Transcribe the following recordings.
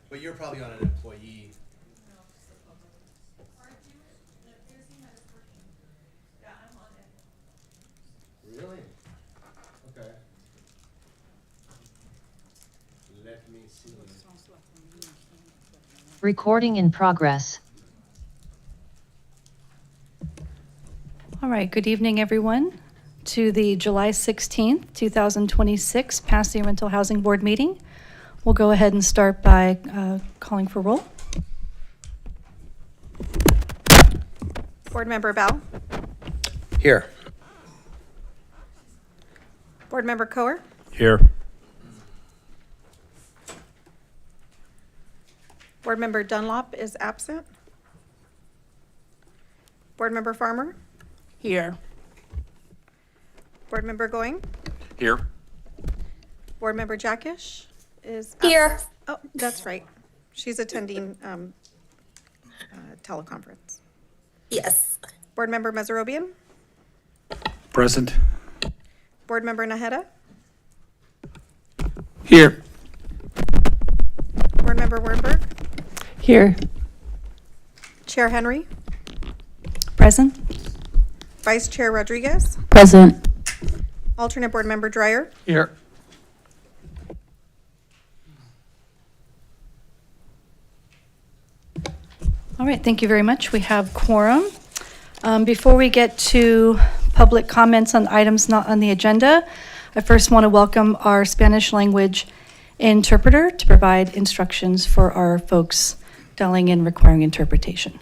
But you're probably on an employee. Really? Okay. Let me see. Recording in progress. All right, good evening, everyone, to the July 16th, 2026 Pasadena Rental Housing Board meeting. We'll go ahead and start by calling for roll. Board Member Bell. Here. Board Member Coer. Here. Board Member Dunlop is absent. Board Member Farmer. Here. Board Member Going. Here. Board Member Jackish is Here. Oh, that's right. She's attending teleconference. Yes. Board Member Meserobian. Present. Board Member Naheda. Here. Board Member Wernberg. Here. Chair Henry. Present. Vice Chair Rodriguez. Present. Alternate Board Member Dreyer. Here. All right, thank you very much. We have quorum. Before we get to public comments on items not on the agenda, I first want to welcome our Spanish language interpreter to provide instructions for our folks dialing in requiring interpretation.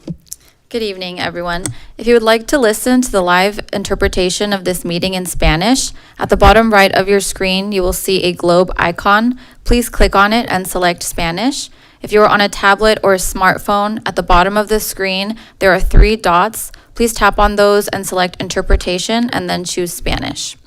Good evening, everyone. If you would like to listen to the live interpretation of this meeting in Spanish, at the bottom right of your screen, you will see a globe icon. Please click on it and select Spanish. If you are on a tablet or a smartphone, at the bottom of the screen, there are 3 dots. Please tap on those and select Interpretation and then choose Spanish.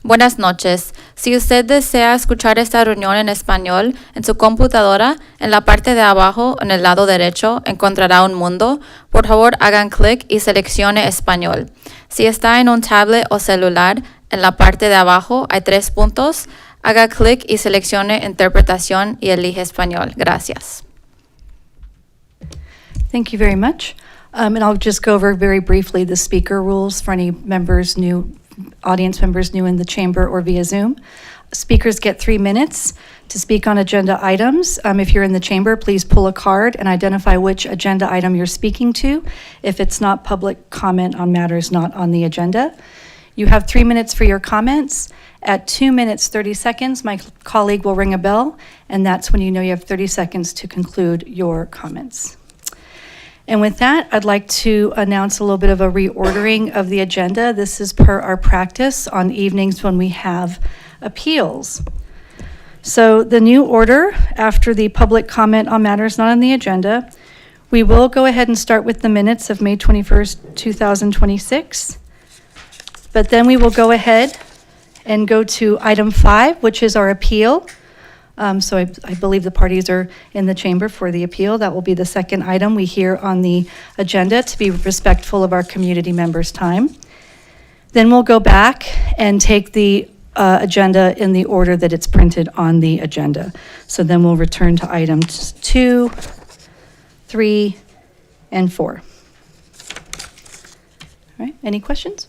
Buenas noches. Si usted desea escuchar esta reunión en español, en su computadora, en la parte de abajo, en el lado derecho, encontrará un mundo. Por favor, hagan clic y seleccione español. Si está en un tablet o celular, en la parte de abajo hay 3 puntos. Haga clic y seleccione interpretación y elige español. Gracias. Thank you very much. And I'll just go over very briefly the speaker rules for any members new, audience members new in the chamber or via Zoom. Speakers get 3 minutes to speak on agenda items. If you're in the chamber, please pull a card and identify which agenda item you're speaking to if it's not public comment on matters not on the agenda. You have 3 minutes for your comments. At 2 minutes, 30 seconds, my colleague will ring a bell, and that's when you know you have 30 seconds to conclude your comments. And with that, I'd like to announce a little bit of a reordering of the agenda. This is per our practice on evenings when we have appeals. So the new order, after the public comment on matters not on the agenda, we will go ahead and start with the minutes of May 21st, 2026. But then we will go ahead and go to item 5, which is our appeal. So I believe the parties are in the chamber for the appeal. That will be the second item we hear on the agenda to be respectful of our community members' time. Then we'll go back and take the agenda in the order that it's printed on the agenda. So then we'll return to items 2, 3, and 4. All right, any questions?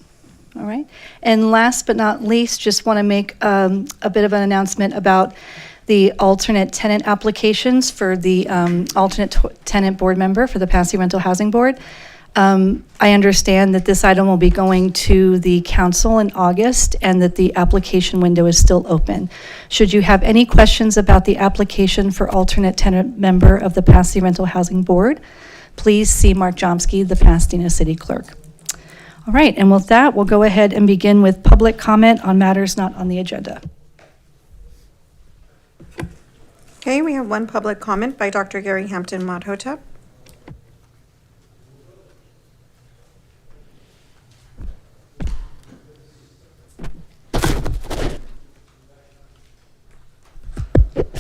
All right. And last but not least, just want to make a bit of an announcement about the alternate tenant applications for the alternate tenant board member for the Pasadena Rental Housing Board. I understand that this item will be going to the council in August and that the application window is still open. Should you have any questions about the application for alternate tenant member of the Pasadena Rental Housing Board, please see Mark Jomsky, the Pasadena City Clerk. All right, and with that, we'll go ahead and begin with public comment on matters not on the agenda. Okay, we have one public comment by Dr. Gary Hampton Madhotep.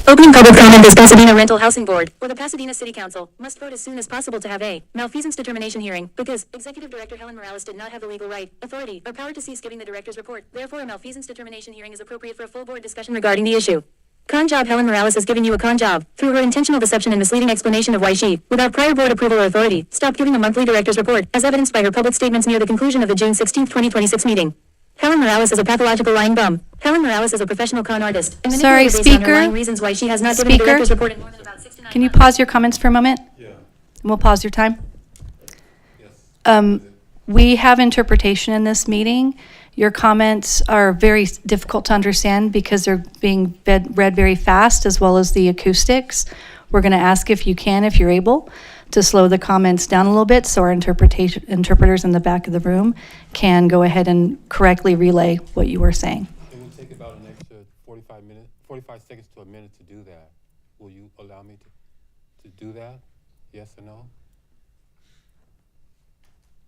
Opening public comment is Pasadena Rental Housing Board, or the Pasadena City Council, must vote as soon as possible to have a malfeasance determination hearing, because Executive Director Helen Morales did not have the legal right, authority, or power to cease giving the director's report. Therefore, a malfeasance determination hearing is appropriate for a full board discussion regarding the issue. Con job Helen Morales has given you a con job, through her intentional deception and misleading explanation of why she, without prior board approval or authority, stopped giving a monthly director's report, as evidenced by her public statements near the conclusion of the June 16, 2026 meeting. Helen Morales is a pathological lying bum. Helen Morales is a professional con artist. And Sorry, manipulator based on her speaker. lying reasons why she has not given the Speaker. director's report in more than about 6 to 9 Can you months. pause your comments for a moment? Yeah. And we'll pause your time. We have interpretation in this meeting. Your comments are very difficult to understand because they're being read very fast, as well as the acoustics. We're going to ask if you can, if you're able, to slow the comments down a little bit so our interpreters in the back of the room can go ahead and correctly relay what you were saying. It will take about an extra 45 seconds to a minute to do that. Will you allow me to do that? Yes or no?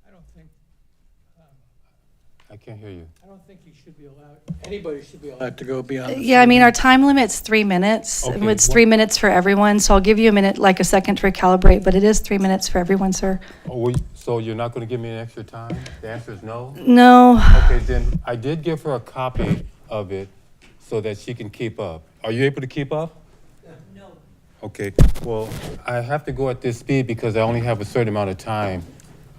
I don't think, I can't hear you. I don't think you should be allowed, anybody should be allowed to go beyond. the Yeah, I 3 mean, our minutes. time limit's 3 minutes. Okay, It's what- 3 minutes for everyone, so I'll give you a minute, like a second to recalibrate, but it is 3 minutes for everyone, sir. Oh, so you're not going to give me an extra time? The answer is no? No, Okay, then I did give her a copy of it so that she can keep up. Are you able to keep up? No. Okay, well, I have to go at this speed because I only have a certain amount of time.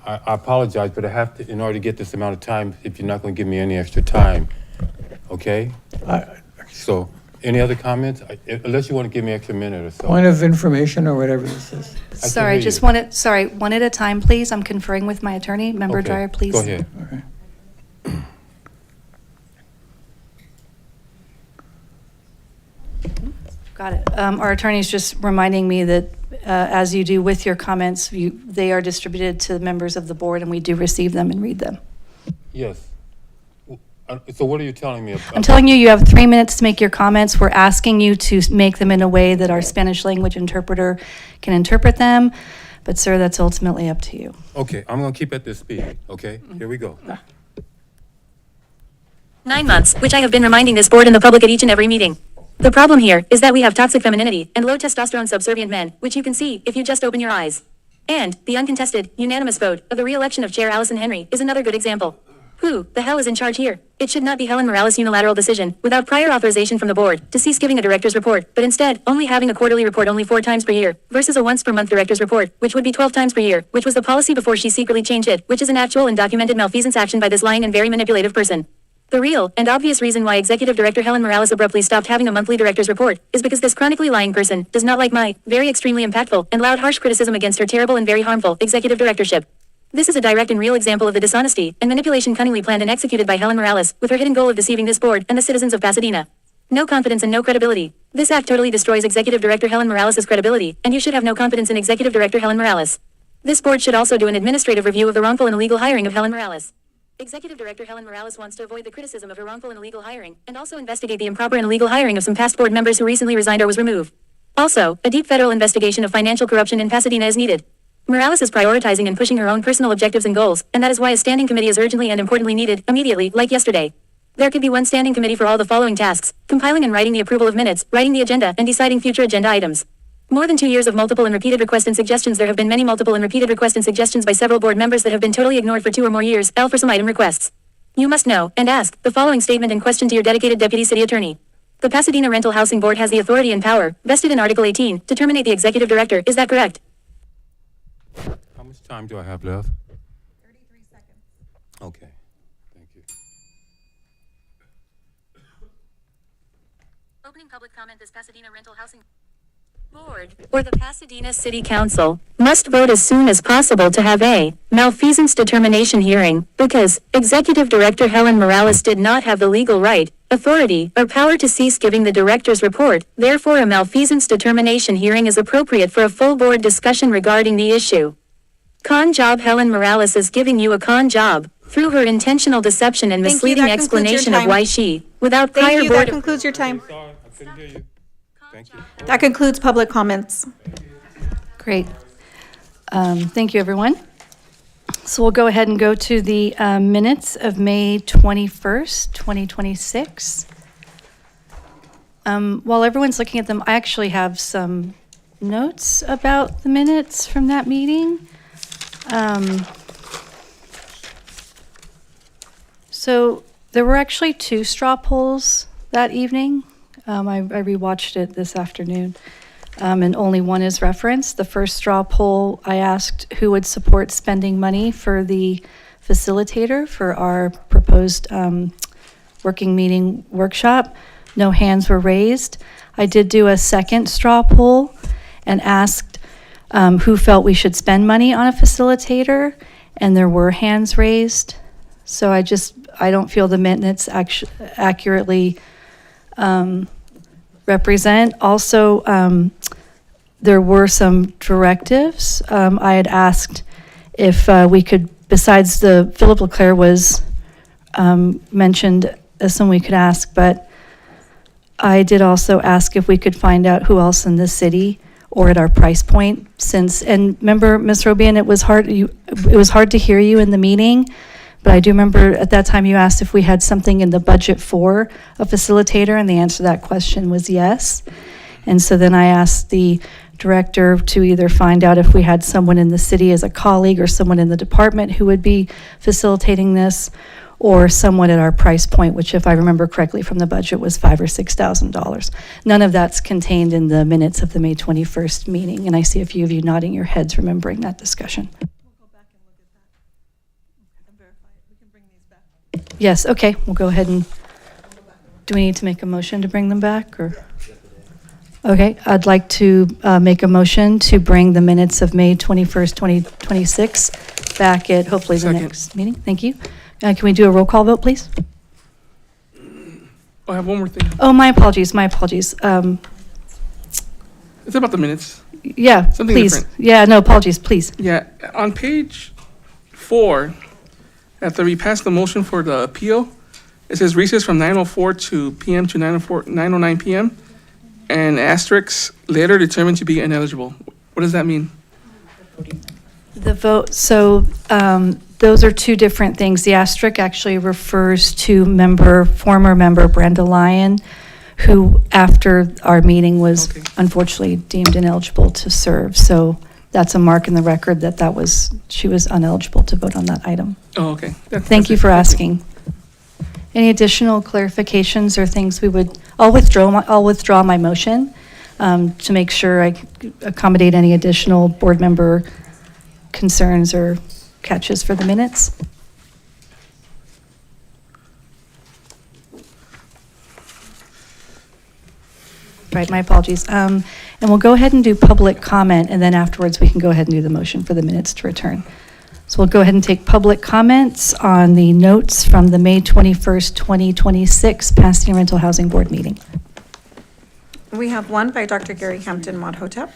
I apologize, but I have to, in order to get this amount of time, if you're not going to give me any extra time, okay? So, any other comments? Unless you want to give me an extra minute or so. Point of information or whatever this is. can sorry, hear just you. one at a time, please. I'm conferring with my attorney. Member Okay, Dreyer, please. Go ahead. Okay. Got it. Our attorney's just reminding me that as you do with your comments, they are distributed to members of the board, and we do receive them and read them. Yes. So what are you telling me? I'm telling you, you have 3 minutes to make your comments. We're asking you to make them in a way that our Spanish language interpreter can interpret them. But sir, that's ultimately up to you. Okay, I'm gonna keep at this speed, okay? Here we go. 9 months, which I have been reminding this board and the public at each and every meeting. The problem here is that we have toxic femininity and low testosterone subservient men, which you can see if you just open your eyes. And the uncontested, unanimous vote of the re-election of Chair Allison Henry is another good example. Who the hell is in charge here? It should not be Helen Morales' unilateral decision, without prior authorization from the board, to cease giving a director's report, but instead, only having a quarterly report only 4 times per year, versus a once-per-month director's report, which would be 12 times per year, which was the policy before she secretly changed it, which is an actual and documented malfeasance action by this lying and very manipulative person. The real and obvious reason why Executive Director Helen Morales abruptly stopped having a monthly director's report is because this chronically lying person does not like my very extremely impactful and loud harsh criticism against her terrible and very harmful executive directorship. This is a direct and real example of the dishonesty and manipulation cunningly planned and executed by Helen Morales, with her hidden goal of deceiving this board and the citizens of Pasadena. No confidence and no credibility. This act totally destroys Executive Director Helen Morales' credibility, and you should have no confidence in Executive Director Helen Morales. This board should also do an administrative review of the wrongful and illegal hiring of Helen Morales. Executive Director Helen Morales wants to avoid the criticism of her wrongful and illegal hiring, and also investigate the improper and illegal hiring of some past board members who recently resigned or was removed. Also, a deep federal investigation of financial corruption in Pasadena is needed. Morales is prioritizing and pushing her own personal objectives and goals, and that is why a standing committee is urgently and importantly needed, immediately, like yesterday. There could be one standing committee for all the following tasks: compiling and writing the approval of minutes, writing the agenda, and deciding future agenda items. More than 2 years of multiple and repeated requests and suggestions. There have been many multiple and repeated requests and suggestions by several board members that have been totally ignored for 2 or more years. L for some item requests. You must know and ask the following statement and question to your dedicated deputy city attorney. The Pasadena Rental Housing Board has the authority and power, vested in Article 18, to terminate the executive director. Is that correct? How much time do I have left? 33 seconds. Okay, thank you. Opening public comment. This Pasadena Rental Housing Board, or the Pasadena City Council, must vote as soon as possible to have a malfeasance determination hearing, because Executive Director Helen Morales did not have the legal right, authority, or power to cease giving the director's report. Therefore, a malfeasance determination hearing is appropriate for a full board discussion regarding the issue. Con job. Helen Morales is giving you a con job through her intentional deception and Thank you. misleading That concludes your explanation of time. why she, without Thank prior you. That board. concludes your time. Sorry, I couldn't hear you. Thank you. That concludes public comments. Great. Thank you, everyone. So we'll go ahead and go to the minutes of May 21st, 2026. While everyone's looking at them, I actually have some notes about the minutes from that meeting. So there were actually 2 straw polls that evening. I rewatched it this afternoon, and only one is referenced. The first straw poll, I asked who would support spending money for the facilitator for our proposed working meeting workshop. No hands were raised. I did do a second straw poll and asked who felt we should spend money on a facilitator, and there were hands raised. So I don't feel the minutes accurately represent. Also, there were some directives. I had asked if we could, besides Philip Leclerc was mentioned as someone we could ask, but I did also ask if we could find out who else in the city or at our price point, and remember, Ms. Robian, it was hard to hear you in the meeting. But I do remember at that time you asked if we had something in the budget for a facilitator, and the answer to that question was yes. And so then I asked the director to either find out if we had someone in the city as a colleague or someone in the department who would be facilitating this, or someone at our price point, which, if I remember correctly from the budget, was $5,000 or $6,000. None of that's contained in the minutes of the May 21st meeting, and I see a few of you nodding your heads remembering that discussion. Yes, okay, we'll go ahead and, do we need to make a motion to bring them back, or? Okay, I'd like to make a motion to bring the minutes of May 21st, 2026 back at hopefully the next meeting. Thank you. Can we do a roll call vote, please? I have one more thing. Oh, my apologies. It's about the minutes. Yeah, Something please. different. Yeah, no, apologies, please. Yeah, on page 4, after we passed the motion for the appeal, it says recess from 9:04 p.m. to 9:09 p.m. and asterisk later determined to be ineligible. What does that mean? The vote, so those are two different things. The asterisk actually refers to former member Brenda Lyon, who after our meeting was Okay. unfortunately deemed ineligible to serve. So that's a mark in the record that she was ineligible to vote on that item. Oh, okay. Thank you for asking. Any additional clarifications or things I'll withdraw my motion to make sure I accommodate any additional board member concerns or catches for the minutes. Right, my apologies. And we'll go ahead and do public comment, and then afterwards we can go ahead and do the motion for the minutes to return. So we'll go ahead and take public comments on the notes from the May 21st, 2026 Pasadena Rental Housing Board meeting. We have one by Dr. Gary Hampton Modhotep.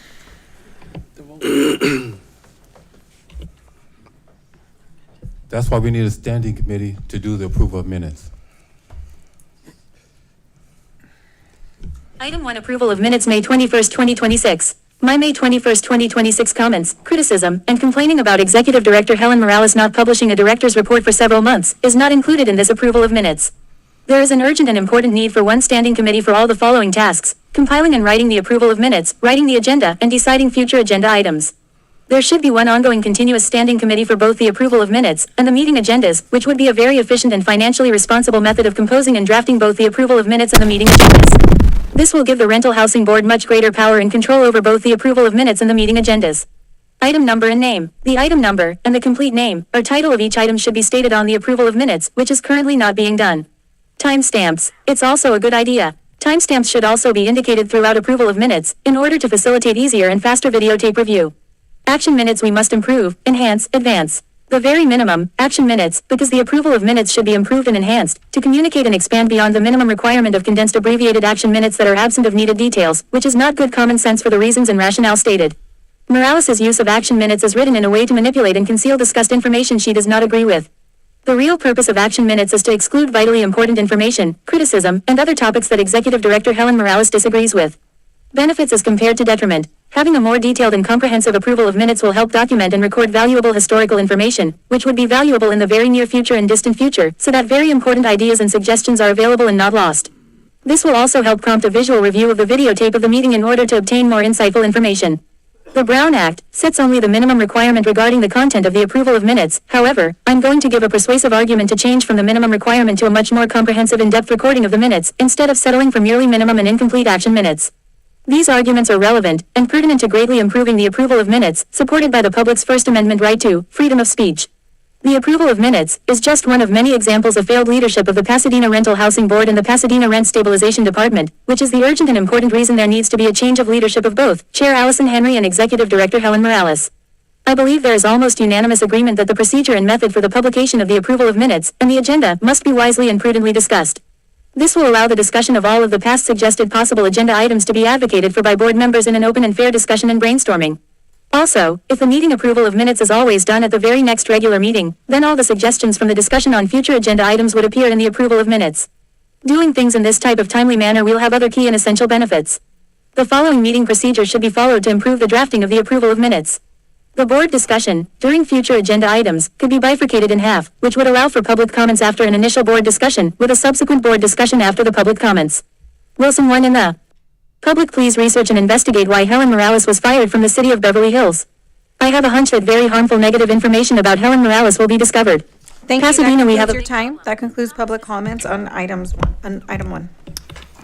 That's why we need a standing committee to do the approval of minutes. Item 1, approval of minutes, May 21st, 2026. My May 21st, 2026 comments, criticism, and complaining about Executive Director Helen Morales not publishing a director's report for several months is not included in this approval of minutes. There is an urgent and important need for one standing committee for all the following tasks: compiling and writing the approval of minutes, writing the agenda, and deciding future agenda items. There should be one ongoing continuous standing committee for both the approval of minutes and the meeting agendas, which would be a very efficient and financially responsible method of composing and drafting both the approval of minutes and the meeting agendas. This will give the Rental Housing Board much greater power and control over both the approval of minutes and the meeting agendas. Item number and name. The item number and the complete name or title of each item should be stated on the approval of minutes, which is currently not being done. Timestamps. It's also a good idea. Timestamps should also be indicated throughout approval of minutes in order to facilitate easier and faster videotape review. Action minutes we must improve, enhance, advance. The very minimum, action minutes, because the approval of minutes should be improved and enhanced, to communicate and expand beyond the minimum requirement of condensed abbreviated action minutes that are absent of needed details, which is not good common sense for the reasons and rationale stated. Morales' use of action minutes is written in a way to manipulate and conceal discussed information she does not agree with. The real purpose of action minutes is to exclude vitally important information, criticism, and other topics that Executive Director Helen Morales disagrees with. Benefits as compared to detriment. Having a more detailed and comprehensive approval of minutes will help document and record valuable historical information, which would be valuable in the very near future and distant future, so that very important ideas and suggestions are available and not lost. This will also help prompt a visual review of the videotape of the meeting in order to obtain more insightful information. The Brown Act sets only the minimum requirement regarding the content of the approval of minutes. However, I'm going to give a persuasive argument to change from the minimum requirement to a much more comprehensive in-depth recording of the minutes, instead of settling for merely minimum and incomplete action minutes. These arguments are relevant and pertinent to greatly improving the approval of minutes, supported by the public's First Amendment right to freedom of speech. The approval of minutes is just one of many examples of failed leadership of the Pasadena Rental Housing Board and the Pasadena Rent Stabilization Department, which is the urgent and important reason there needs to be a change of leadership of both Chair Allison Henry and Executive Director Helen Morales. I believe there is almost unanimous agreement that the procedure and method for the publication of the approval of minutes and the agenda must be wisely and prudently discussed. This will allow the discussion of all of the past suggested possible agenda items to be advocated for by board members in an open and fair discussion and brainstorming. Also, if the meeting approval of minutes is always done at the very next regular meeting, then all the suggestions from the discussion on future agenda items would appear in the approval of minutes. Doing things in this type of timely manner will have other key and essential benefits. The following meeting procedure should be followed to improve the drafting of the approval of minutes. The board discussion, during future agenda items, could be bifurcated in half, which would allow for public comments after an initial board discussion, with a subsequent board discussion after the public comments. Wilson 1 in the public, please research and investigate why Helen Morales was fired from the city of Beverly Hills. I have a hunch that very harmful negative information about Helen Morales will be discovered. Thank Pasadena, you. we That have concludes your time. That concludes public comments on item 1.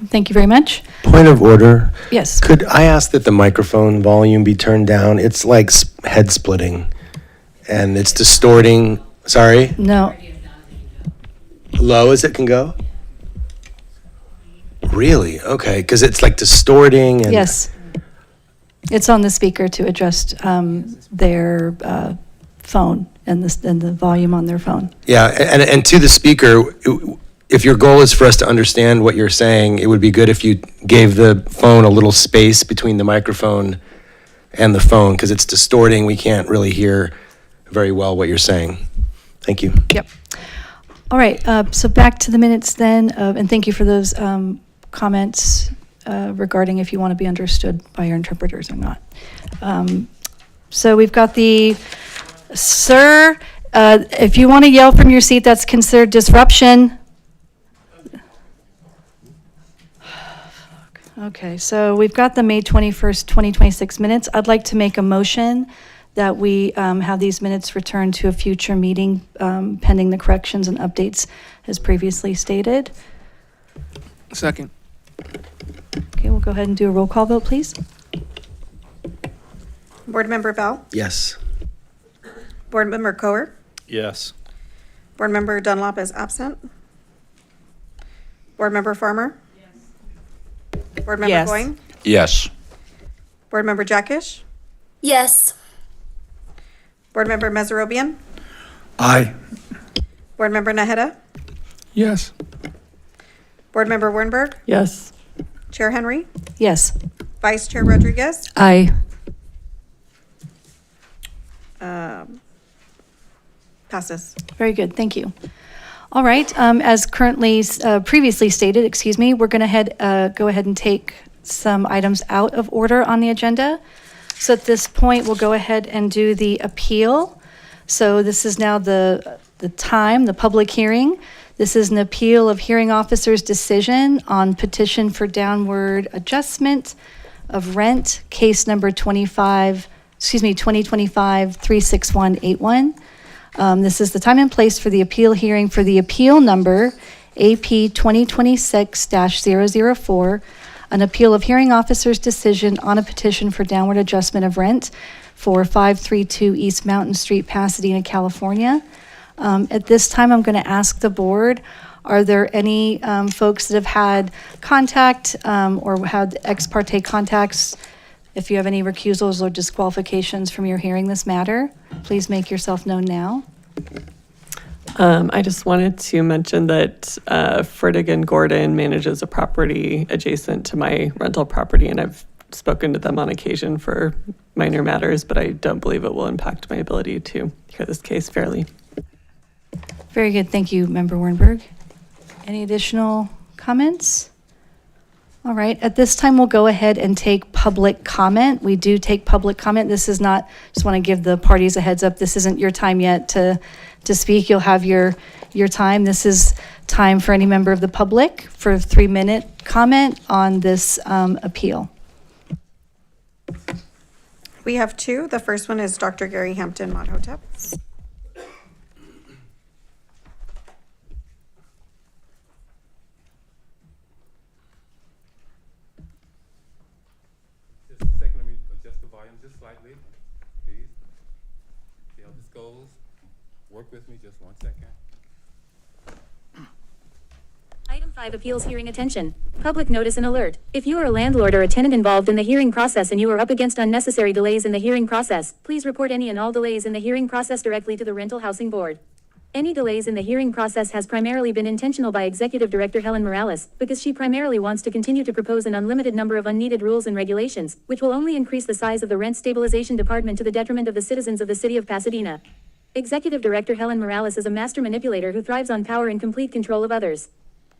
Thank you very much. Point of order. Yes. Could I ask that the microphone volume be turned down? It's like head splitting and it's distorting. Sorry? No, Low as it can go? Really? Okay, because it's like distorting and. yes. It's on the speaker to adjust their phone and the volume on their phone. Yeah, and to the speaker, if your goal is for us to understand what you're saying, it would be good if you gave the phone a little space between the microphone and the phone, because it's distorting. We can't really hear very well what you're saying. Thank you. Yep. All right, so back to the minutes then, and thank you for those comments regarding if you want to be understood by your interpreters or not. So we've got sir, if you want to yell from your seat, that's considered disruption. Okay, so we've got the May 21st, 2026 minutes. I'd like to make a motion that we have these minutes returned to a future meeting pending the corrections and updates as previously stated. Second. Okay, we'll go ahead and do a roll call vote, please. Board Member Bell? Yes. Board Member Coer? Yes. Board Member Dunlop is absent. Board Member Farmer? Board Member Yes. Going? Yes. Board Member Jackish? Yes. Board Member Meserobian? Aye. Board Member Naheda? Yes. Board Member Wernberg? Yes. Chair Henry? Yes. Vice Chair Rodriguez? Aye. Passes. Very good, thank you. All right, as previously stated, excuse me, we're going to go ahead and take some items out of order on the agenda. So at this point, we'll go ahead and do the appeal. So this is now the public hearing. This is an appeal of hearing officer's decision on petition for downward adjustment of rent, case number 2025-36181. This is the time and place for the appeal hearing for the appeal number AP 2026-004, an appeal of hearing officer's decision on a petition for downward adjustment of rent for 532 East Mountain Street, Pasadena, California. At this time, I'm going to ask the board, are there any folks that have had contact or had ex parte contacts? If you have any recusals or disqualifications from your hearing this matter, please make yourself known now. I just wanted to mention that Fertig and Gordon manages a property adjacent to my rental property, and I've spoken to them on occasion for minor matters, but I don't believe it will impact my ability to hear this case fairly. Very good. Thank you, Member Wernberg. Any additional comments? All right. At this time, we'll go ahead and take public comment. We do take public comment. This is not, just want to give the parties a heads up. This isn't your time yet to speak. You'll have your time. This is time for any member of the public for a 3-minute comment on this appeal. We have two. The first one is Dr. Gary Hampton Madhotep. Just a second, let me adjust the volume just slightly, please. See how this goes? Work with me just 1 second. Item 5, Appeals Hearing Attention. Public notice and alert. If you are a landlord or a tenant involved in the hearing process and you are up against unnecessary delays in the hearing process, please report any and all delays in the hearing process directly to the Rental Housing Board. Any delays in the hearing process has primarily been intentional by Executive Director Helen Morales, because she primarily wants to continue to propose an unlimited number of unneeded rules and regulations, which will only increase the size of the Rent Stabilization Department to the detriment of the citizens of the city of Pasadena. Executive Director Helen Morales is a master manipulator who thrives on power and complete control of others.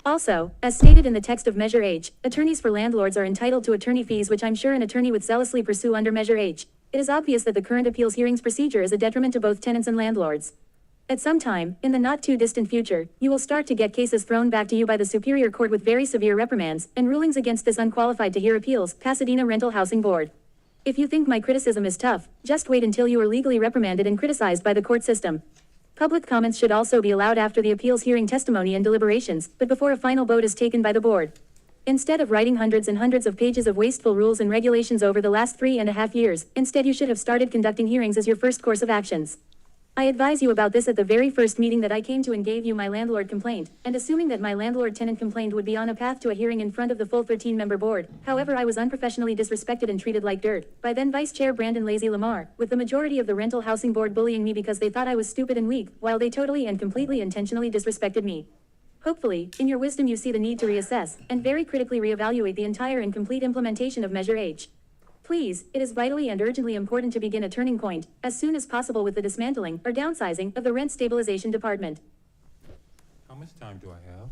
Also, as stated in the text of Measure H, attorneys for landlords are entitled to attorney fees, which I'm sure an attorney would zealously pursue under Measure H. It is obvious that the current appeals hearings procedure is a detriment to both tenants and landlords. At some time, in the not too distant future, you will start to get cases thrown back to you by the Superior Court with very severe reprimands and rulings against this unqualified to hear appeals, Pasadena Rental Housing Board. If you think my criticism is tough, just wait until you are legally reprimanded and criticized by the court system. Public comments should also be allowed after the appeals hearing testimony and deliberations, but before a final vote is taken by the board. Instead of writing hundreds and hundreds of pages of wasteful rules and regulations over the last 3.5 years, instead you should have started conducting hearings as your first course of actions. I advise you about this at the very first meeting that I came to and gave you my landlord complaint, and assuming that my landlord-tenant complaint would be on a path to a hearing in front of the full 13-member board. However, I was unprofessionally disrespected and treated like dirt by then Vice Chair Brandon Lazy Lamar, with the majority of the Rental Housing Board bullying me because they thought I was stupid and weak, while they totally and completely intentionally disrespected me. Hopefully, in your wisdom you see the need to reassess, and very critically reevaluate the entire and complete implementation of Measure H. Please, it is vitally and urgently important to begin a turning point, as soon as possible with the dismantling or downsizing of the Rent Stabilization Department. How much time do I have?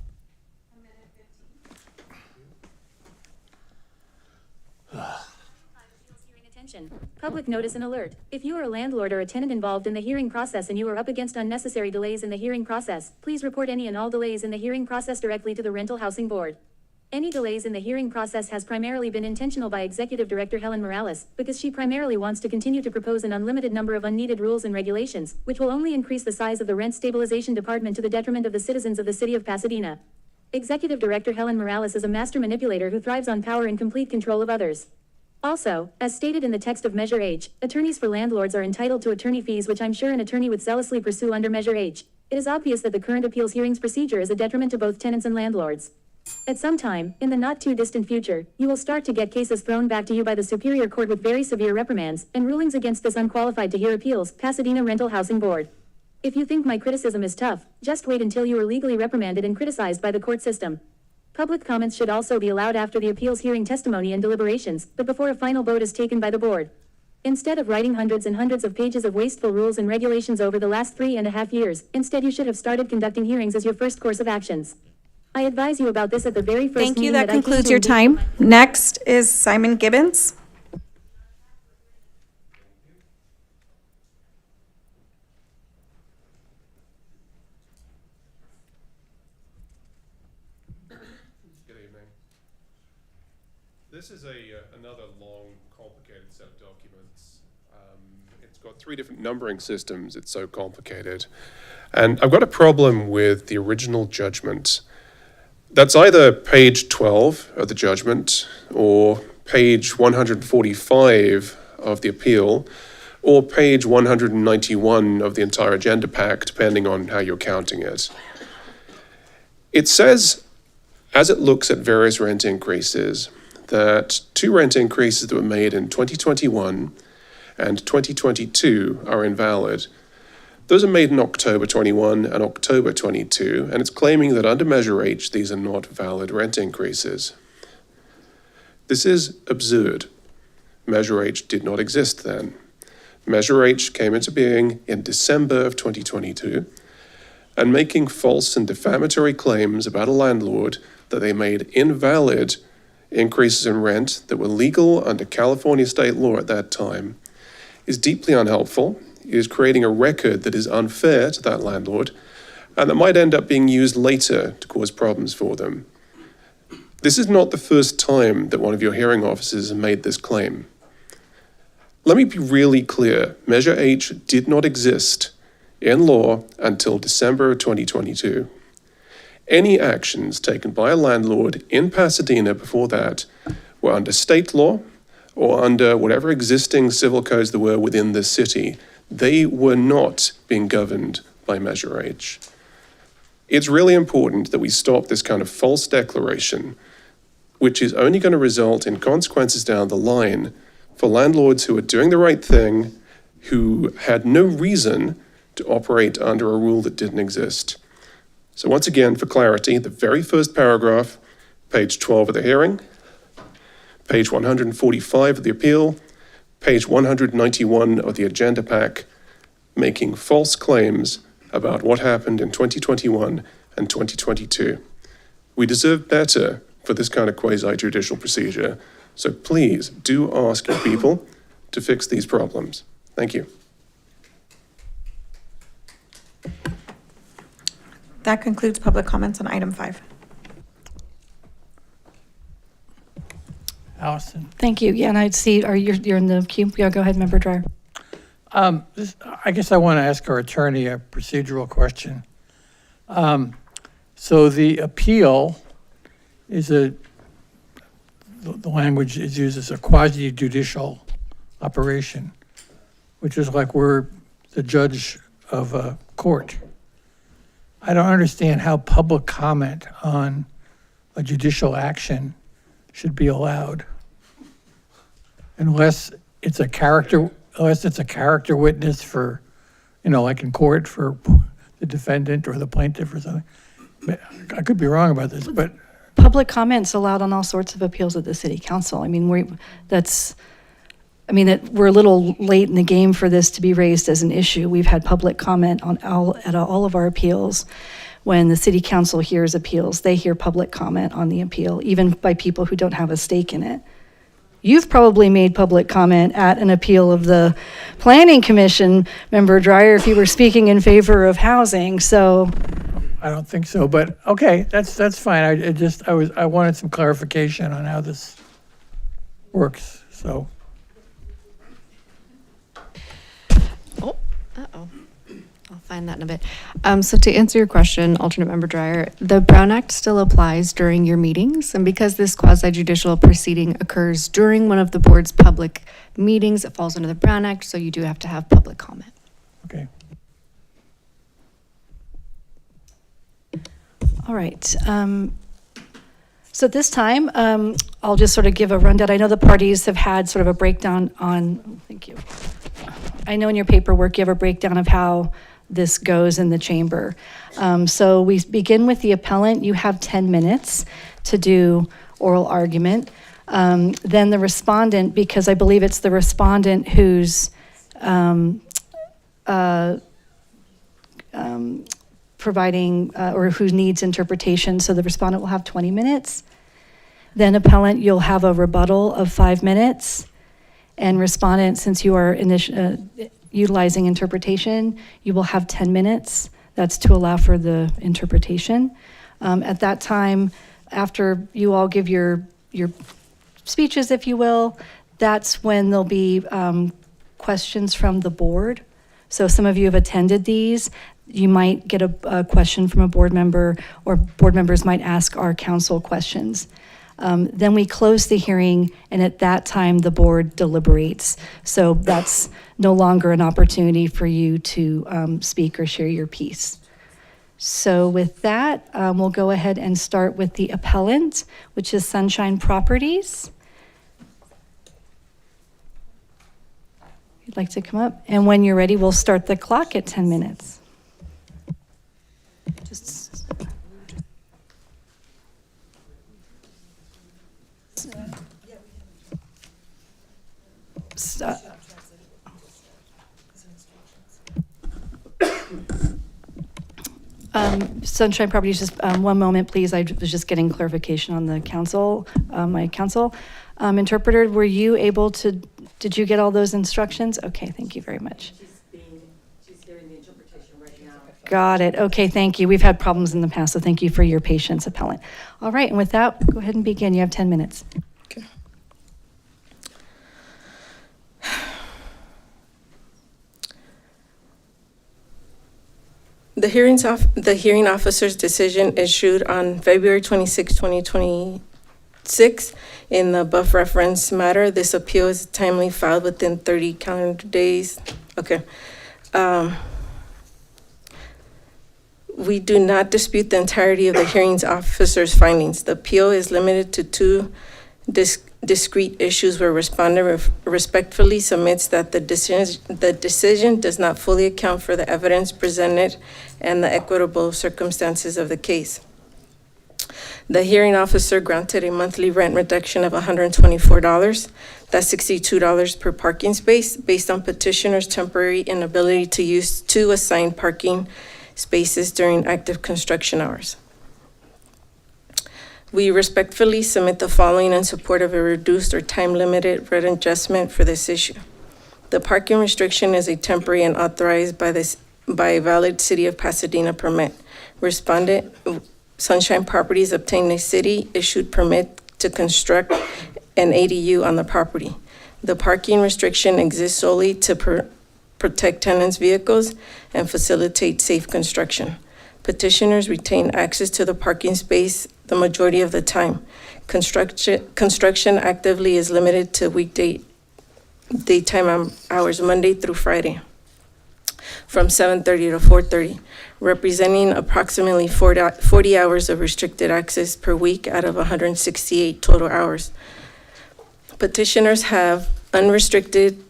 Attention. Public notice and alert. If you are a landlord or a tenant involved in the hearing process and you are up against unnecessary delays in the hearing process, please report any and all delays in the hearing process directly to the Rental Housing Board. Any delays in the hearing process has primarily been intentional by Executive Director Helen Morales, because she primarily wants to continue to propose an unlimited number of unneeded rules and regulations, which will only increase the size of the Rent Stabilization Department to the detriment of the citizens of the city of Pasadena. Executive Director Helen Morales is a master manipulator who thrives on power and complete control of others. Also, as stated in the text of Measure H, attorneys for landlords are entitled to attorney fees, which I'm sure an attorney would zealously pursue under Measure H. It is obvious that the current appeals hearings procedure is a detriment to both tenants and landlords. At some time, in the not too distant future, you will start to get cases thrown back to you by the Superior Court with very severe reprimands and rulings against this unqualified to hear appeals, Pasadena Rental Housing Board. If you think my criticism is tough, just wait until you are legally reprimanded and criticized by the court system. Public comments should also be allowed after the appeals hearing testimony and deliberations, but before a final vote is taken by the board. Instead of writing hundreds and hundreds of pages of wasteful rules and regulations over the last 3.5 years, instead you should have started conducting hearings as your first course of actions. I advise you about this at the very first Thank you. meeting That I came concludes to your engage- time. Next is Simon Gibbons. Good evening. This is another long, complicated set of documents. It's got 3 different numbering systems. It's so complicated. And I've got a problem with the original judgment. That's either page 12 of the judgment, or page 145 of the appeal, or page 191 of the entire agenda pack, depending on how you're counting it. It says, as it looks at various rent increases, that 2 rent increases that were made in 2021 and 2022 are invalid. Those are made in October 21 and October 22, and it's claiming that under Measure H, these are not valid rent increases. This is absurd. Measure H did not exist then. Measure H came into being in December of 2022, and making false and defamatory claims about a landlord that they made invalid increases in rent that were legal under California state law at that time is deeply unhelpful. It is creating a record that is unfair to that landlord and that might end up being used later to cause problems for them. This is not the first time that one of your hearing officers has made this claim. Let me be really clear. Measure H did not exist in law until December of 2022. Any actions taken by a landlord in Pasadena before that were under state law or under whatever existing civil codes there were within the city. They were not being governed by Measure H. It's really important that we stop this kind of false declaration, which is only going to result in consequences down the line for landlords who are doing the right thing, who had no reason to operate under a rule that didn't exist. So once again, for clarity, the very first paragraph, page 12 of the hearing, page 145 of the appeal, page 191 of the agenda pack, making false claims about what happened in 2021 and 2022. We deserve better for this kind of quasi-judicial procedure, so please do ask your people to fix these problems. Thank you. That concludes public comments on item 5. Allison. Thank you. Yeah, and I'd see, you're in the queue. Yeah, go ahead, Member Dreyer. I guess I want to ask our attorney a procedural question. So the appeal is the language is used as a quasi-judicial operation, which is like we're the judge of a court. I don't understand how public comment on a judicial action should be allowed unless it's a character witness for, like in court for the defendant or the plaintiff or something. I could be wrong about this, but Public comments allowed on all sorts of appeals at the city council. I mean, we're a little late in the game for this to be raised as an issue. We've had public comment on all of our appeals. When the city council hears appeals, they hear public comment on the appeal, even by people who don't have a stake in it. You've probably made public comment at an appeal of the planning commission, Member Dreyer, if you were speaking in favor of housing, so. I don't think so, but okay, that's fine. I wanted some clarification on how this works, so. Uh-oh. I'll find that in a bit. So to answer your question, alternate member Dreyer, the Brown Act still applies during your meetings. And because this quasi-judicial proceeding occurs during one of the board's public meetings, it falls under the Brown Act, so you do have to have public comment. Okay. All right. So at this time, I'll just sort of give a rundown. I know the parties have had sort of a breakdown on, thank you. I know in your paperwork you have a breakdown of how this goes in the chamber. So we begin with the appellant. You have 10 minutes to do oral argument. Then the respondent, because I believe it's the respondent who's providing or who needs interpretation. So the respondent will have 20 minutes. Then appellant, you'll have a rebuttal of 5 minutes. And respondent, since you are utilizing interpretation, you will have 10 minutes. That's to allow for the interpretation. At that time, after you all give your speeches, if you will, that's when there'll be questions from the board. So some of you have attended these. You might get a question from a board member, or board members might ask our council questions. Then we close the hearing, and at that time, the board deliberates. So that's no longer an opportunity for you to speak or share your piece. So with that, we'll go ahead and start with the appellant, which is Sunshine Properties. If you'd like to come up. And when you're ready, we'll start the clock at 10 minutes. Sunshine Properties, just one moment, please. I was just getting clarification on the council, my council. Interpreter, were you able to, did you get all those instructions? Okay, thank you very much. She's hearing the interpretation right now. Got it. Okay, thank you. We've had problems in the past, so thank you for your patience, appellant. All right, and with that, go ahead and begin. You have 10 minutes. Okay. The hearing officer's decision issued on February 26, 2026 in the above reference matter. This appeal is timely filed within 30 calendar days. Okay. We do not dispute the entirety of the hearings officer's findings. The appeal is limited to two discrete issues where respondent respectfully submits that the decision does not fully account for the evidence presented and the equitable circumstances of the case. The hearing officer granted a monthly rent reduction of $124. That's $62 per parking space based on petitioner's temporary inability to use two assigned parking spaces during active construction hours. We respectfully submit the following in support of a reduced or time-limited rent adjustment for this issue. The parking restriction is a temporary and authorized by a valid City of Pasadena permit. Respondent, Sunshine Properties, obtained a city-issued permit to construct an ADU on the property. The parking restriction exists solely to protect tenants' vehicles and facilitate safe construction. Petitioners retain access to the parking space the majority of the time. Construction actively is limited to daytime hours, Monday through Friday, from 7:30 to 4:30, representing approximately 40 hours of restricted access per week out of 168 total hours. Petitioners have unrestricted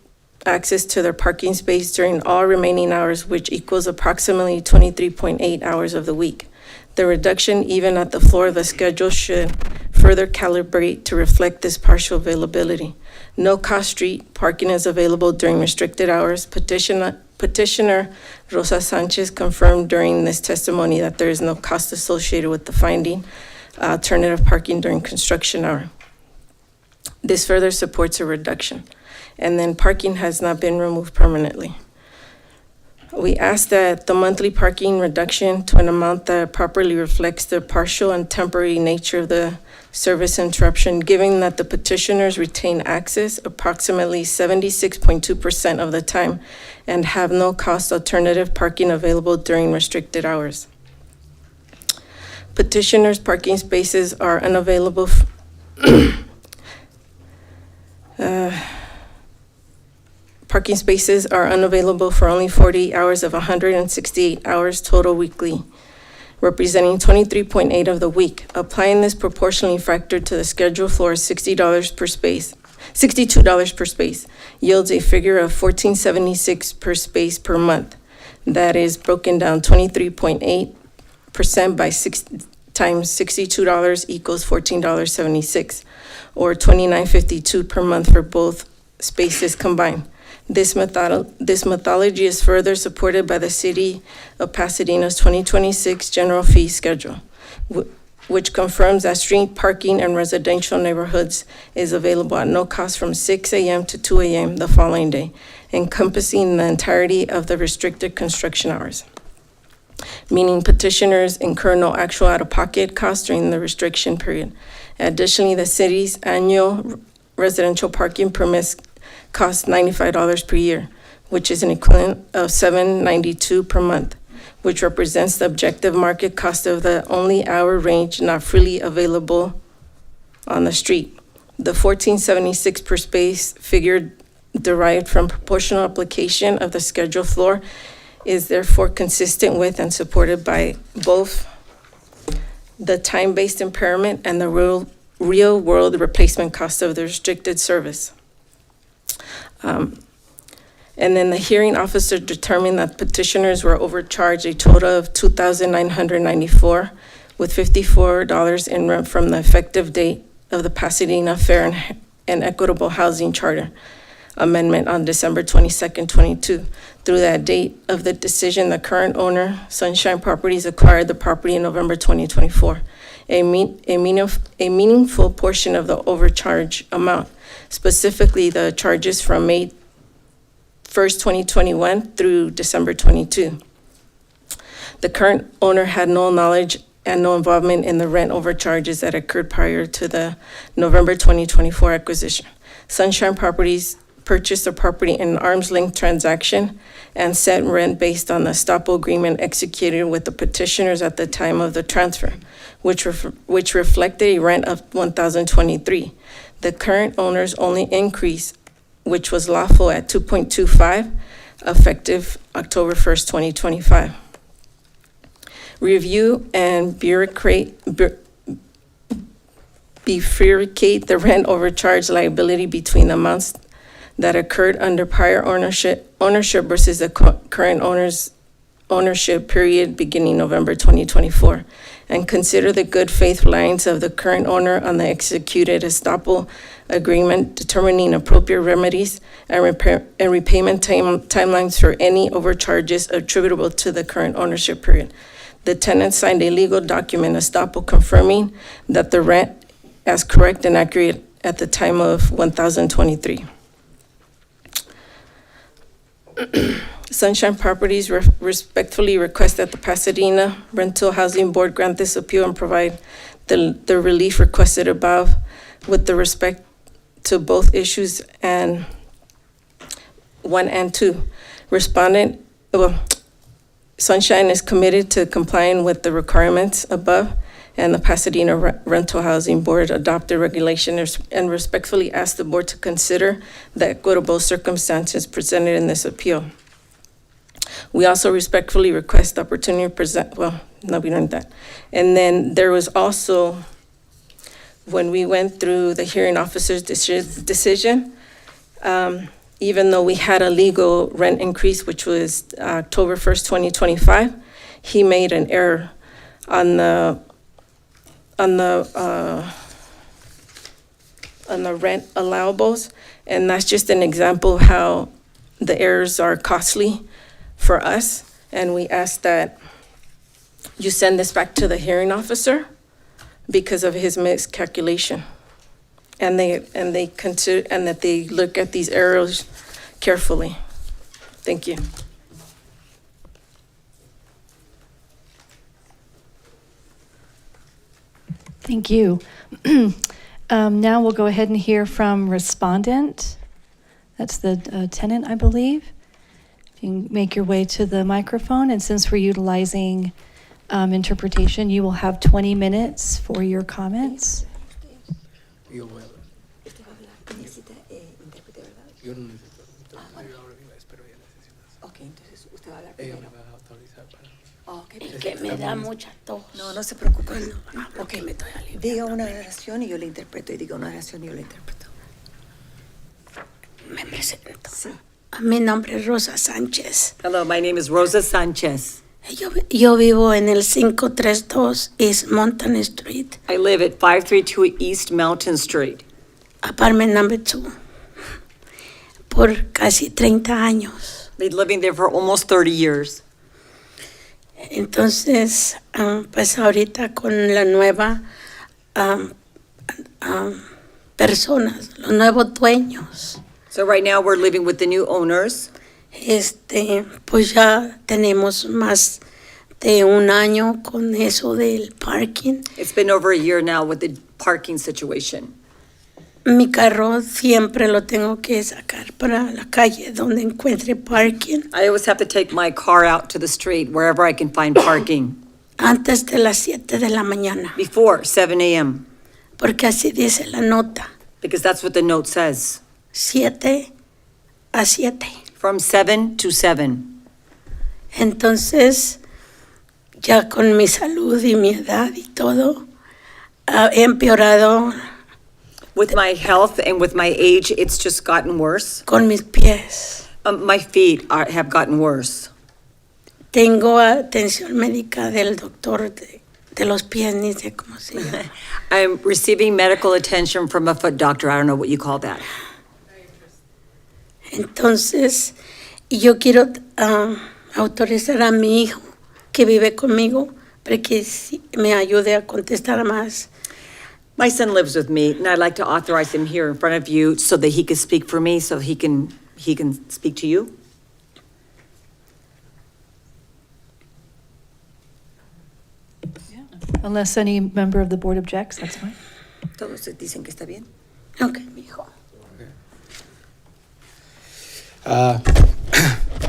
access to their parking space during all remaining hours, which equals approximately 23.8 hours of the week. The reduction even at the floor of the schedule should further calibrate to reflect this partial availability. No-cost street parking is available during restricted hours. Petitioner Rosa Sanchez confirmed during this testimony that there is no cost associated with the finding alternative parking during construction hour. This further supports a reduction. And then parking has not been removed permanently. We ask that the monthly parking reduction to an amount that properly reflects the partial and temporary nature of the service interruption, given that the petitioners retain access approximately 76.2% of the time and have no cost alternative parking available during restricted hours. Petitioners' parking spaces are unavailable Parking spaces are unavailable for only 40 hours of 168 hours total weekly, representing 23.8 of the week. Applying this proportionally factored to the schedule floor is $62 per space, yields a figure of $14.76 per space per month. That is broken down 23.8% by 6 times $62 equals $14.76, or $29.52 per month for both spaces combined. This methodology is further supported by the City of Pasadena's 2026 general fee schedule, which confirms that street parking in residential neighborhoods is available at no cost from 6 a.m. to 2 a.m. the following day, encompassing the entirety of the restricted construction hours, meaning petitioners incur no actual out-of-pocket costs during the restriction period. Additionally, the city's annual residential parking permits cost $95 per year, which is an equivalent of $7.92 per month, which represents the objective market cost of the only hour range not freely available on the street. The $14.76 per space figure derived from proportional application of the schedule floor is therefore consistent with and supported by both the time-based impairment and the real-world replacement cost of the restricted service. And then the hearing officer determined that petitioners were overcharged a total of $2,994 with $54 in rent from the effective date of the Pasadena Fair and Equitable Housing Charter Amendment on December 22nd, 22. Through that date of the decision, the current owner, Sunshine Properties, acquired the property in November 2024. A meaningful portion of the overcharge amount, specifically the charges from May 1st, 2021 through December 22. The current owner had no knowledge and no involvement in the rent overcharges that occurred prior to the November 2024 acquisition. Sunshine Properties purchased the property in an arm's length transaction and set rent based on the estoppel agreement executed with the petitioners at the time of the transfer, which reflected a rent of $1,023. The current owner's only increase, which was lawful at 2.25, effective October 1st, 2025. Review and bifurcate the rent overcharge liability between the amounts that occurred under prior ownership versus the current owner's ownership period beginning November 2024, and consider the good faith reliance of the current owner on the executed estoppel agreement, determining appropriate remedies and repayment timelines for any overcharges attributable to the current ownership period. The tenant signed a legal document, estoppel, confirming that the rent as correct and accurate at the time of 1023. Sunshine Properties respectfully request that the Pasadena Rental Housing Board grant this appeal and provide the relief requested above with the respect to both issues and 1 and 2. Sunshine is committed to complying with the requirements above, and the Pasadena Rental Housing Board adopted regulations and respectfully ask the board to consider the equitable circumstances presented in this appeal. We also respectfully request the opportunity to present, well, no, we don't need that. And then there was also, when we went through the hearing officer's decision, even though we had a legal rent increase, which was October 1st, 2025, he made an error on the rent allowables, and that's just an example of how the errors are costly for us, and we ask that you send this back to the hearing officer because of his miscalculation. And they consider, and that they look at these errors carefully. Thank you. Thank you. Now we'll go ahead and hear from respondent. That's the tenant, I believe. If you can make your way to the microphone, and since we're utilizing interpretation, you will have 20 minutes for your comments. Que me da mucha tos. No, no se preocupe. No. Ok, diga una oración y yo la interpreto, y diga una oración y yo la interpreto. Me presento. Sí. Mi nombre es Rosa Sánchez. Hello, my name is Rosa Sanchez. Yo vivo en el 532 East Mountain Street. I live at 532 East Mountain Street. Apartment number 2. Por casi 30 años. Been living there for almost 30 years. Entonces, pues ahorita con la nueva personas, los nuevos dueños. So right now we're living with the new owners. Pues ya tenemos más de un año con eso del parking. It's been over a year now with the parking situation. Mi carro siempre lo tengo que sacar para la calle donde encuentre parking. I always have to take my car out to the street wherever I can find parking. Antes de las 7 de la mañana. Before 7 a.m. Porque así dice la nota. Because that's what the note says. 7 a 7. From 7 to 7. Entonces, ya con mi salud y mi edad y todo, he empeorado. With my health and with my age, it's just gotten worse. Con mis pies. My feet have gotten worse. Tengo atención médica del doctor de los pies, ni sé cómo se llama. I'm receiving medical attention from a foot doctor. I don't know what you call that. Entonces, yo quiero autorizar a mi hijo que vive conmigo para que me ayude a contestar más. My son lives with me, and I'd like to authorize him here in front of you so that he can speak for me, so he can speak to you. Unless any member of the board objects, that's fine. Todos dicen que está bien. Ok, mi hijo.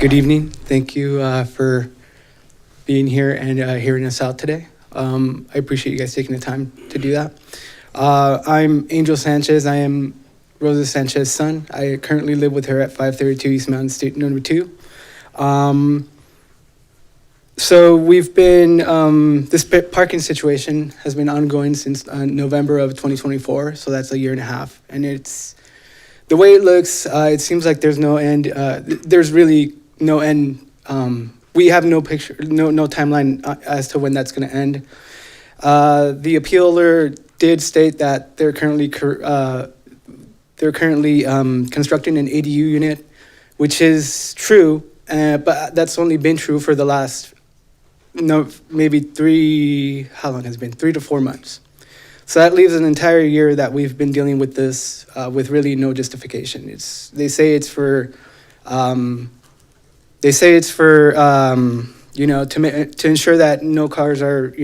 Good evening. Thank you for being here and hearing us out today. I appreciate you guys taking the time to do that. I'm Angel Sanchez. I am Rosa Sanchez's son. I currently live with her at 532 East Mountain Street, number 2. So we've been, this parking situation has been ongoing since November of 2024, so that's a year and a half. And it's, the way it looks, it seems like there's no end, there's really no end. We have no picture, no timeline as to when that's gonna end. The appealer did state that they're currently constructing an ADU unit, which is true, but that's only been true for the last, maybe 3 to 4 months. So that leaves an entire year that we've been dealing with this with really no justification. They say it's for to ensure that no cars are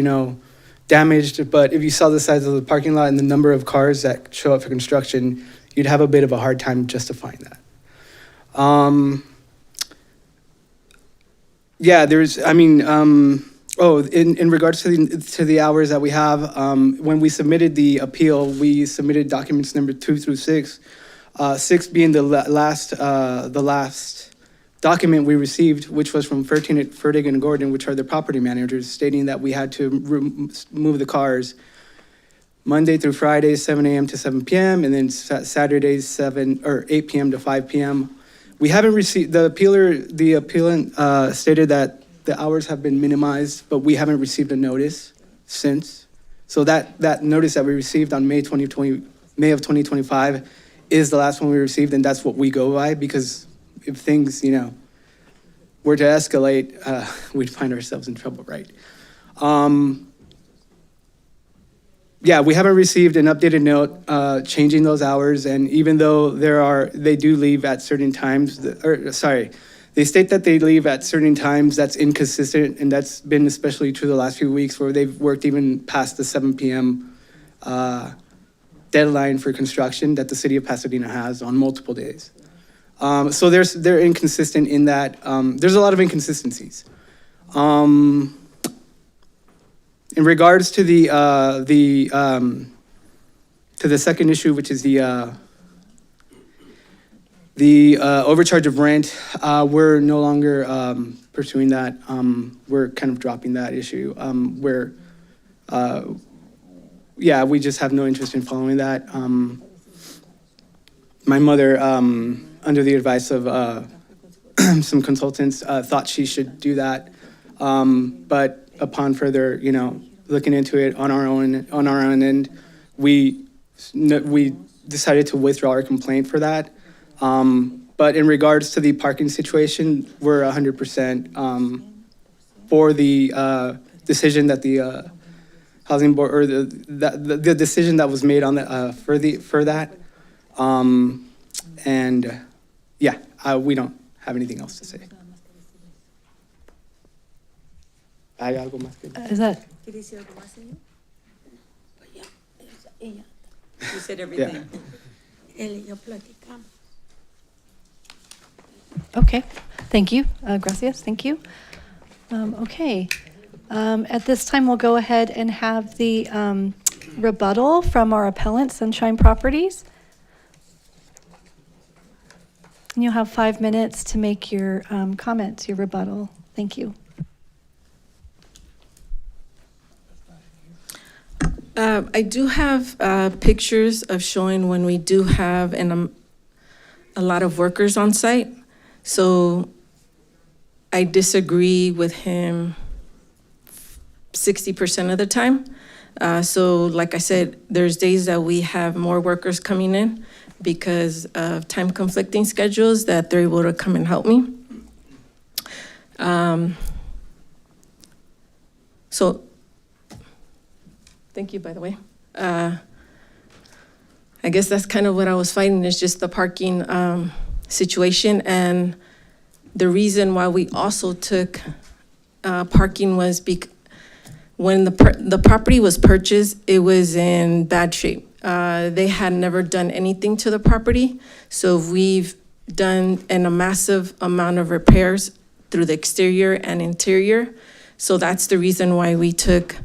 damaged. But if you saw the size of the parking lot and the number of cars that show up for construction, you'd have a bit of a hard time justifying that. In regards to the hours that we have, when we submitted the appeal, we submitted documents number 2 through 6. 6 being the last document we received, which was from Fertig and Gordon, which are the property managers, stating that we had to move the cars Monday through Friday, 7 a.m. to 7 p.m., and then Saturdays, 8 p.m. to 5 p.m. We haven't received, the appellant stated that the hours have been minimized, but we haven't received a notice since. So that notice that we received on May of 2025 is the last one we received, and that's what we go by, because if things, were to escalate, we'd find ourselves in trouble, right? Yeah, we haven't received an updated note changing those hours, and even though they do leave at certain times, they state that they leave at certain times. That's inconsistent, and that's been especially true the last few weeks, where they've worked even past the 7 p.m. Deadline for construction that the city of Pasadena has on multiple days. So they're inconsistent in that. There's a lot of inconsistencies. In regards to the second issue, which is the overcharge of rent, we're no longer pursuing that. We're kind of dropping that issue. We just have no interest in following that. My mother, under the advice of some consultants, thought she should do that, but upon further, looking into it on our own end, we decided to withdraw our complaint for that. But in regards to the parking situation, we're 100% for the decision that the housing board, or the decision that was made on the for that. We don't have anything else to say. ¿Hay algo más que? Is that? You said everything. Okay, thank you. Gracias, thank you. Okay. At this time, we'll go ahead and have the rebuttal from our appellant, Sunshine Properties. And you'll have 5 minutes to make your comments, your rebuttal. Thank you. I do have pictures of showing when we do have a lot of workers on site. So I disagree with him 60% of the time. So like I said, there's days that we have more workers coming in because of time conflicting schedules that they're able to come and help me. So thank you, by the way. I guess that's kind of what I was fighting, is just the parking situation. And the reason why we also took parking was when the property was purchased, it was in bad shape. They had never done anything to the property. So we've done a massive amount of repairs through the exterior and interior. So that's the reason why we took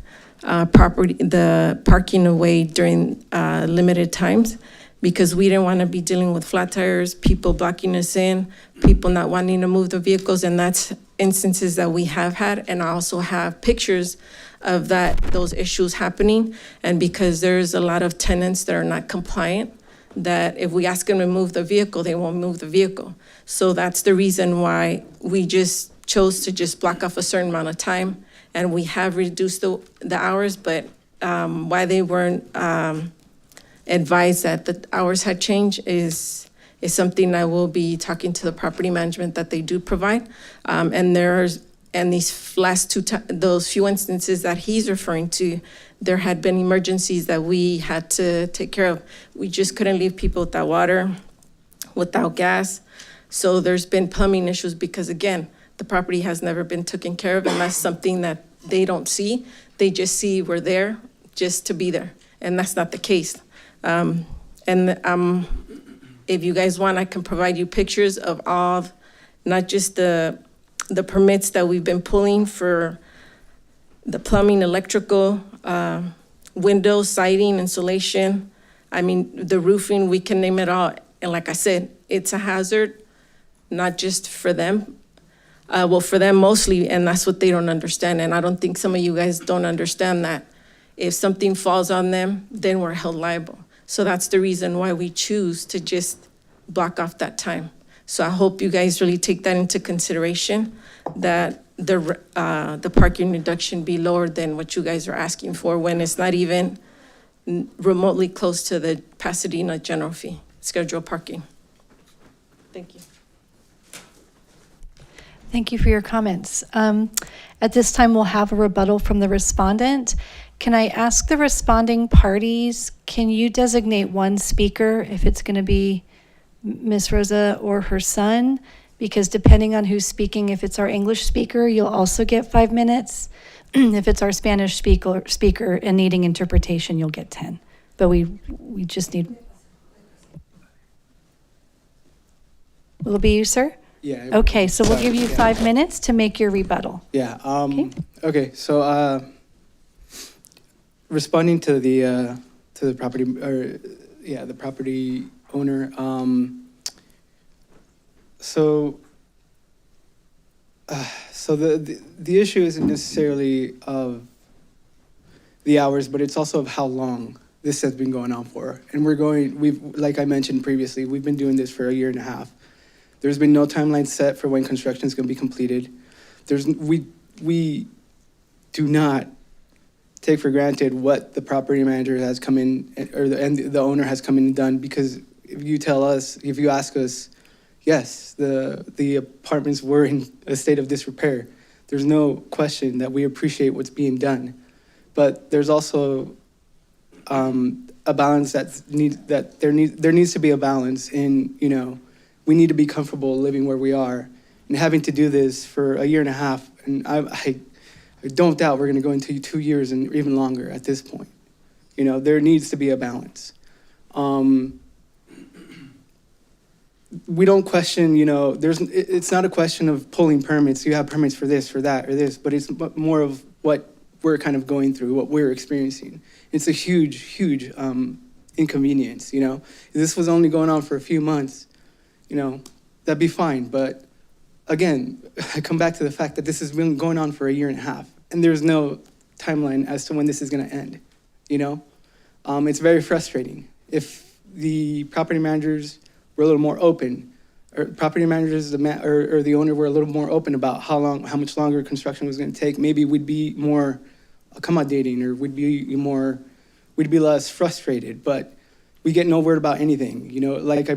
the parking away during limited times, because we didn't want to be dealing with flat tires, people blocking us in, people not wanting to move the vehicles, and that's instances that we have had. And I also have pictures of those issues happening. And because there's a lot of tenants that are not compliant, that if we ask them to move the vehicle, they won't move the vehicle. So that's the reason why we just chose to just block off a certain amount of time. And we have reduced the hours, but why they weren't advised that the hours had changed is something I will be talking to the property management that they do provide. And these last those few instances that he's referring to, there had been emergencies that we had to take care of. We just couldn't leave people without water, without gas. So there's been plumbing issues because, again, the property has never been taken care of, and that's something that they don't see. They just see we're there just to be there, and that's not the case. If you guys want, I can provide you pictures of all, not just the permits that we've been pulling for the plumbing, electrical, windows, siding, insulation. I mean, the roofing, we can name it all. And like I said, it's a hazard, not just for them. For them mostly, and that's what they don't understand. And I don't think some of you guys don't understand that. If something falls on them, then we're held liable. So that's the reason why we choose to just block off that time. So I hope you guys really take that into consideration, that the parking reduction be lower than what you guys are asking for when it's not even remotely close to the Pasadena general fee, scheduled parking. Thank you. Thank you for your comments. At this time, we'll have a rebuttal from the respondent. Can I ask the responding parties, can you designate one speaker if it's going to be Ms. Rosa or her son? Because depending on who's speaking, if it's our English speaker, you'll also get 5 minutes. If it's our Spanish speaker and needing interpretation, you'll get 10. But we just need. Will it be you, sir? Yeah. Okay, so we'll Sorry, give you yeah. 5 minutes to make your rebuttal. Yeah. Okay. So responding to the property the property owner. So the issue isn't necessarily of the hours, but it's also of how long this has been going on for. And we've like I mentioned previously, we've been doing this for a year and a half. There's been no timeline set for when construction is going to be completed. We do not take for granted what the property manager has come in, or the owner has come in and done, because if you ask us, yes, the apartments were in a state of disrepair. There's no question that we appreciate what's being done, but there's also a balance there needs to be a balance in, we need to be comfortable living where we are, and having to do this for a year and a half. And I don't doubt we're going to go into 2 years and even longer at this point. There needs to be a balance. We don't question, it's not a question of pulling permits. You have permits for this, for that, or this, but it's more of what we're kind of going through, what we're experiencing. It's a huge, huge inconvenience, If this was only going on for a few months, that'd be fine. But again, I come back to the fact that this has been going on for a year and a half, and there's no timeline as to when this is going to end, It's very frustrating. If the property managers were a little more open, or property managers or the owner were a little more open about how much longer construction was going to take, maybe we'd be more accommodating, or we'd be less frustrated. But we get no word about anything, like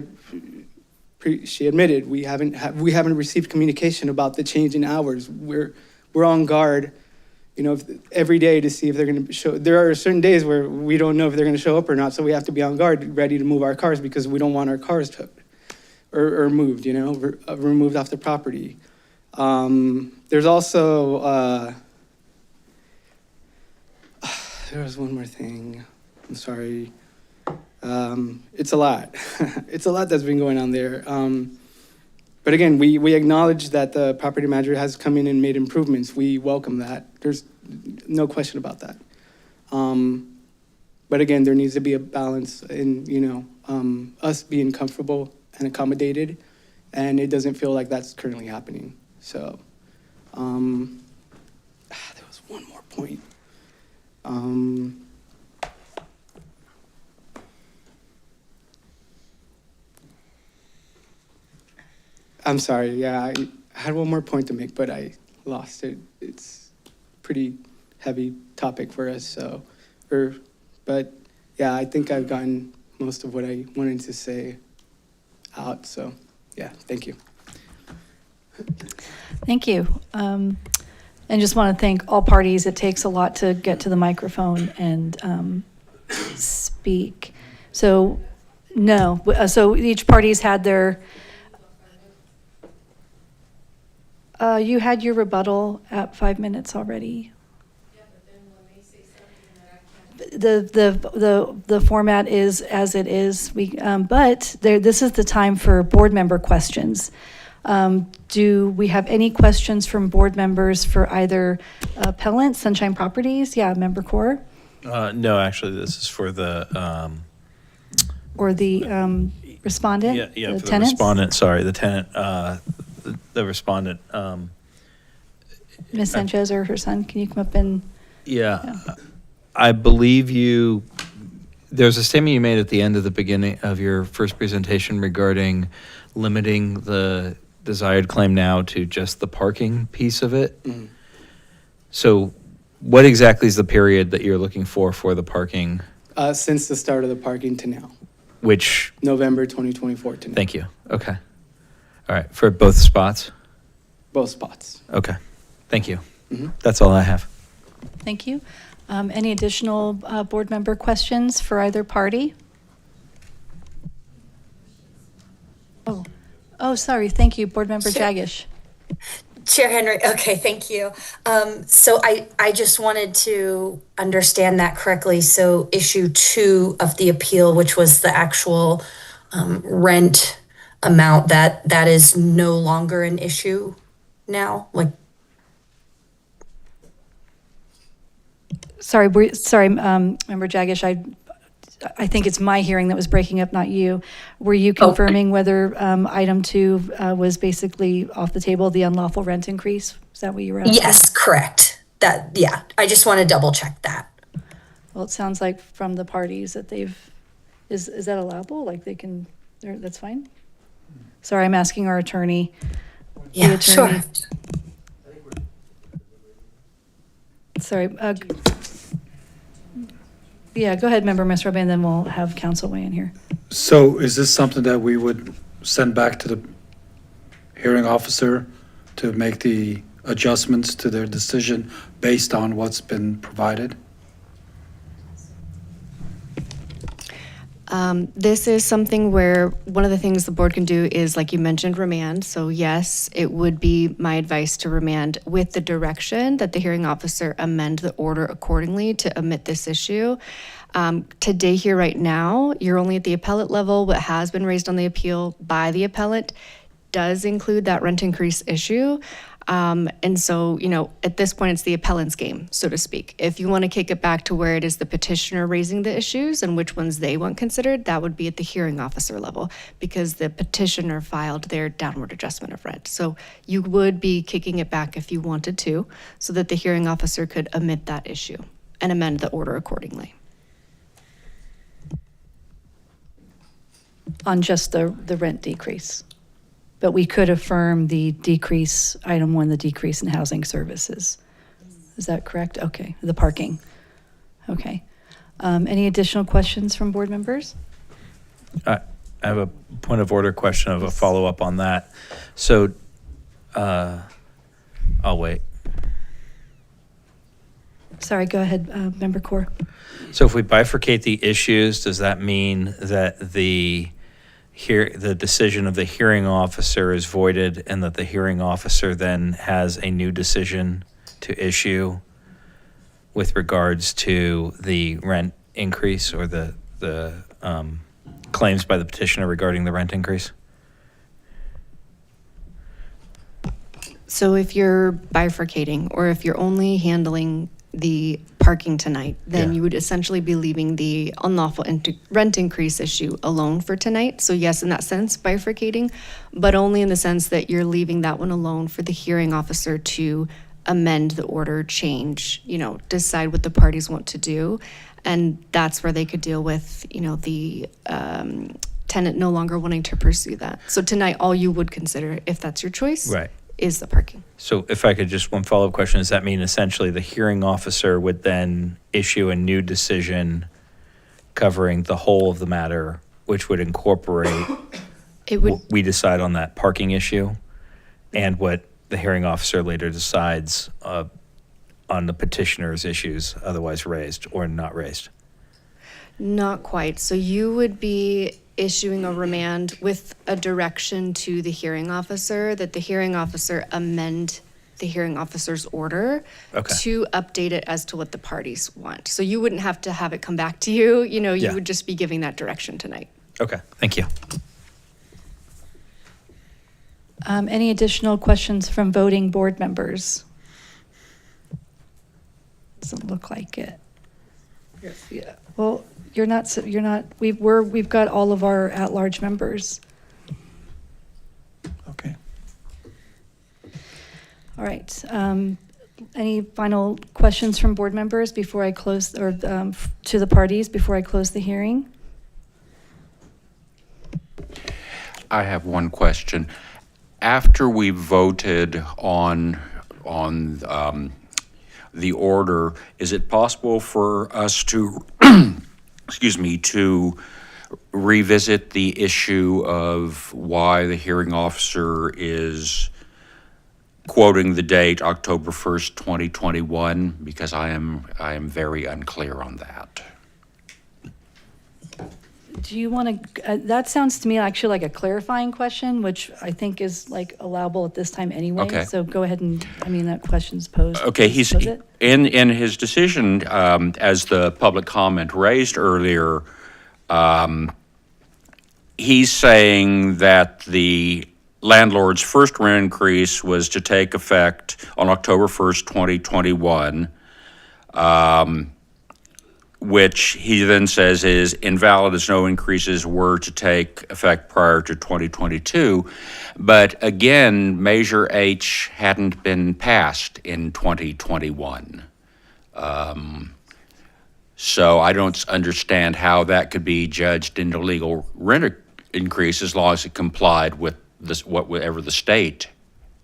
she admitted, we haven't received communication about the change in hours. We're on guard, every day to see if they're going to show. There are certain days where we don't know if they're going to show up or not, so we have to be on guard, ready to move our cars, because we don't want our cars towed or moved, removed off the property. There's also there was one more thing. I'm sorry. It's a lot. It's a lot that's been going on there. But again, we acknowledge that the property manager has come in and made improvements. We welcome that. There's no question about that. But again, there needs to be a balance in, us being comfortable and accommodated, and it doesn't feel like that's currently happening. So, there was one more point. I'm sorry, yeah, I had one more point to make, but I lost it. It's a pretty heavy topic for us, but yeah, I think I've gotten most of what I wanted to say out, so yeah, thank you. Thank you. And just want to thank all parties. It takes a lot to get to the microphone and speak. So, no, so each party's had their... you had your rebuttal at 5 minutes already. Yeah, but then when they say something that I can't... The format is as it is. But this is the time for board member questions. Do we have any questions from board members for either Appellant, Sunshine Properties? Yeah, Member Core? No, actually, this is for the, Or the respondent? yeah, the for tenants? the respondent, sorry, the tenant, the respondent. Ms. Sanchez or her son, can you come up and? Yeah, I believe there's a statement you made at the end of the beginning of your first presentation regarding limiting the desired claim now to just the parking piece of it. Mhm. So what exactly is the period that you're looking for the parking, Since the start of the parking to now, which, November 2024 to now. thank you, okay. All right, for both spots? Both spots. Okay, thank you. Mhm. That's all I have. Thank you. Any additional board member questions for either party? Oh, sorry. Thank you, Board Member Sure. Jagish. Chair Henry, okay, thank you. So I just wanted to understand that correctly. So issue 2 of the appeal, which was the actual rent amount, that is no longer an issue now? Like, Sorry, Member Jagish, I think it's my hearing that was breaking up, not you. Were you confirming whether item 2 was basically off the table, the unlawful rent increase? Is that what you were asking? yes, correct. Yeah, I just want to double check that. Well, it sounds like from the parties that is that allowable? Like that's fine? Sorry, I'm asking our attorney. the Yeah, attorney. sure. Sorry. Yeah, go ahead, Member Mesrobe, and then we'll have council weigh in here. So is this something that we would send back to the hearing officer to make the adjustments to their decision based on what's been provided? This is something where one of the things the board can do is, like you mentioned, remand. So yes, it would be my advice to remand with the direction that the hearing officer amend the order accordingly to omit this issue. Today here right now, you're only at the appellate level. What has been raised on the appeal by the appellant does include that rent increase issue. And so, at this point, it's the appellant's game, so to speak. If you want to kick it back to where it is the petitioner raising the issues and which ones they want considered, that would be at the hearing officer level, because the petitioner filed their downward adjustment of rent. So you would be kicking it back if you wanted to, so that the hearing officer could omit that issue and amend the order accordingly. On just the rent decrease. But we could affirm the decrease, item 1, the decrease in housing services. Is that correct? Okay, the parking. Okay. Any additional questions from board members? I have a point of order question of a follow-up on that. So, I'll wait. Sorry, go ahead, Member Core. So if we bifurcate the issues, does that mean that the decision of the hearing officer is voided and that the hearing officer then has a new decision to issue with regards to the rent increase or the claims by the petitioner regarding the rent increase? So if you're bifurcating, or if you're only handling the parking tonight, then you would essentially be leaving the unlawful rent increase issue alone for tonight. So yes, in that sense, bifurcating, but only in the sense that you're leaving that one alone for the hearing officer to amend the order, change, decide what the parties want to do. And that's where they could deal with, the tenant no longer wanting to pursue that. So tonight, all you would consider, if that's your choice, Right. is the parking. So if I could just, one follow-up question, does that mean essentially the hearing officer would then issue a new decision covering the whole of the matter, which would incorporate what we decide on that parking issue and what the hearing officer later decides on the petitioner's issues otherwise raised or not raised? Not quite. So you would be issuing a remand with a direction to the hearing officer that the hearing officer amend the hearing officer's order to update it as to what the parties want. So you wouldn't have to have it come back to you. You would just be giving that direction tonight. Okay, thank you. Any additional questions from voting board members? Doesn't look like it. Yes. Yeah. Well, we've got all of our at-large members. Okay. All right. Any final questions from board members before I close, or to the parties before I close the hearing? I have one question. after we voted on the order, is it possible for us to, excuse me, to revisit the issue of why the hearing officer is quoting the date October 1st, 2021? Because I am very unclear on that. Do you want to, that sounds to me actually like a clarifying question, which I think is like allowable at this time anyway. Okay. So go ahead and, I mean, that question's posed. Okay, he's Pose it. in his decision, as the public comment raised earlier, he's saying that the landlord's first rent increase was to take effect on October 1st, 2021, which he then says is invalid as no increases were to take effect prior to 2022. But again, Measure H hadn't been passed in 2021. So I don't understand how that could be judged into legal rent increase as long as it complied with this, whatever the state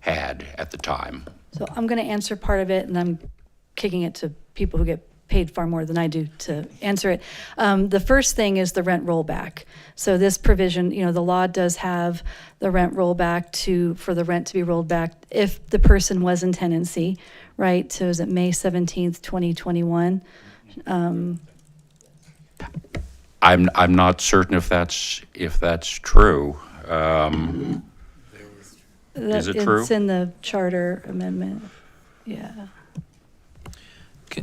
had at the time. So I'm going to answer part of it, and I'm kicking it to people who get paid far more than I do to answer it. The first thing is the rent rollback. So this provision, you know, the law does have the rent rollback for the rent to be rolled back if the person was in tenancy, right? So is it May 17th, 2021? I'm not certain if that's true. Is it true? It's in the charter amendment. Yeah.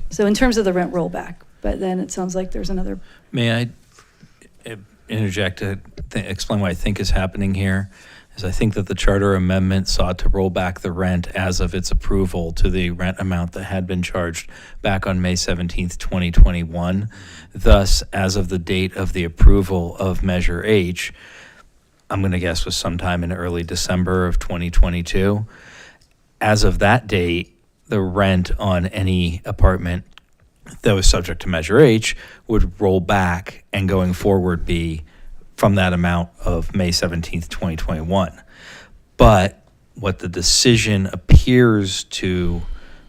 So in terms of the rent rollback, but then it sounds like there's another. May I interject to explain what I think is happening here? Is I think that the charter amendment sought to roll back the rent as of its approval to the rent amount that had been charged back on May 17th, 2021. Thus, as of the date of the approval of Measure H, I'm going to guess was sometime in early December of 2022. As of that date, the rent on any apartment that was subject to Measure H would roll back and going forward be from that amount of May 17th, 2021. But what the decision appears to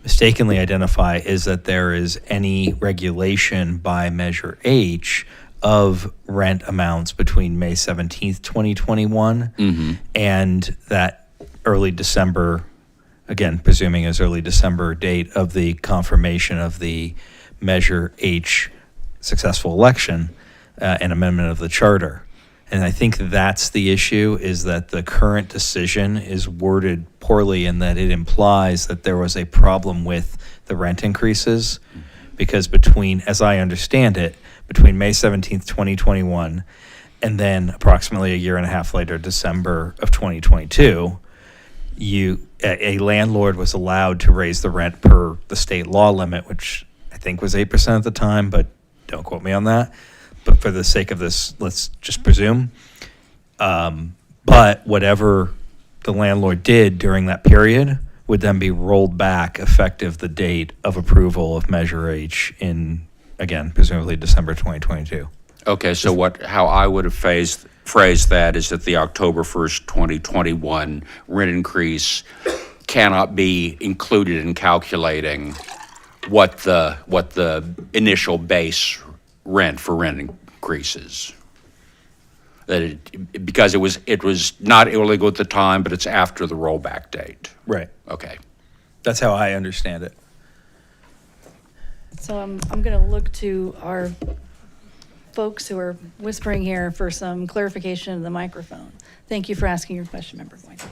mistakenly identify is that there is any regulation by Measure H of rent amounts between May 17th, 2021 and that early December, again, presuming as early December date of the confirmation of the Measure H successful election and amendment of the charter. And I think that's the issue, is that the current decision is worded poorly in that it implies that there was a problem with the rent increases, because between, as I understand it, between May 17th, 2021, and then approximately a year and a half later, December of 2022, a landlord was allowed to raise the rent per the state law limit, which I think was 8% at the time, but don't quote me on that. But for the sake of this, let's just presume. But whatever the landlord did during that period would then be rolled back effective the date of approval of Measure H in, again, presumably December 2022. Okay, so how I would have phrased that is that the October 1st, 2021 rent increase cannot be included in calculating what the initial base rent for rent increases. Because it was not illegal at the time, but it's after the rollback date. Right. Okay. That's how I understand it. So I'm going to look to our folks who are whispering here for some clarification of the microphone. Thank you for asking your question, Member Goins.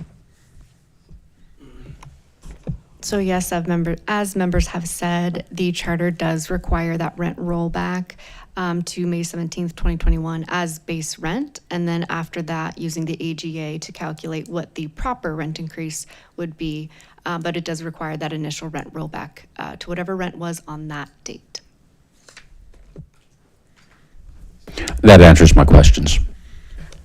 So yes, as members have said, the charter does require that rent rollback to May 17th, 2021 as base rent. And then after that, using the AGA to calculate what the proper rent increase would be. But it does require that initial rent rollback to whatever rent was on that date. That answers my questions.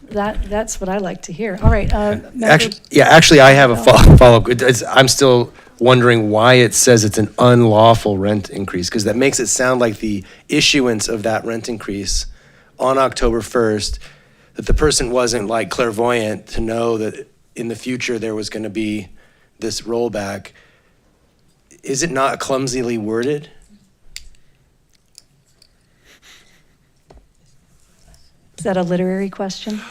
That's what I like to hear. All right. Actually, I have a follow-up. I'm still wondering why it says it's an unlawful rent increase, because that makes it sound like the issuance of that rent increase on October 1st, that the person wasn't like clairvoyant to know that in the future there was going to be this rollback, is it not clumsily worded? Is that a literary question?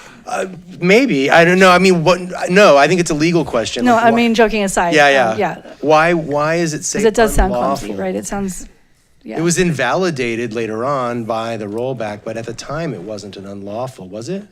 Maybe, I don't know. I mean, no, I think it's a legal question. No, Like, I mean, joking aside. Yeah. Yeah. Why is it say Because it does sound clumsy, unlawful? right? It sounds, yeah. It was invalidated later on by the rollback, but at the time it wasn't an unlawful, was it?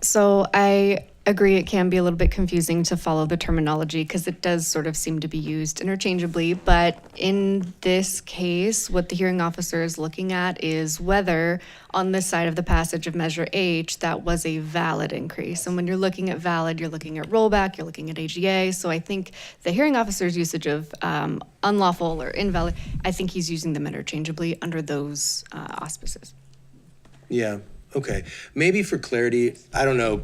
So I agree it can be a little bit confusing to follow the terminology because it does sort of seem to be used interchangeably. But in this case, what the hearing officer is looking at is whether on this side of the passage of Measure H, that was a valid increase. And when you're looking at valid, you're looking at rollback, you're looking at AGA. So I think the hearing officer's usage of unlawful or invalid, I think he's using them interchangeably under those auspices. Yeah, okay. Maybe for clarity, I don't know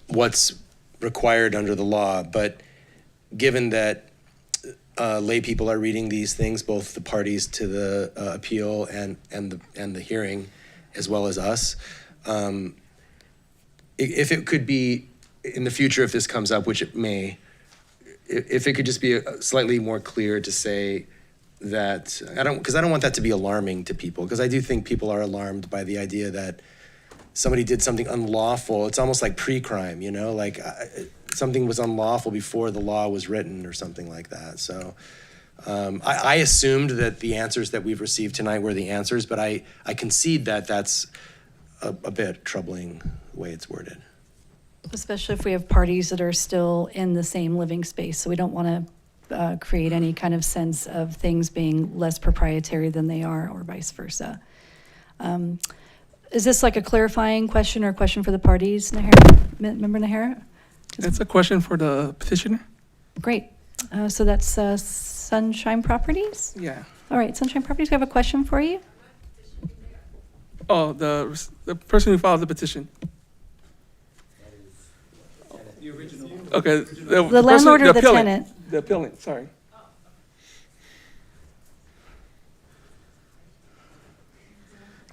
what's required under the law, but given that lay people are reading these things, both the parties to the appeal and the hearing, as well as us, if it could be in the future, if this comes up, which it may, if it could just be slightly more clear to say that because I don't want that to be alarming to people, because I do think people are alarmed by the idea that somebody did something unlawful. It's almost like pre-crime, you know, like something was unlawful before the law was written or something like that. So I assumed that the answers that we've received tonight were the answers, but I concede that that's a bit troubling the way it's worded. Especially if we have parties that are still in the same living space. So we don't want to create any kind of sense of things being less proprietary than they are, or vice versa. Is this like a clarifying question or a question for the parties, Nahara? Member Nahara? It's a question for the petitioner. Great. So that's Sunshine Properties? Yeah. All right, Sunshine Properties, we have a question for you. Oh, the person who filed the petition. The original. Okay. The landlord or the appellant. tenant? The appellant, sorry.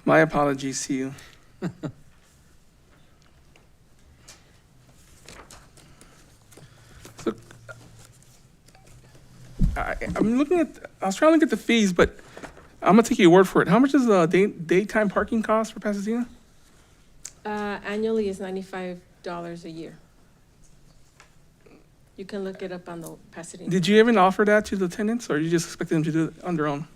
My apologies to you. So, I'm looking at, I was trying to look at the fees, but I'm gonna take your word for it. How much does the daytime parking cost for Pasadena? Annually is $95 a year. You can look it up on the Pasadena. Did you even offer that to the tenants, or you just expected them to do it on their own?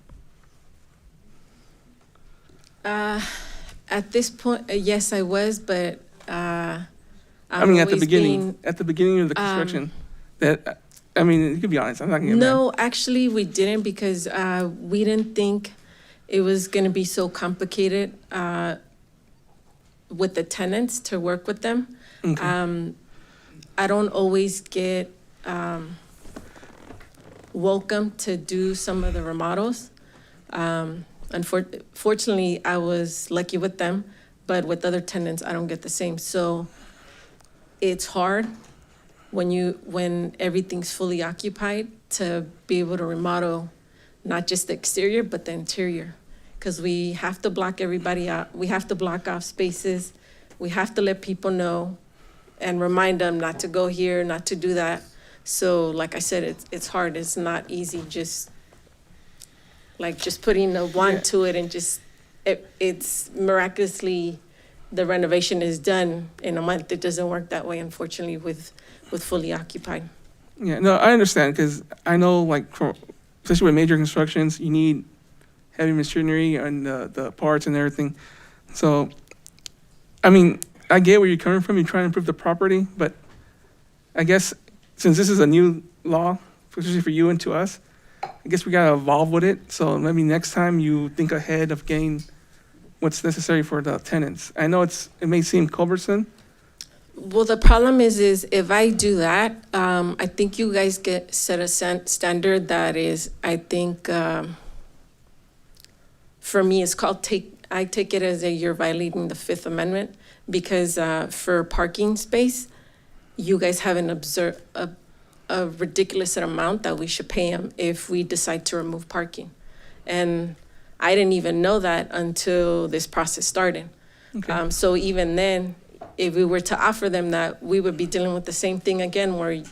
At this point, yes, I was, but I mean, at the beginning of the construction, I mean, you could be honest, I'm not gonna get mad. No, actually, we didn't, because we didn't think it was gonna be so complicated with the tenants to work with them. Okay. I don't always get welcome to do some of the remodels. Unfortunately, I was lucky with them, but with other tenants, I don't get the same. So it's hard when everything's fully occupied to be able to remodel not just the exterior, but the interior. Because we have to block everybody out. We have to block off spaces. We have to let people know and remind them not to go here, not to do that. So like I said, it's hard. It's not easy just putting a wand to it and it's miraculously, the renovation is done in a month. It doesn't work that way, unfortunately, with fully occupied. Yeah, no, I understand, because I know, like, especially with major constructions, you need heavy machinery and the parts and everything. So, I mean, I get where you're coming from. You're trying to improve the property, but I guess since this is a new law, especially for you and to us, I guess we gotta evolve with it. So maybe next time you think ahead of getting what's necessary for the tenants. I know it may seem cumbersome. Well, the problem is if I do that, I think you guys set a standard that is, I think, for me, it's called I take it as you're violating the Fifth Amendment, because for parking space, you guys haven't observed a ridiculous amount that we should pay them if we decide to remove parking. And I didn't even know that until this process started. So even then, if we were to offer them that, we would be dealing with the same thing again, where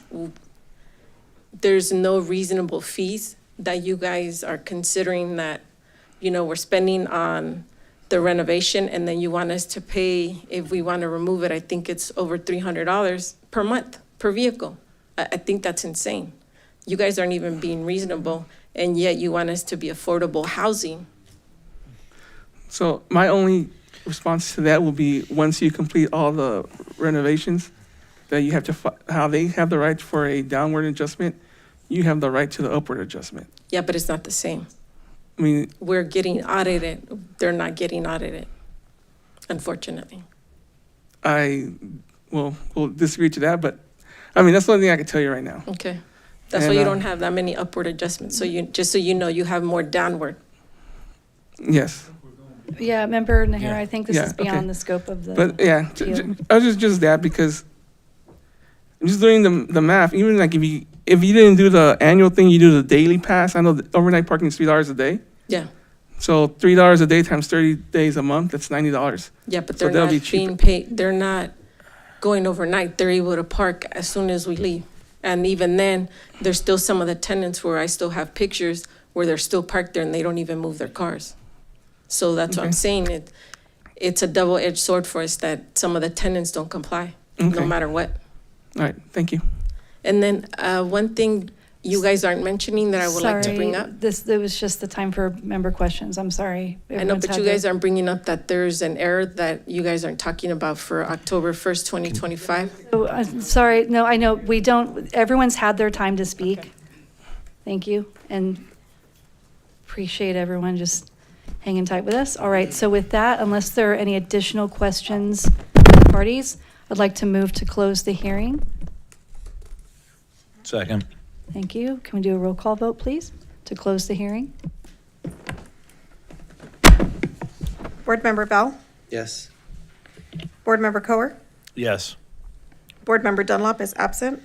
there's no reasonable fees that you guys are considering that, we're spending on the renovation, and then you want us to pay, if we want to remove it, I think it's over $300 per month, per vehicle. I think that's insane. You guys aren't even being reasonable, and yet you want us to be affordable housing. So my only response to that will be, once you complete all the renovations, that you have to, how they have the right for a downward adjustment, you have the right to the upward adjustment. Yeah, but it's not the same. I mean, We're getting audited. They're not getting audited, unfortunately. I will disagree to that, but I mean, that's the only thing I can tell you right now. Okay. That's why you don't have that many upward adjustments. So just so you know, you have more downward. Yes. Yeah, Member Nahara, Yeah. I think this Yeah, is beyond okay. the scope of the But yeah, appeal. I was just that because I'm just doing the math. Even like if you didn't do the annual thing, you do the daily pass. I know the overnight parking is $3 a day. Yeah. So $3 a day times 30 days a month, that's $90. Yeah, but So they're that'll not be cheaper. being paid. They're not going overnight. They're able to park as soon as we leave. And even then, there's still some of the tenants where I still have pictures where they're still parked there and they don't even move their cars. So that's what I'm Okay. saying. It's a double-edged sword for us that some of the tenants don't comply, no Okay. matter what. All right, thank you. And then one thing you guys aren't mentioning that I would like to bring Sorry, up. There was just the time for member questions. I'm sorry. I know, Everyone's but had you their- guys aren't bringing up that there's an error that you guys aren't talking about for October 1st, 2025. Oh, sorry, no, I know, we don't, everyone's had their time to speak. Thank you, and appreciate everyone just hanging tight with us. All right, so with that, unless there are any additional questions from the parties, I'd like to move to close the hearing. Second. Thank you. Can we do a roll call vote, please, to close the hearing? Board Member Bell? Yes. Board Member Coer? Yes. Board Member Dunlop is absent.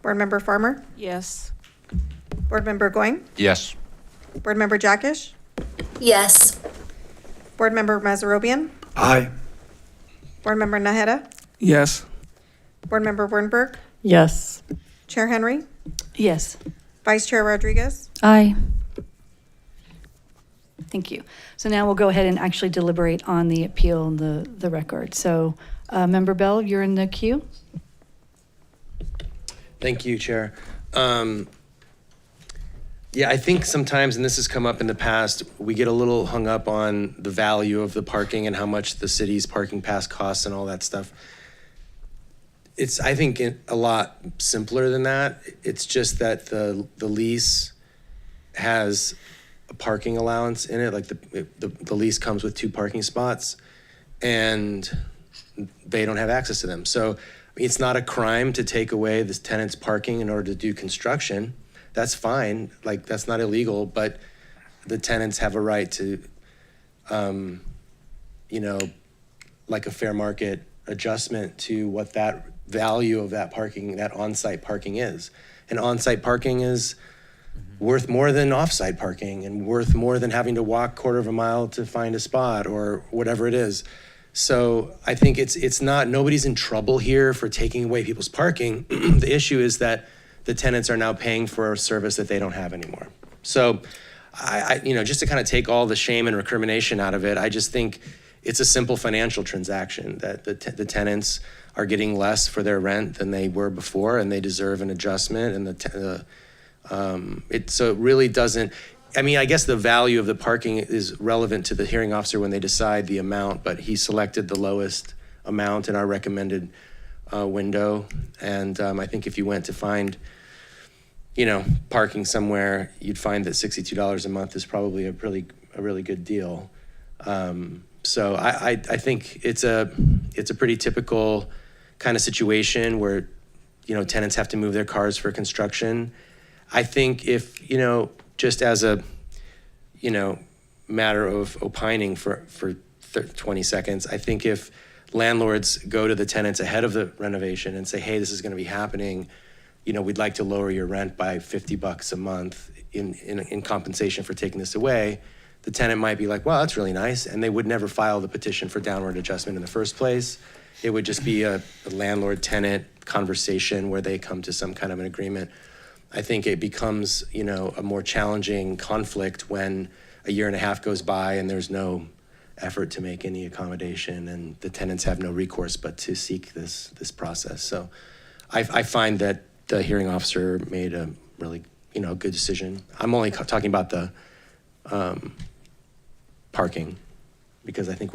Board Member Farmer? Yes. Board Member Going? Yes. Board Member Jackish? Yes. Board Member Mazarobian? Aye. Board Member Naheda? Yes. Board Member Wernberg? Yes. Chair Henry? Yes. Vice Chair Rodriguez? Aye. Thank you. So now we'll go ahead and actually deliberate on the appeal and the record. So, Member Bell, you're in the queue. Thank you, Chair. Yeah, I think sometimes, and this has come up in the past, we get a little hung up on the value of the parking and how much the city's parking pass costs and all that stuff. It's, I think, a lot simpler than that. It's just that the lease has a parking allowance in it, like the lease comes with 2 parking spots, and they don't have access to them. So it's not a crime to take away this tenant's parking in order to do construction. That's fine, like, that's not illegal, but the tenants have a right to, like a fair market adjustment to what that value of that parking, that on-site parking is. And on-site parking is worth more than off-site parking and worth more than having to walk 1/4 mile to find a spot or whatever it is. So I think it's not, nobody's in trouble here for taking away people's parking. The issue is that the tenants are now paying for a service that they don't have anymore. So I just to kind of take all the shame and recrimination out of it, I just think it's a simple financial transaction that the tenants are getting less for their rent than they were before, and they deserve an adjustment. And so it really doesn't. I mean, I guess the value of the parking is relevant to the hearing officer when they decide the amount, but he selected the lowest amount in our recommended window. And I think if you went to find, parking somewhere, you'd find that $62 a month is probably a really good deal. So I think it's a pretty typical kind of situation where, tenants have to move their cars for construction. I think if, just as a, matter of opining for 20 seconds, I think if landlords go to the tenants ahead of the renovation and say, hey, this is going to be happening, we'd like to lower your rent by $50 a month in compensation for taking this away, the tenant might be like, well, that's really nice, and they would never file the petition for downward adjustment in the first place. It would just be a landlord-tenant conversation where they come to some kind of an agreement. I think it becomes, a more challenging conflict when a year and a half goes by and there's no effort to make any accommodation, and the tenants have no recourse but to seek this process. So I find that the hearing officer made a really, good decision. I'm only talking about the parking, because I think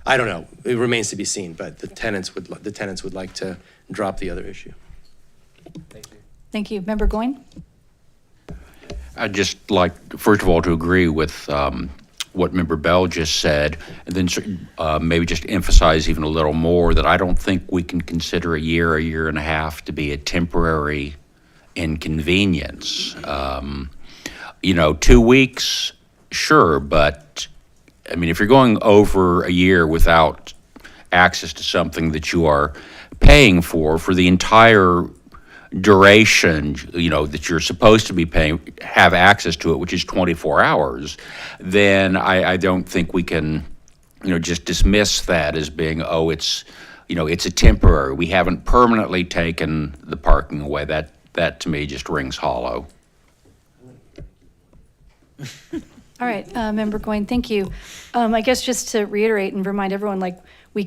I don't know, it remains to be seen, but the tenants would like to drop the other issue. Thank you. Member Goin? I'd just like, first of all, to agree with what Member Bell just said, and then maybe just emphasize even a little more that I don't think we can consider a year and a half to be a temporary inconvenience. 2 weeks, sure, but I mean, if you're going over a year without access to something that you are paying for the entire duration, that you're supposed to be have access to it, which is 24 hours, then I don't think we can, just dismiss that as being, it's a temporary. We haven't permanently taken the parking away. That to me just rings hollow. All right, Member Goin, thank you. I guess just to reiterate and remind everyone, we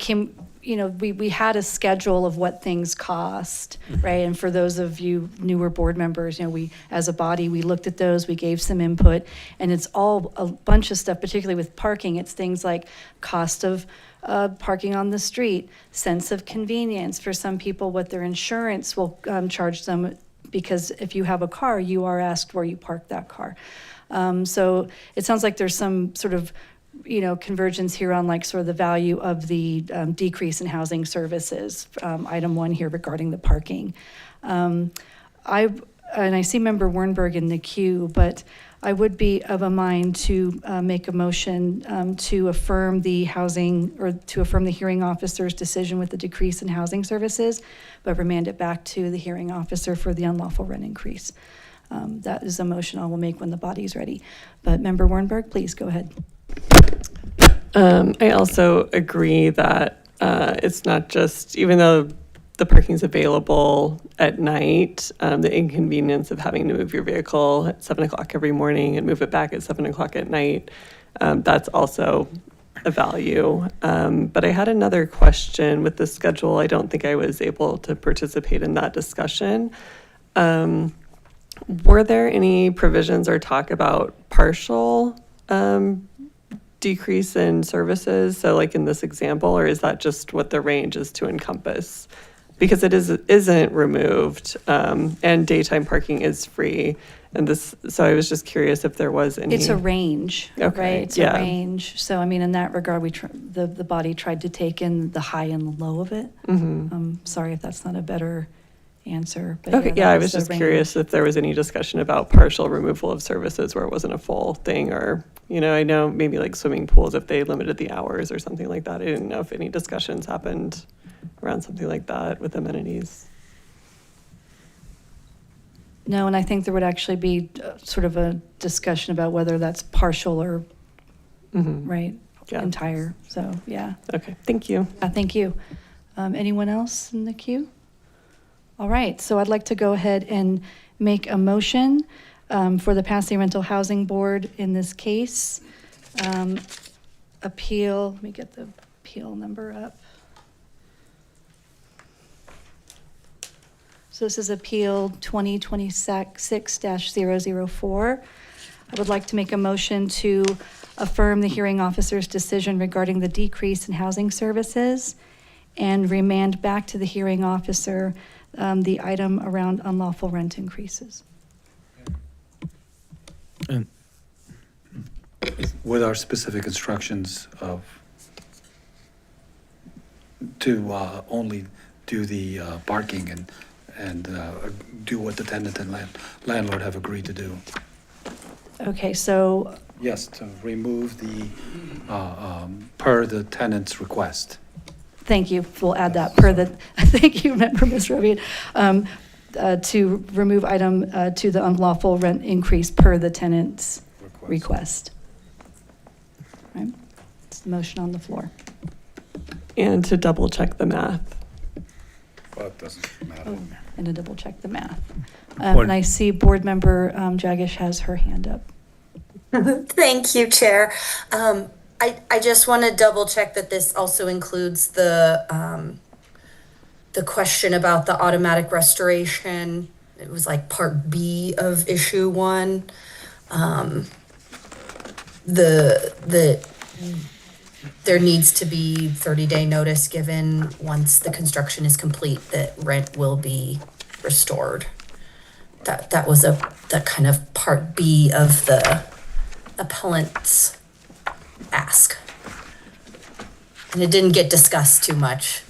had a schedule of what things cost, right? And for those of you newer board members, we, as a body, we looked at those, we gave some input, and it's all a bunch of stuff, particularly with parking. It's things like cost of parking on the street, sense of convenience. For some people, what their insurance will charge them, because if you have a car, you are asked where you park that car. So it sounds like there's some sort of, convergence here on sort of the value of the decrease in housing services. Item 1 here regarding the parking. I see Member Wernberg in the queue, but I would be of a mind to make a motion to affirm the hearing officer's decision with the decrease in housing services, but remand it back to the hearing officer for the unlawful rent increase. That is a motion I will make when the body is ready. But Member Wernberg, please go ahead. I also agree that it's not just, even though the parking is available at night, the inconvenience of having to move your vehicle at 7 o'clock every morning and move it back at 7 o'clock at night, that's also a value. But I had another question with the schedule. I don't think I was able to participate in that discussion. Were there any provisions or talk about partial decrease in services? So in this example, or is that just what the range is to encompass? Because it isn't removed, and daytime parking is free. So I was just curious if there was any. It's a range, okay, right? It's a range. So in that regard, the body tried to take in the high and the low of it. Mm-hmm. I'm sorry if that's not a better answer. But Okay, I was just curious if there was any discussion about partial removal of services where it wasn't a full thing, or, I know maybe swimming pools, if they limited the hours or something like that. I didn't know if any discussions happened around something like that with amenities. No, and I think there would actually be sort of a discussion about whether that's partial or, right, entire. So, yeah. Okay, thank you. Thank you. Anyone else in the queue? All right, so I'd like to go ahead and make a motion for the Pasadena Rental Housing Board in this case. Appeal, let me get the appeal number up. So this is Appeal 2026-004. I would like to make a motion to affirm the hearing officer's decision regarding the decrease in housing services and remand back to the hearing officer the item around unlawful rent increases. And with our specific instructions to only do the parking and do what the tenant and landlord have agreed to do. Okay, so. Yes, to remove the, per the tenant's request. Thank you. We'll add that per the, thank you, Member Ms. Robian, to remove item to the unlawful rent increase per the tenant's request. the motion on the floor. And to double check the math. Well, it doesn't matter. Oh, and to double check the math. One- And I see Board Member Jagish has her hand up. Thank you, Chair. I just want to double check that this also includes the question about the automatic restoration. It was like Part B of Issue 1. There needs to be 30-day notice given once the construction is complete that rent will be restored. That was the kind of Part B of the appellant's ask. And it didn't get discussed too much.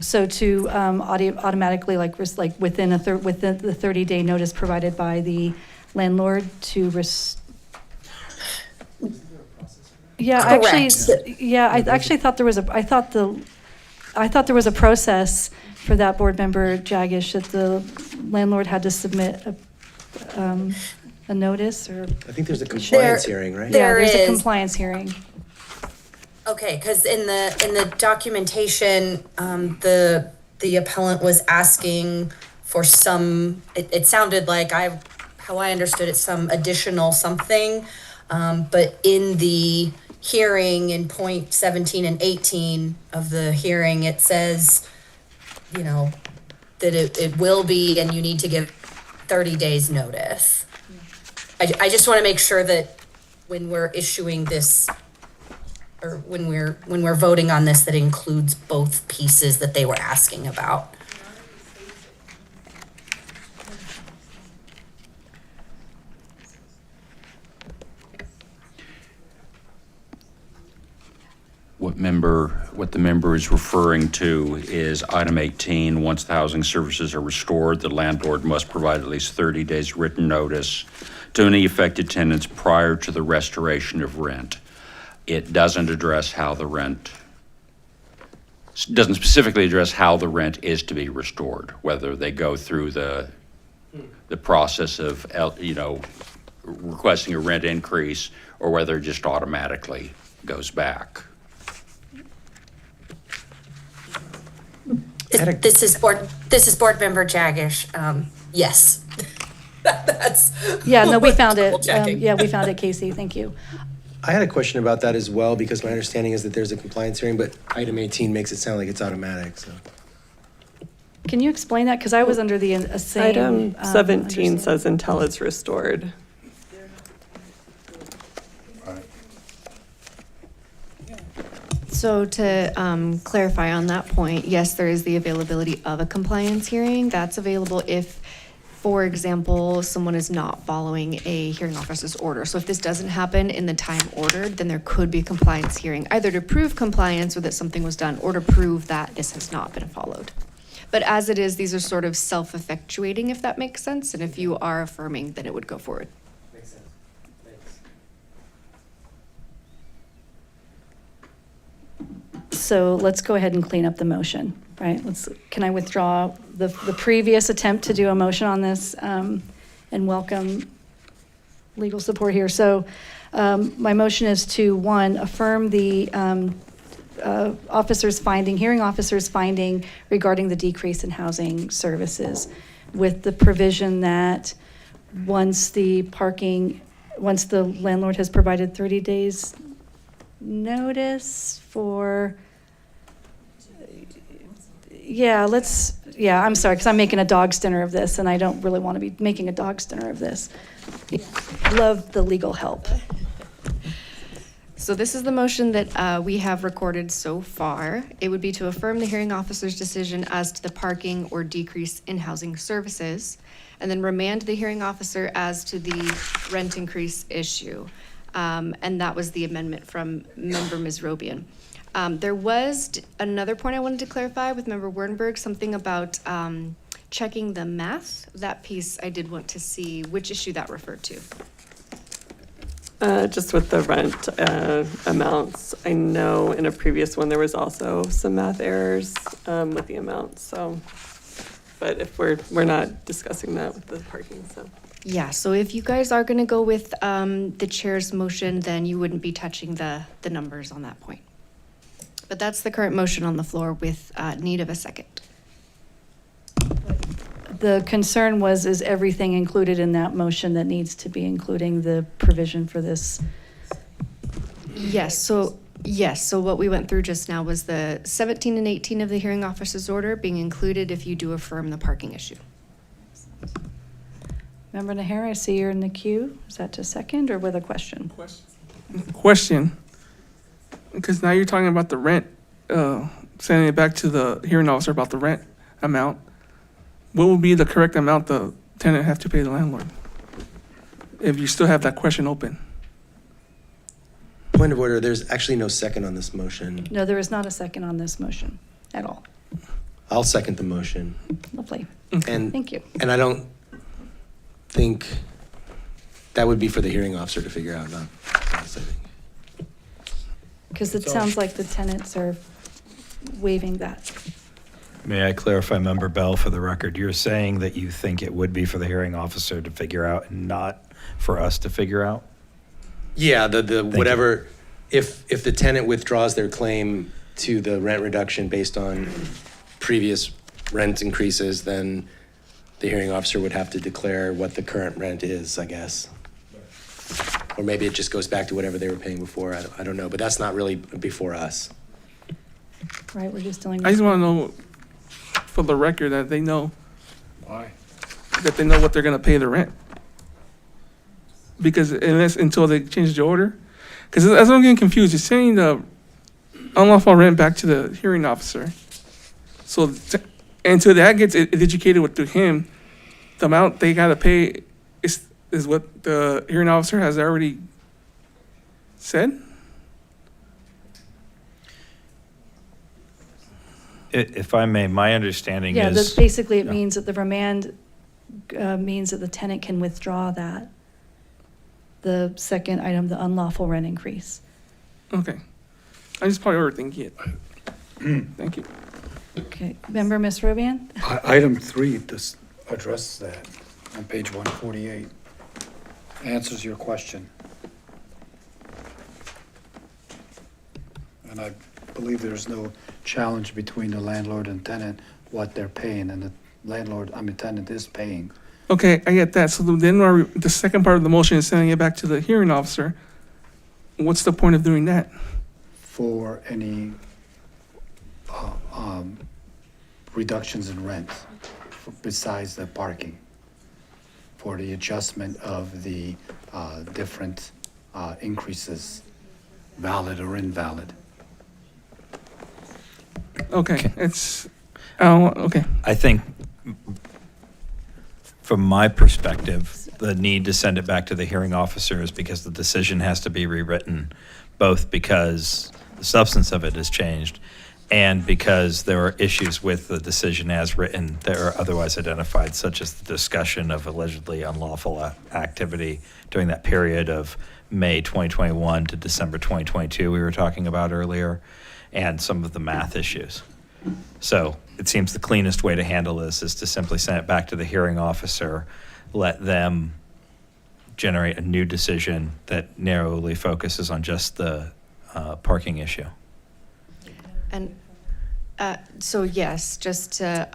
So to automatically, like within the 30-day notice provided by the landlord to Yeah, Correct. I actually thought there was I thought there was a process for that, Board Member Jagish, that the landlord had to submit a notice or. I think there's a compliance hearing, right? Yeah, there's a is. compliance hearing. Okay, because in the documentation, the appellant was asking for some, it sounded like how I understood it, some additional something. But in the hearing in point 17 and 18 of the hearing, it says, that it will be, and you need to give 30 days notice. I just want to make sure that when we're issuing this, or when we're voting on this, that includes both pieces that they were asking about. What the member is referring to is item 18. Once the housing services are restored, the landlord must provide at least 30 days written notice to any affected tenants prior to the restoration of rent. It doesn't specifically address how the rent is to be restored, whether they go through the process of, requesting a rent increase, or whether it just automatically goes back. This is board member Jagish. Yes. That's. Yeah, no, we found it. Double-checking. Yeah, we found it, Casey. Thank you. I had a question about that as well, because my understanding is that there's a compliance hearing, but item 18 makes it sound like it's automatic, so. Can you explain that? Because I was under the same. Item 17 understanding. says until it's restored. So to clarify on that point, yes, there is the availability of a compliance hearing. That's available if, for example, someone is not following a hearing officer's order. So if this doesn't happen in the time ordered, then there could be a compliance hearing, either to prove compliance or that something was done, or to prove that this has not been followed. But as it is, these are sort of self-effectuating, if that makes sense. And if you are affirming, then it would go forward. Makes sense. Thanks. So let's go ahead and clean up the motion, right? Can I withdraw the previous attempt to do a motion on this and welcome legal support here? So my motion is to, one, affirm the hearing officer's finding regarding the decrease in housing services, with the provision that once the landlord has provided 30 days notice for, I'm sorry, because I'm making a dog's dinner of this, and I don't really want to be making a dog's dinner of this. Love the legal help. So this is the motion that we have recorded so far. It would be to affirm the hearing officer's decision as to the parking or decrease in housing services, and then remand the hearing officer as to the rent increase issue. And that was the amendment from member Ms. Robian. There was another point I wanted to clarify with member Wernberg, something about checking the math. That piece I did want to see which issue that referred to. Just with the rent amounts. I know in a previous one, there was also some math errors with the amounts, so. But if we're not discussing that with the parking, so. Yeah, so if you guys are gonna go with the chair's motion, then you wouldn't be touching the numbers on that point. But that's the current motion on the floor with need of a second. The concern was, is everything included in that motion that needs to be including the provision for this? Yes, so what we went through just now was the 17 and 18 of the hearing officer's order being included if you do affirm the parking issue. Member Nahara, I see you're in the queue. Is that to second or with a question? Question, because now you're talking about the rent, sending it back to the hearing officer about the rent amount. What would be the correct amount the tenant have to pay the landlord? If you still have that question open. Point of order, there's actually no second on this motion. No, there is not a second on this motion at all. I'll second the motion. Lovely. And Thank you. And I don't think that would be for the hearing officer to figure out, not us, I think. Because it sounds like the tenants are waiving that. May I clarify, Member Bell, for the record, you're saying that you think it would be for the hearing officer to figure out and not for us to figure out? Yeah, the whatever, if the tenant withdraws their claim to the rent reduction based on previous rent increases, then the hearing officer would have to declare what the current rent is, I guess. Or maybe it just goes back to whatever they were paying before, I don't know, but that's not really before us. Right, we're just dealing with. I just want to know, for the record, that they know. Why? That they know what they're gonna pay the rent. Because until they change the order, because as I'm getting confused, you're sending the unlawful rent back to the hearing officer. So until that gets educated to him, the amount they gotta pay is what the hearing officer has already said. If I may, my understanding Yeah, is. basically it means that the remand means that the tenant can withdraw that. The second item, the unlawful rent increase. Okay. I just probably overthinking it. Thank you. Okay, member Ms. Robian? Item 3 addresses that on page 148. Answers your question. And I believe there's no challenge between the landlord and tenant, what they're paying, and the tenant is paying. Okay, I get that. So then the second part of the motion is sending it back to the hearing officer. What's the point of doing that? For any reductions in rent besides the parking, for the adjustment of the different increases, valid or invalid. Okay, okay. I think, from my perspective, the need to send it back to the hearing officer is because the decision has to be rewritten, both because the substance of it has changed and because there are issues with the decision as written that are otherwise identified, such as the discussion of allegedly unlawful activity during that period of May 2021 to December 2022 we were talking about earlier, and some of the math issues. So it seems the cleanest way to handle this is to simply send it back to the hearing officer, let them generate a new decision that narrowly focuses on just the parking issue. And so yes, just to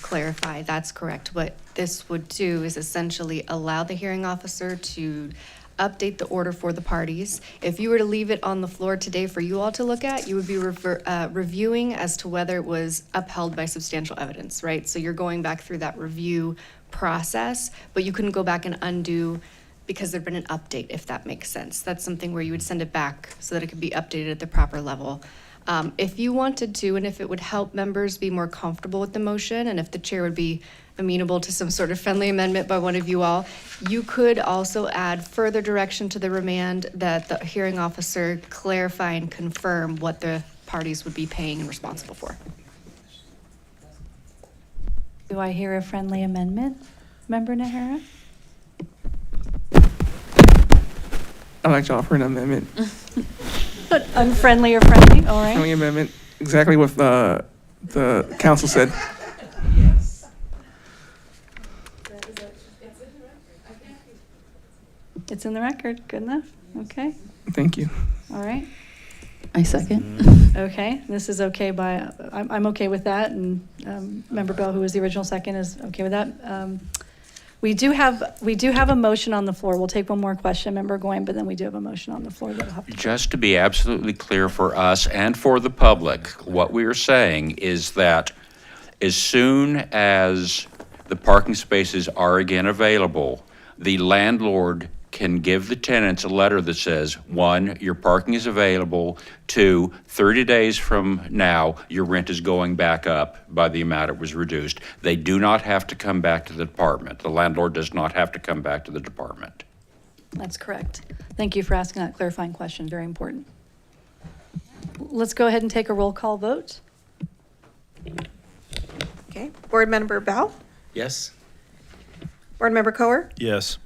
clarify, that's correct. What this would do is essentially allow the hearing officer to update the order for the parties. If you were to leave it on the floor today for you all to look at, you would be reviewing as to whether it was upheld by substantial evidence, right? So you're going back through that review process, but you couldn't go back and undo because there'd been an update, if that makes sense. That's something where you would send it back so that it could be updated at the proper level. If you wanted to, and if it would help members be more comfortable with the motion, and if the chair would be amenable to some sort of friendly amendment by one of you all, you could also add further direction to the remand that the hearing officer clarify and confirm what the parties would be paying and responsible for. Do I hear a friendly amendment, Member Nahara? I'd like to offer an amendment. But unfriendly or friendly, all right. Friendly amendment, exactly what the council said. It's in the record. Good enough. Okay. Thank you. All right. I second. Okay. This is okay by, I'm okay with that. And Member Bell, who was the original second, is okay with that. We do have a motion on the floor. We'll take one more question, Member Goin, but then we do have a motion on the floor that will have to. Just to be absolutely clear for us and for the public, what we are saying is that as soon as the parking spaces are again available, the landlord can give the tenants a letter that says, 1, your parking is available, 2, 30 days from now, your rent is going back up by the amount it was reduced. They do not have to come back to the department. The landlord does not have to come back to the department. That's correct. Thank you for asking that clarifying question. Very important. Let's go ahead and take a roll call vote. Okay. Board Member Bell? Yes? Board Member Coer? Yes.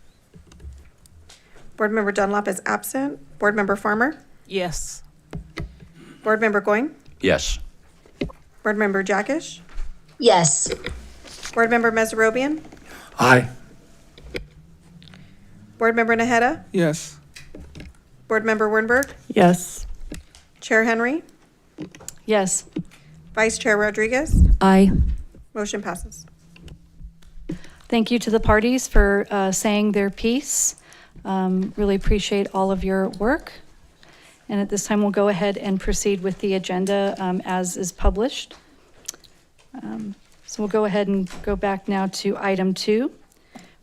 Board Member Dunlop is absent. Board Member Farmer? Yes. Board Member Goin? Yes. Board Member Jackish? Yes. Board Member Meserobian? Aye. Board Member Naheda? Yes. Board Member Wernberg? Yes. Chair Henry? Yes. Vice Chair Rodriguez? Aye. Motion passes. Thank you to the parties for saying their piece. Really appreciate all of your work. And at this time, we'll go ahead and proceed with the agenda as is published. So we'll go ahead and go back now to item 2,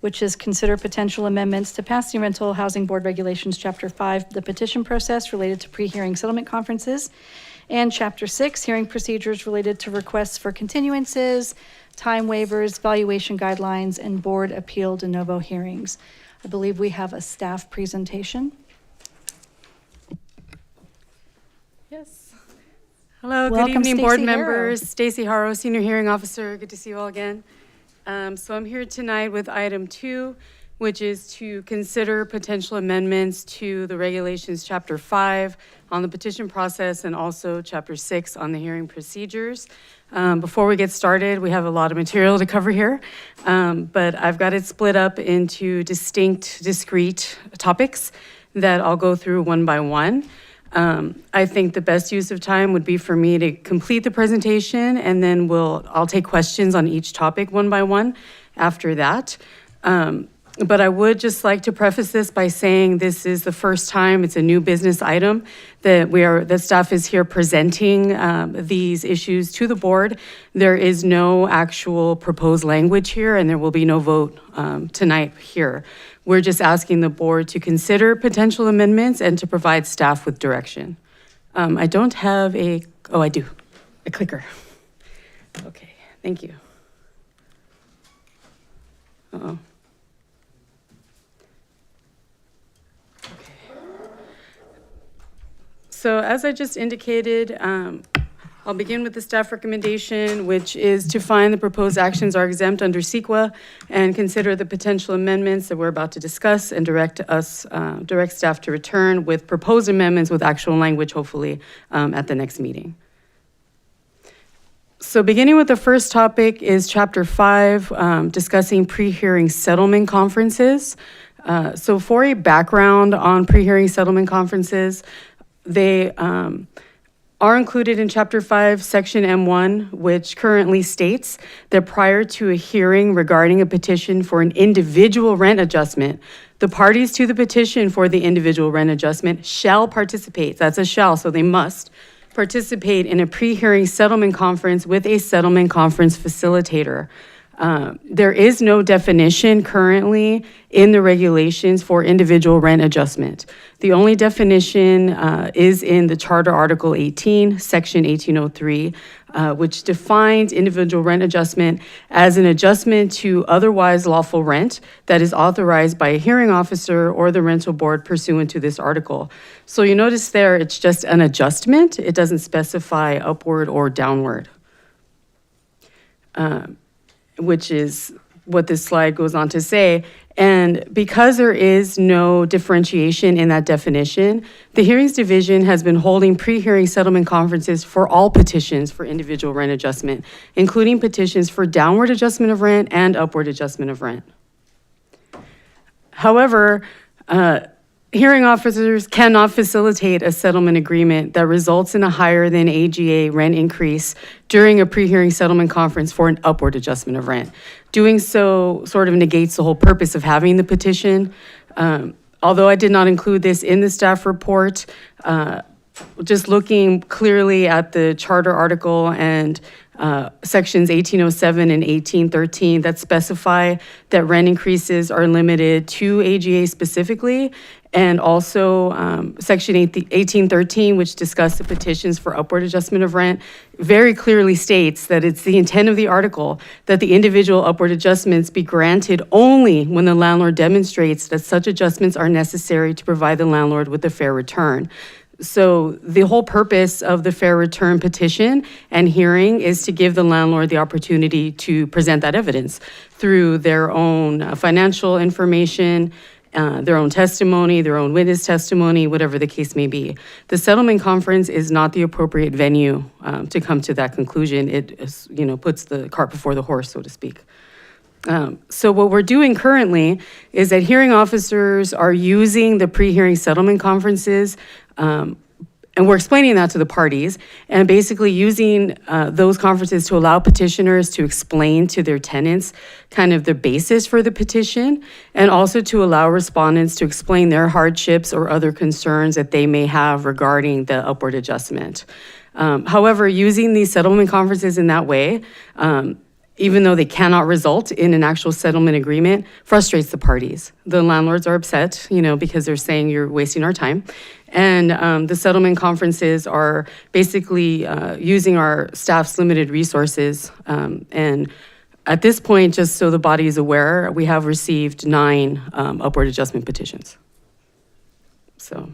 which is consider potential amendments to Pasadena Rental Housing Board Regulations, Chapter 5, the petition process related to pre-hearing settlement conferences, and Chapter 6, hearing procedures related to requests for continuances, time waivers, valuation guidelines, and board appeal de novo hearings. I believe we have a staff presentation. Yes. Hello, Welcome, good evening, board Stacey Harrow. members. Stacy Harrow, Senior Hearing Officer. Good to see you all again. So I'm here tonight with item 2, which is to consider potential amendments to the regulations, Chapter 5 on the petition process and also Chapter 6 on the hearing procedures. Before we get started, we have a lot of material to cover here, but I've got it split up into discrete topics that I'll go through one by one. I think the best use of time would be for me to complete the presentation, and then I'll take questions on each topic one by one after that. But I would just like to preface this by saying this is the first time, it's a new business item that the staff is here presenting these issues to the board. There is no actual proposed language here, and there will be no vote tonight here. We're just asking the board to consider potential amendments and to provide staff with direction. I don't have I do, a clicker. Okay, thank you. Uh-oh. So as I just indicated, I'll begin with the staff recommendation, which is to find the proposed actions are exempt under CEQA and consider the potential amendments that we're about to discuss and direct staff to return with proposed amendments with actual language, hopefully, at the next meeting. So beginning with the first topic is Chapter 5, discussing pre-hearing settlement conferences. So for a background on pre-hearing settlement conferences, they are included in Chapter 5, Section M1, which currently states that prior to a hearing regarding a petition for an individual rent adjustment, the parties to the petition for the individual rent adjustment shall participate. That's a shall, so they must participate in a pre-hearing settlement conference with a settlement conference facilitator. There is no definition currently in the regulations for individual rent adjustment. The only definition is in the Charter Article 18, Section 1803, which defines individual rent adjustment as an adjustment to otherwise lawful rent that is authorized by a hearing officer or the rental board pursuant to this article. So you notice there, it's just an adjustment. It doesn't specify upward or downward. Which is what this slide goes on to say. And because there is no differentiation in that definition, the Hearings Division has been holding pre-hearing settlement conferences for all petitions for individual rent adjustment, including petitions for downward adjustment of rent and upward adjustment of rent. However, Hearing officers cannot facilitate a settlement agreement that results in a higher than AGA rent increase during a pre-hearing settlement conference for an upward adjustment of rent. Doing so sort of negates the whole purpose of having the petition. Although I did not include this in the staff report, just looking clearly at the charter article and sections 1807 and 1813 that specify that rent increases are limited to AGA specifically, and also section 1813, which discussed the petitions for upward adjustment of rent, very clearly states that it's the intent of the article that the individual upward adjustments be granted only when the landlord demonstrates that such adjustments are necessary to provide the landlord with a fair return. So the whole purpose of the fair return petition and hearing is to give the landlord the opportunity to present that evidence through their own financial information, their own testimony, their own witness testimony, whatever the case may be. The settlement conference is not the appropriate venue to come to that conclusion. It is, puts the cart before the horse, so to speak. So what we're doing currently is that hearing officers are using the pre-hearing settlement conferences, and we're explaining that to the parties, and basically using those conferences to allow petitioners to explain to their tenants kind of the basis for the petition, and also to allow respondents to explain their hardships or other concerns that they may have regarding the upward adjustment. However, using these settlement conferences in that way, even though they cannot result in an actual settlement agreement, frustrates the parties. The landlords are upset, because they're saying you're wasting our time. And the settlement conferences are basically using our staff's limited resources. And at this point, just so the body is aware, we have received 9 upward adjustment petitions. So.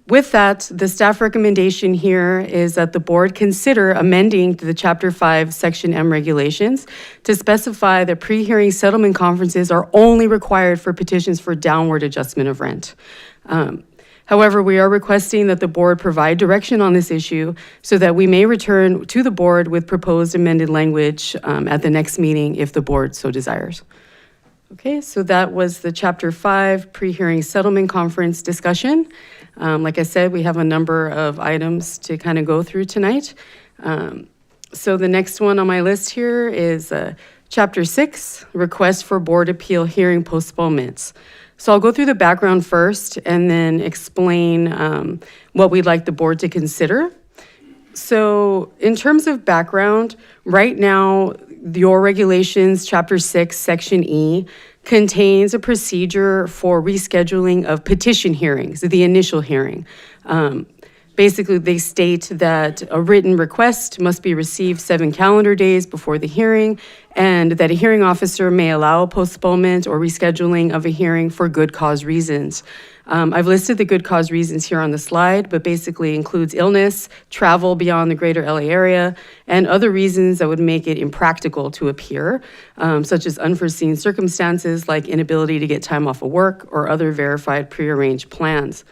With that, the staff recommendation here is that the board consider amending the Chapter 5, Section M regulations to specify that pre-hearing settlement conferences are only required for petitions for downward adjustment of rent. However, we are requesting that the board provide direction on this issue so that we may return to the board with proposed amended language at the next meeting if the board so desires. Okay, so that was the Chapter 5 pre-hearing settlement conference discussion. Like I said, we have a number of items to kind of go through tonight. So the next one on my list here is Chapter 6, request for board appeal hearing postponements. So I'll go through the background first and then explain what we'd like the board to consider. So in terms of background, right now, your regulations, Chapter 6, Section E, contains a procedure for rescheduling of petition hearings, the initial hearing. Basically, they state that a written request must be received 7 calendar days before the hearing, and that a hearing officer may allow postponement or rescheduling of a hearing for good cause reasons. I've listed the good cause reasons here on the slide, but basically includes illness, travel beyond the greater LA area, and other reasons that would make it impractical to appear, such as unforeseen circumstances like inability to get time off of work or other verified prearranged plans.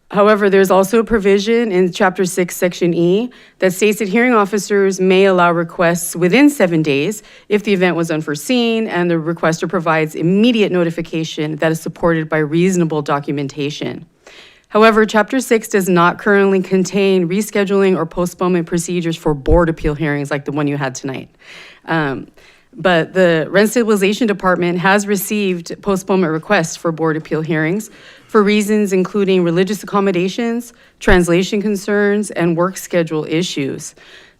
However, there's also a provision in Chapter 6, Section E, that states that hearing officers may allow requests within 7 days if the event was unforeseen and the requester provides immediate notification that is supported by reasonable documentation. However, Chapter 6 does not currently contain rescheduling or postponement procedures for board appeal hearings like the one you had tonight. But the Rent Stabilization Department has received postponement requests for board appeal hearings for reasons including religious accommodations, translation concerns, and work schedule issues.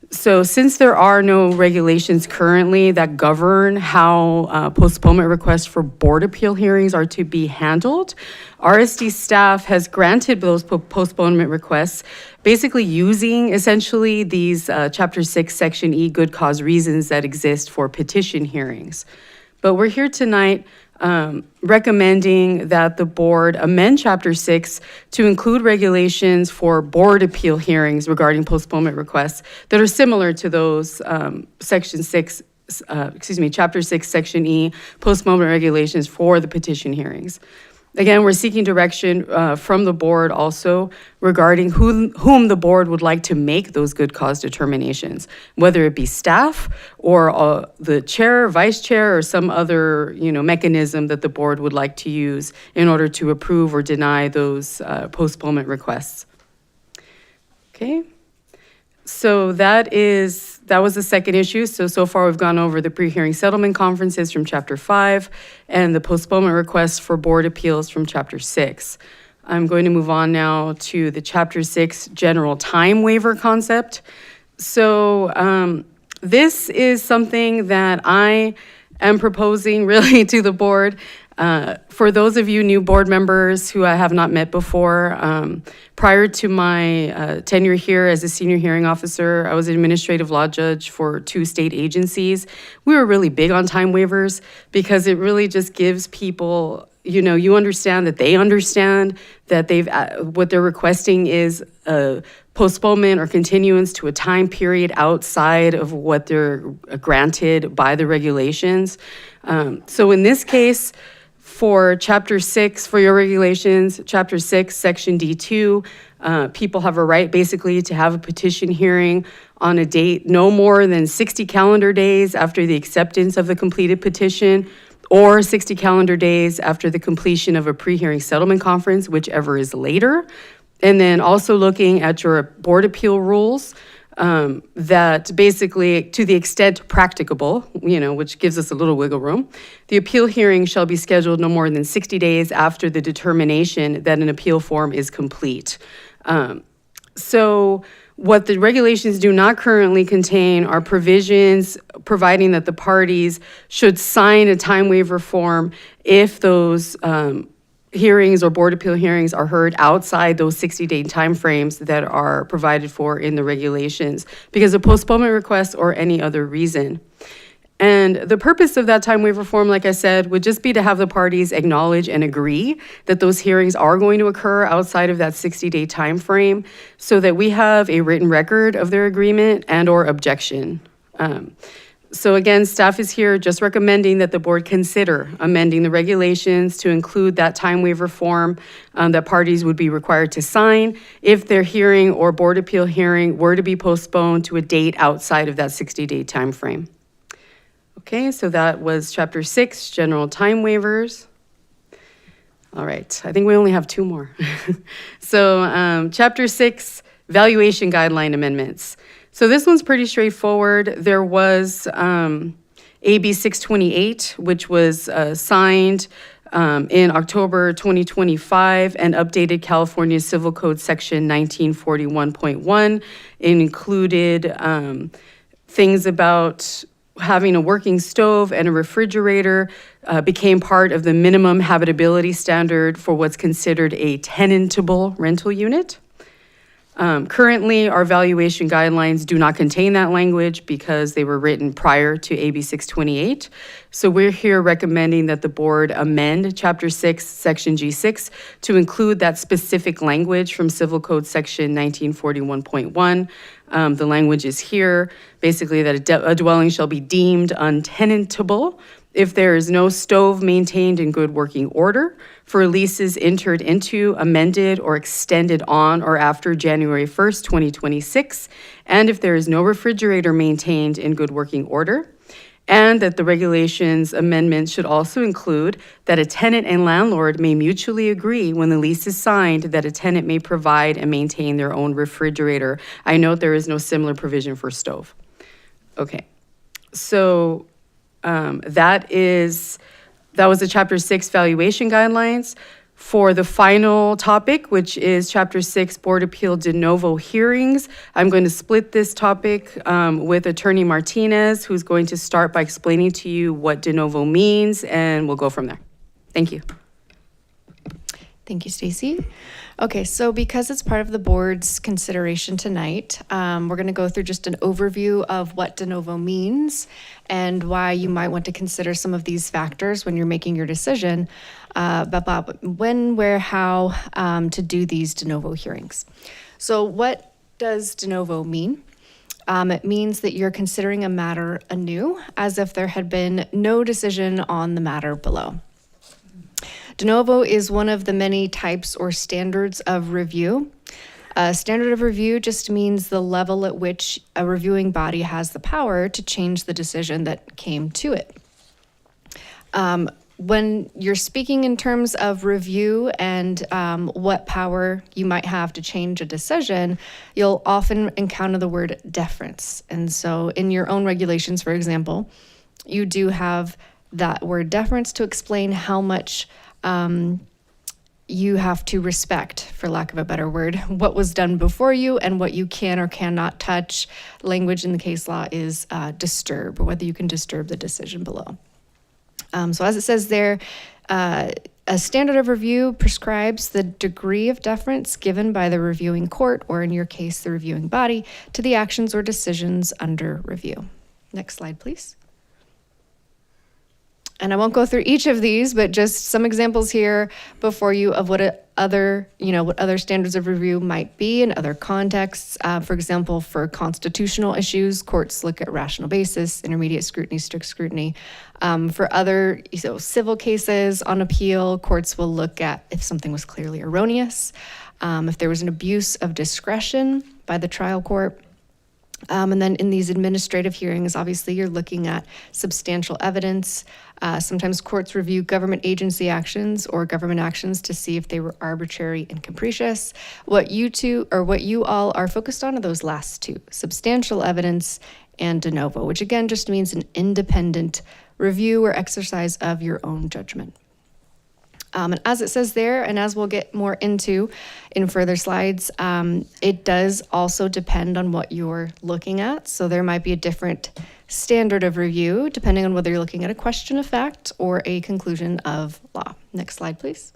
So since there are no regulations currently that govern how postponement requests for board appeal hearings are to be handled, RSD staff has granted those postponement requests, basically using essentially these Chapter 6, Section E good cause reasons that exist for petition hearings. But we're here tonight recommending that the board amend Chapter 6 to include regulations for board appeal hearings regarding postponement requests that are similar to those Chapter 6, Section E postponement regulations for the petition hearings. Again, we're seeking direction from the board also regarding whom the board would like to make those good cause determinations, whether it be staff or the chair, vice chair, or some other mechanism that the board would like to use in order to approve or deny those postponement requests. Okay. So that was the second issue. So far we've gone over the pre-hearing settlement conferences from Chapter 5 and the postponement requests for board appeals from Chapter 6. I'm going to move on now to the Chapter 6 general time waiver concept. So this is something that I am proposing really to the board. For those of you new board members who I have not met before, prior to my tenure here as a senior hearing officer, I was an administrative law judge for 2 state agencies. We were really big on time waivers because it really just gives people, you understand that they understand that what they're requesting is a postponement or continuance to a time period outside of what they're granted by the regulations. So in this case, for Chapter 6, for your regulations, Chapter 6, Section D2, people have a right basically to have a petition hearing on a date no more than 60 calendar days after the acceptance of the completed petition, or 60 calendar days after the completion of a pre-hearing settlement conference, whichever is later. And then also looking at your board appeal rules, that basically, to the extent practicable, which gives us a little wiggle room, the appeal hearing shall be scheduled no more than 60 days after the determination that an appeal form is complete. So what the regulations do not currently contain are provisions providing that the parties should sign a time waiver form if those hearings or board appeal hearings are heard outside those 60-day timeframes that are provided for in the regulations because of postponement requests or any other reason. And the purpose of that time waiver form, like I said, would just be to have the parties acknowledge and agree that those hearings are going to occur outside of that 60-day time frame so that we have a written record of their agreement and or objection. So again, staff is here just recommending that the board consider amending the regulations to include that time waiver form that parties would be required to sign if their hearing or board appeal hearing were to be postponed to a date outside of that 60-day time frame. Okay, so that was Chapter 6, General Time Waivers. All right, I think we only have 2 more. So Chapter 6, Valuation Guideline Amendments. So this one's pretty straightforward. There was AB 628, which was signed in October 2025 and updated California Civil Code Section 1941.1. It included things about having a working stove and a refrigerator became part of the minimum habitability standard for what's considered a tenantable rental unit. Currently, our valuation guidelines do not contain that language because they were written prior to AB 628. So we're here recommending that the board amend Chapter 6, Section G6 to include that specific language from Civil Code Section 1941.1. The language is here, basically that a dwelling shall be deemed untenantable if there is no stove maintained in good working order for leases entered into, amended, or extended on or after January 1st, 2026, and if there is no refrigerator maintained in good working order, and that the regulations amendment should also include that a tenant and landlord may mutually agree when the lease is signed that a tenant may provide and maintain their own refrigerator. I note there is no similar provision for stove. Okay, so that was the Chapter 6 valuation guidelines. For the final topic, which is Chapter 6 Board Appeal de novo hearings, I'm going to split this topic with Attorney Martinez, who's going to start by explaining to you what de novo means, and we'll go from there. Thank you. Thank you, Stacy. Okay, so because it's part of the board's consideration tonight, we're going to go through just an overview of what de novo means and why you might want to consider some of these factors when you're making your decision about when, where, how to do these de novo hearings. So what does de novo mean? It means that you're considering a matter anew, as if there had been no decision on the matter below. De novo is one of the many types or standards of review. Standard of review just means the level at which a reviewing body has the power to change the decision that came to it. When you're speaking in terms of review and what power you might have to change a decision, you'll often encounter the word deference. And so in your own regulations, for example, you do have that word deference to explain how much you have to respect, for lack of a better word, what was done before you and what you can or cannot touch. Language in the case law is disturb, or whether you can disturb the decision below. So as it says there, a standard of review prescribes the degree of deference given by the reviewing court, or in your case, the reviewing body, to the actions or decisions under review. Next slide, please. And I won't go through each of these, but just some examples here before you of what other standards of review might be in other contexts. For example, for constitutional issues, courts look at rational basis, intermediate scrutiny, strict scrutiny. For other civil cases on appeal, courts will look at if something was clearly erroneous, if there was an abuse of discretion by the trial court. And then in these administrative hearings, obviously you're looking at substantial evidence. Sometimes courts review government agency actions or government actions to see if they were arbitrary and capricious. What you all are focused on are those last two, substantial evidence and de novo, which again just means an independent review or exercise of your own judgment. And as it says there, and as we'll get more into in further slides, it does also depend on what you're looking at. So there might be a different standard of review depending on whether you're looking at a question of fact or a conclusion of law. Next slide, please.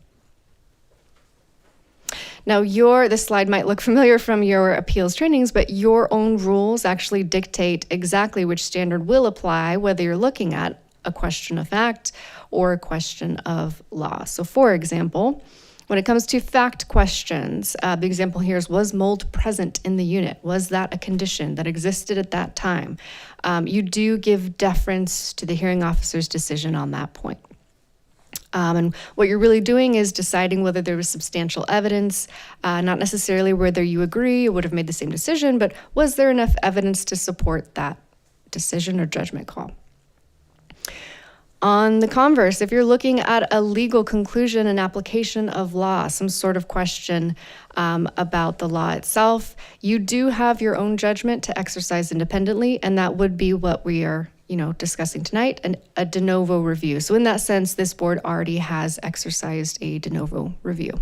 Now, this slide might look familiar from your appeals trainings, but your own rules actually dictate exactly which standard will apply, whether you're looking at a question of fact or a question of law. So for example, when it comes to fact questions, the example here is, was mold present in the unit? Was that a condition that existed at that time? You do give deference to the hearing officer's decision on that point. And what you're really doing is deciding whether there was substantial evidence, not necessarily whether you agree or would have made the same decision, but was there enough evidence to support that decision or judgment call? On the converse, if you're looking at a legal conclusion and application of law, some sort of question about the law itself, you do have your own judgment to exercise independently, and that would be what we are discussing tonight, a de novo review. So in that sense, this board already has exercised a de novo review.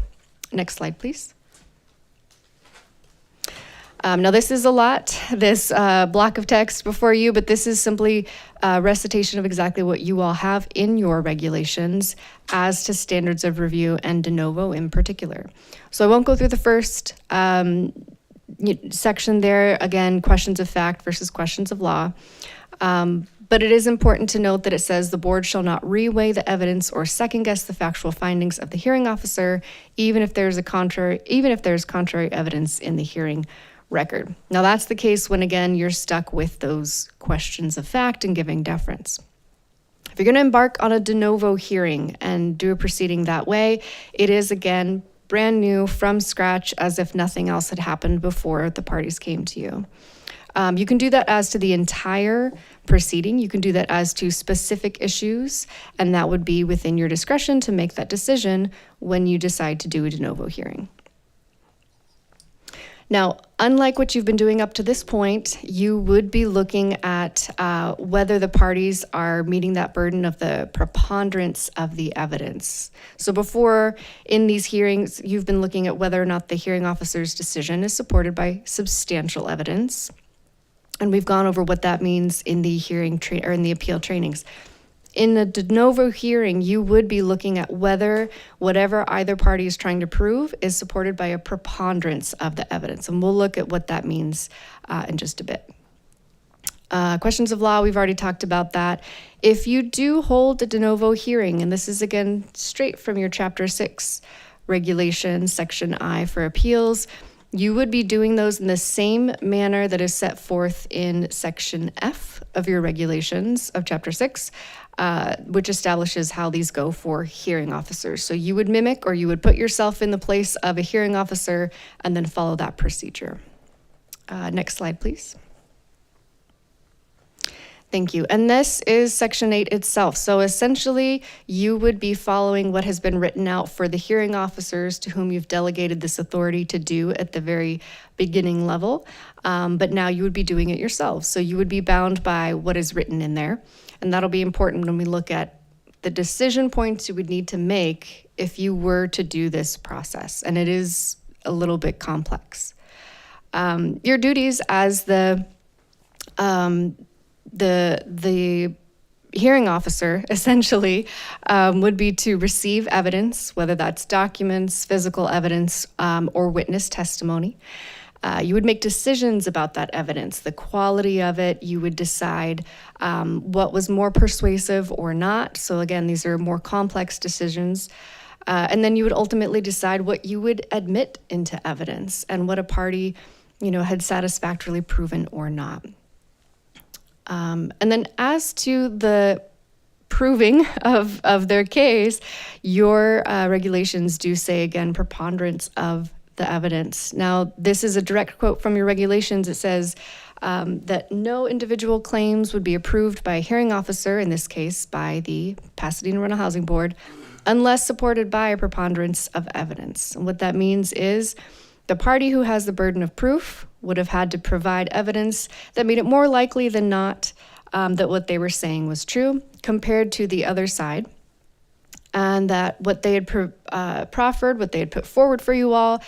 Next slide, please. Now this is a lot, this block of text before you, but this is simply a recitation of exactly what you all have in your regulations as to standards of review and de novo in particular. So I won't go through the first section there, again, questions of fact versus questions of law. But it is important to note that it says the board shall not reweigh the evidence or second guess the factual findings of the hearing officer, even if there's contrary evidence in the hearing record. Now that's the case when, again, you're stuck with those questions of fact and giving deference. If you're going to embark on a de novo hearing and do a proceeding that way, it is, again, brand new from scratch, as if nothing else had happened before the parties came to you. You can do that as to the entire proceeding. You can do that as to specific issues, and that would be within your discretion to make that decision when you decide to do a de novo hearing. Now, unlike what you've been doing up to this point, you would be looking at whether the parties are meeting that burden of the preponderance of the evidence. So before, in these hearings, you've been looking at whether or not the hearing officer's decision is supported by substantial evidence. And we've gone over what that means in the in the appeal trainings. In a de novo hearing, you would be looking at whether whatever either party is trying to prove is supported by a preponderance of the evidence. And we'll look at what that means in just a bit. Questions of law, we've already talked about that. If you do hold a de novo hearing, and this is again straight from your Chapter 6 regulation, Section I for appeals, You would be doing those in the same manner that is set forth in Section F of your regulations of Chapter 6, which establishes how these go for hearing officers. So you would mimic, or you would put yourself in the place of a hearing officer and then follow that procedure. Next slide, please. Thank you. And this is Section 8 itself. So essentially, you would be following what has been written out for the hearing officers to whom you've delegated this authority to do at the very beginning level. But now you would be doing it yourselves. So you would be bound by what is written in there. And that'll be important when we look at the decision points you would need to make if you were to do this process. And it is a little bit complex. Your duties as the hearing officer essentially would be to receive evidence, whether that's documents, physical evidence, or witness testimony. You would make decisions about that evidence, the quality of it. You would decide what was more persuasive or not. So again, these are more complex decisions. And then you would ultimately decide what you would admit into evidence and what a party, had satisfactorily proven or not. And then as to the proving of their case, your regulations do say, again, preponderance of the evidence. Now, this is a direct quote from your regulations. It says that no individual claims would be approved by a hearing officer, in this case by the Pasadena Rental Housing Board, unless supported by a preponderance of evidence. And what that means is the party who has the burden of proof would have had to provide evidence that made it more likely than not that what they were saying was true compared to the other side, and that what they had proffered, what they had put forward for you all,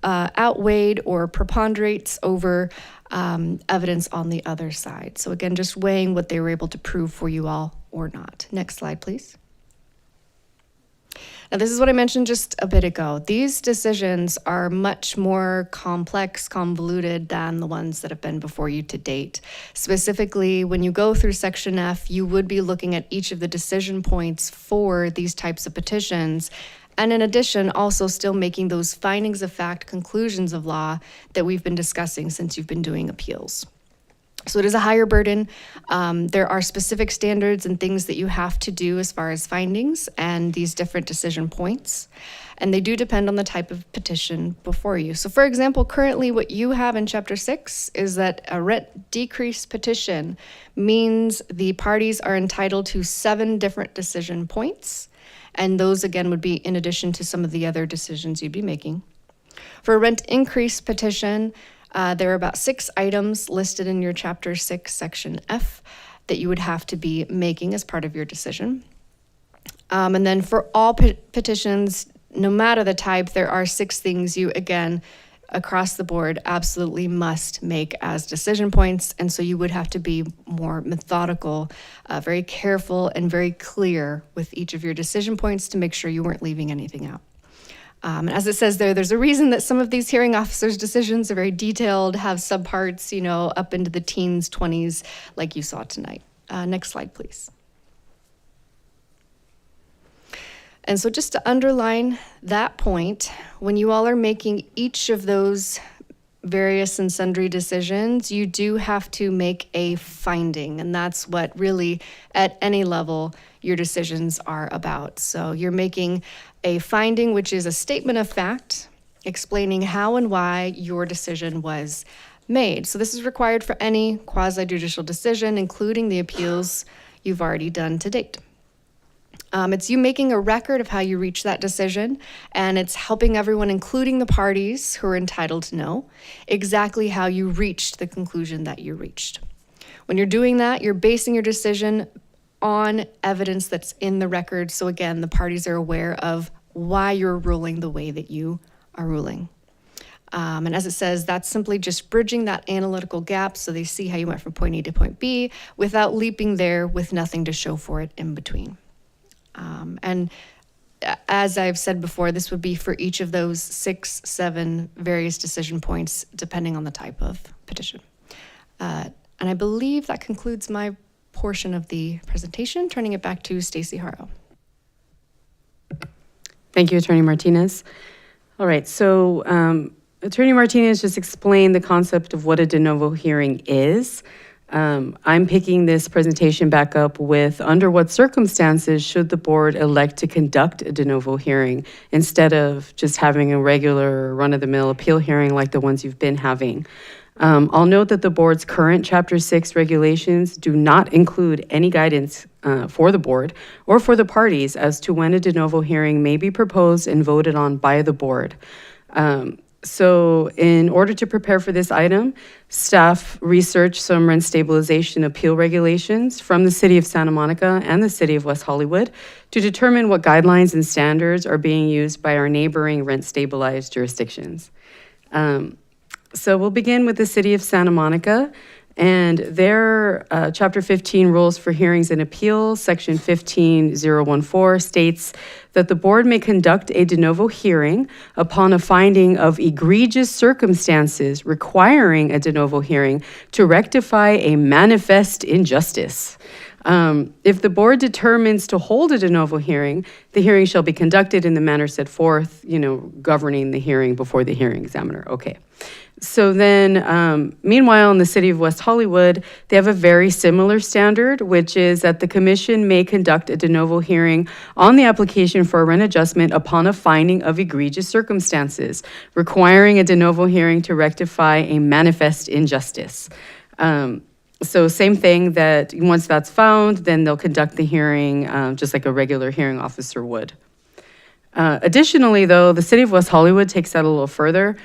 outweighed or preponderates over evidence on the other side. So again, just weighing what they were able to prove for you all or not. Next slide, please. Now, this is what I mentioned just a bit ago. These decisions are much more complex, convoluted than the ones that have been before you to date. Specifically, when you go through Section F, you would be looking at each of the decision points for these types of petitions. And in addition, also still making those findings of fact, conclusions of law that we've been discussing since you've been doing appeals. So it is a higher burden. There are specific standards and things that you have to do as far as findings and these different decision points. And they do depend on the type of petition before you. So for example, currently what you have in Chapter 6 is that a rent decrease petition means the parties are entitled to 7 different decision points. And those again would be in addition to some of the other decisions you'd be making. For a rent increase petition, there are about 6 items listed in your Chapter 6, Section F, that you would have to be making as part of your decision. And then for all petitions, no matter the type, there are 6 things you, again, across the board, absolutely must make as decision points. And so you would have to be more methodical, very careful, and very clear with each of your decision points to make sure you weren't leaving anything out. And as it says there's a reason that some of these hearing officers' decisions are very detailed, have subparts, up into the teens, 20s, like you saw tonight. Next slide, please. And so just to underline that point, when you all are making each of those various and sundry decisions, you do have to make a finding. And that's what really, at any level, your decisions are about. So you're making a finding, which is a statement of fact, explaining how and why your decision was made. So this is required for any quasi-judicial decision, including the appeals you've already done to date. It's you making a record of how you reached that decision, and it's helping everyone, including the parties who are entitled to know, exactly how you reached the conclusion that you reached. When you're doing that, you're basing your decision on evidence that's in the record. So again, the parties are aware of why you're ruling the way that you are ruling. And as it says, that's simply just bridging that analytical gap so they see how you went from point A to point B without leaping there with nothing to show for it in between. And as I've said before, this would be for each of those 6, 7 various decision points, depending on the type of petition. And I believe that concludes my portion of the presentation, turning it back to Stacey Haro. Thank you, Attorney Martinez. All right, so Attorney Martinez just explained the concept of what a de novo hearing is. I'm picking this presentation back up with under what circumstances should the board elect to conduct a de novo hearing instead of just having a regular run-of-the-mill appeal hearing like the ones you've been having. I'll note that the board's current Chapter 6 regulations do not include any guidance for the board or for the parties as to when a de novo hearing may be proposed and voted on by the board. So in order to prepare for this item, staff researched some rent stabilization appeal regulations from the City of Santa Monica and the City of West Hollywood to determine what guidelines and standards are being used by our neighboring rent stabilized jurisdictions. So we'll begin with the City of Santa Monica and their Chapter 15 Rules for Hearings and Appeals, Section 15014 states that the board may conduct a de novo hearing upon a finding of egregious circumstances requiring a de novo hearing to rectify a manifest injustice. If the board determines to hold a de novo hearing, the hearing shall be conducted in the manner set forth, governing the hearing before the hearing examiner. Okay. So then, meanwhile, in the City of West Hollywood, they have a very similar standard, which is that the commission may conduct a de novo hearing on the application for a rent adjustment upon a finding of egregious circumstances, requiring a de novo hearing to rectify a manifest injustice. So same thing, that once that's found, then they'll conduct the hearing just like a regular hearing officer would. Additionally, though, the City of West Hollywood takes that a little further.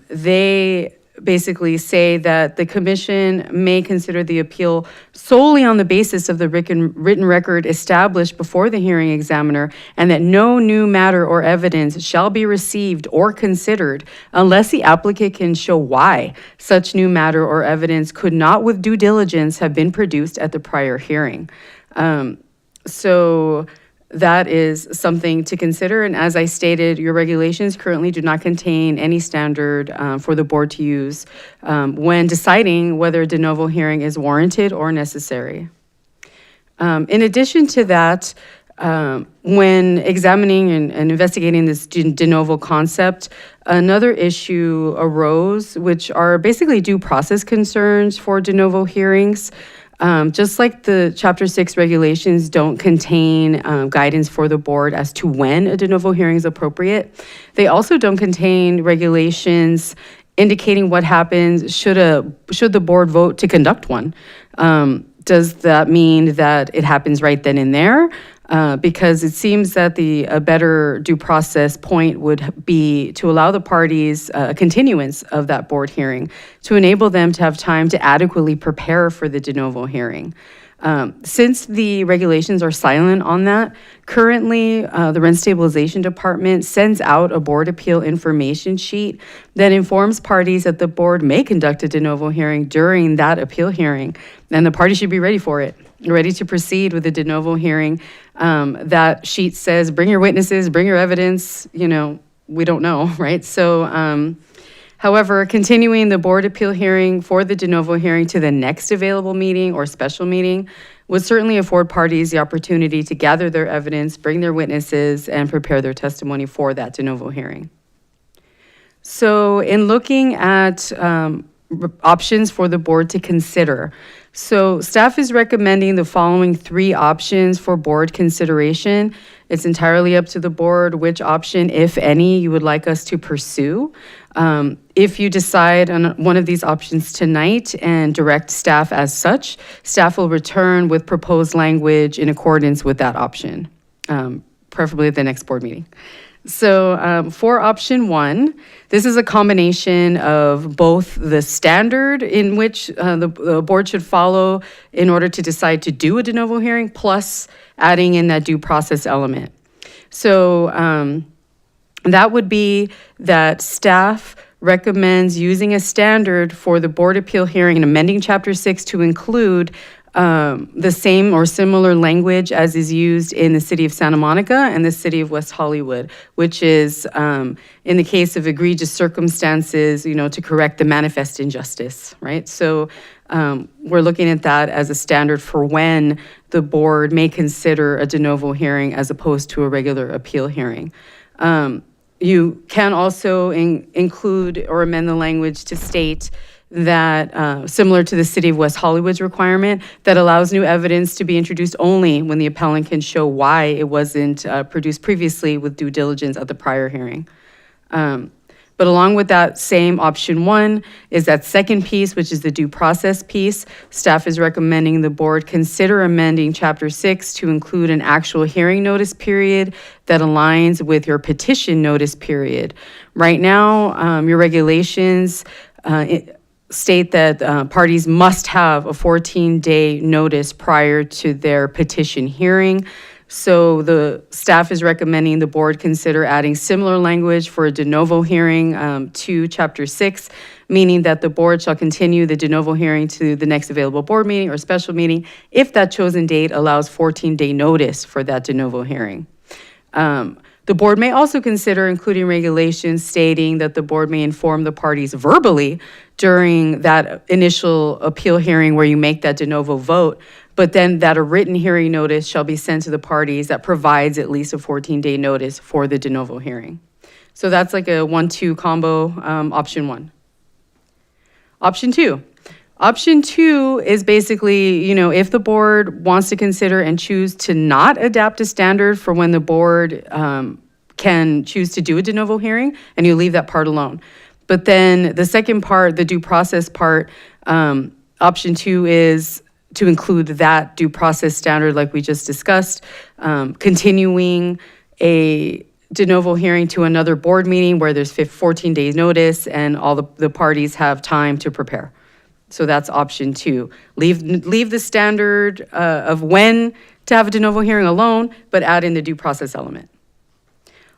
They basically say that the commission may consider the appeal solely on the basis of the written record established before the hearing examiner, and that no new matter or evidence shall be received or considered unless the applicant can show why such new matter or evidence could not with due diligence have been produced at the prior hearing. So that is something to consider. And as I stated, your regulations currently do not contain any standard for the board to use when deciding whether a de novo hearing is warranted or necessary. In addition to that, when examining and investigating this de novo concept, another issue arose, which are basically due process concerns for de novo hearings. Just like the Chapter 6 regulations don't contain guidance for the board as to when a de novo hearing is appropriate, they also don't contain regulations indicating what happens should the board vote to conduct one. Does that mean that it happens right then and there? Because it seems that a better due process point would be to allow the parties a continuance of that board hearing to enable them to have time to adequately prepare for the de novo hearing. Since the regulations are silent on that, currently the Rent Stabilization Department sends out a board appeal information sheet that informs parties that the board may conduct a de novo hearing during that appeal hearing, and the party should be ready for it, ready to proceed with the de novo hearing. That sheet says, bring your witnesses, bring your evidence, we don't know, right? So, however, continuing the board appeal hearing for the de novo hearing to the next available meeting or special meeting would certainly afford parties the opportunity to gather their evidence, bring their witnesses, and prepare their testimony for that de novo hearing. So in looking at options for the board to consider, so staff is recommending the following 3 options for board consideration. It's entirely up to the board which option, if any, you would like us to pursue. If you decide on one of these options tonight and direct staff as such, staff will return with proposed language in accordance with that option, preferably at the next board meeting. So for option 1, this is a combination of both the standard in which the board should follow in order to decide to do a de novo hearing, plus adding in that due process element. So that would be that staff recommends using a standard for the board appeal hearing and amending Chapter 6 to include the same or similar language as is used in the City of Santa Monica and the City of West Hollywood, which is in the case of egregious circumstances, to correct the manifest injustice, right? So we're looking at that as a standard for when the board may consider a de novo hearing as opposed to a regular appeal hearing. You can also include or amend the language to state that, similar to the City of West Hollywood's requirement, that allows new evidence to be introduced only when the appellant can show why it wasn't produced previously with due diligence at the prior hearing. But along with that same option 1 is that second piece, which is the due process piece. Staff is recommending the board consider amending Chapter 6 to include an actual hearing notice period that aligns with your petition notice period. Right now, your regulations state that parties must have a 14-day notice prior to their petition hearing. So the staff is recommending the board consider adding similar language for a de novo hearing to Chapter 6, meaning that the board shall continue the de novo hearing to the next available board meeting or special meeting if that chosen date allows 14-day notice for that de novo hearing. The board may also consider including regulations stating that the board may inform the parties verbally during that initial appeal hearing where you make that de novo vote, but then that a written hearing notice shall be sent to the parties that provides at least a 14-day notice for the de novo hearing. So that's like a 1-2 combo, option 1. Option 2. Option 2 is basically, if the board wants to consider and choose to not adapt a standard for when the board can choose to do a de novo hearing, and you leave that part alone. But then the second part, the due process part, option 2 is to include that due process standard like we just discussed, continuing a de novo hearing to another board meeting where there's 14 days notice and all the parties have time to prepare. So that's option 2. Leave the standard of when to have a de novo hearing alone, but add in the due process element.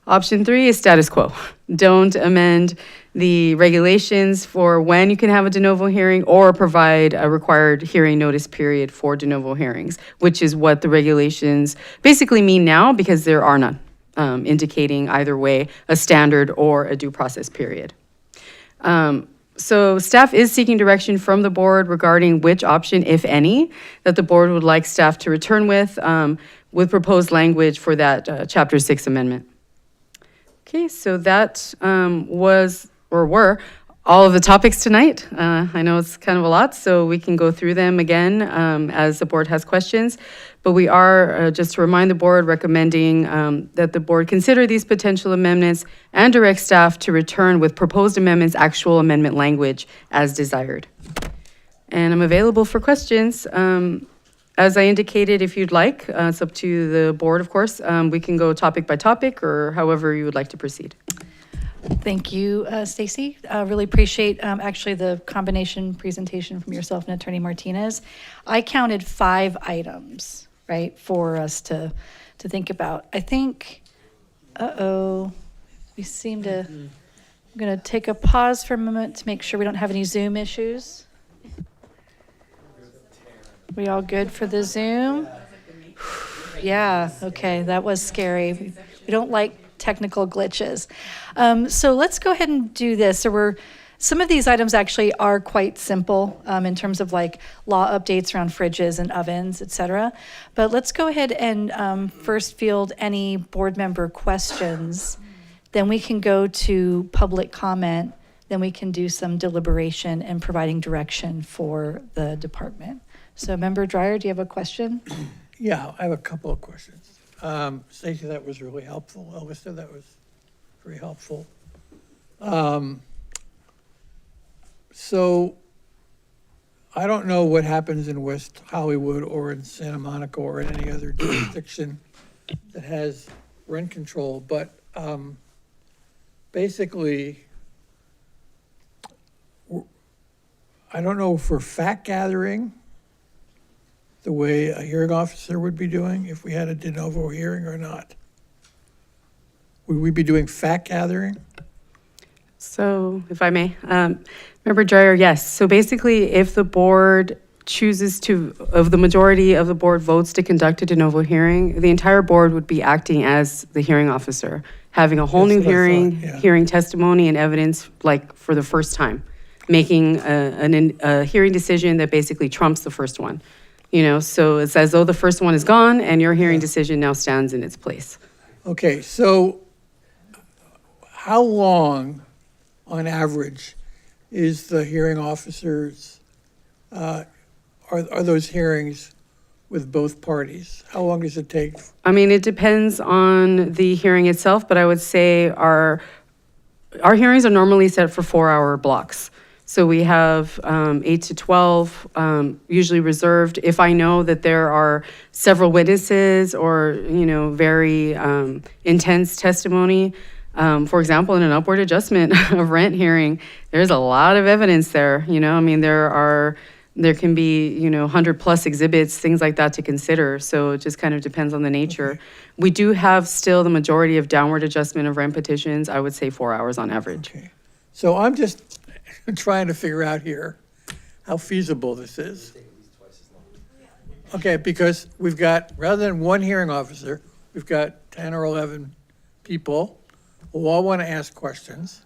Option 3 is status quo. Don't amend the regulations for when you can have a de novo hearing or provide a required hearing notice period for de novo hearings, which is what the regulations basically mean now because there are none, indicating either way a standard or a due process period. So staff is seeking direction from the board regarding which option, if any, that the board would like staff to return with proposed language for that Chapter 6 amendment. Okay, so that were all of the topics tonight. I know it's kind of a lot, so we can go through them again as the board has questions. But we are, just to remind the board, recommending that the board consider these potential amendments and direct staff to return with proposed amendments, actual amendment language as desired. And I'm available for questions. As I indicated, if you'd like, it's up to the board, of course. We can go topic by topic or however you would like to proceed. Thank you, Stacy. Really appreciate actually the combination presentation from yourself and Attorney Martinez. I counted 5 items, right, for us to think about. I think, we seem to, I'm going to take a pause for a moment to make sure we don't have any Zoom issues. We all good for the Zoom? Yeah, okay, that was scary. We don't like technical glitches. So let's go ahead and do this. So some of these items actually are quite simple in terms of like law updates around fridges and ovens, et cetera. But let's go ahead and first field any board member questions. Then we can go to public comment. Then we can do some deliberation and providing direction for the department. So Member Dreyer, do you have a question? Yeah, I have a couple of questions. Stacey, that was really helpful. Alyssa, that was very helpful. So I don't know what happens in West Hollywood or in Santa Monica or in any other jurisdiction that has rent control, but basically, I don't know for fact gathering, the way a hearing officer would be doing if we had a de novo hearing or not. Would we be doing fact gathering? So if I may, Member Dreyer, yes. So basically, if the board chooses to, of the majority of the board votes to conduct a de novo hearing, the entire board would be acting as the hearing officer, having a whole new hearing, hearing testimony and evidence like for the first time, making a hearing decision that basically trumps the first one. So it's as though the first one is gone and your hearing decision now stands in its place. Okay, so how long, on average, is the hearing officers, are those hearings with both parties? How long does it take? I mean, it depends on the hearing itself, but I would say our hearings are normally set for 4-hour blocks. So we have 8 to 12, usually reserved. If I know that there are several witnesses or, very intense testimony, for example, in an upward adjustment of rent hearing, there's a lot of evidence there, I mean, there can be, 100+ exhibits, things like that to consider. So it just kind of depends on the nature. Okay. We do have still the majority of downward adjustment of rent petitions, I would say 4 hours on average. Okay. So I'm just trying to figure out here how feasible this is. Okay, because we've got, rather than one hearing officer, we've got 10 or 11 people who all want to ask questions.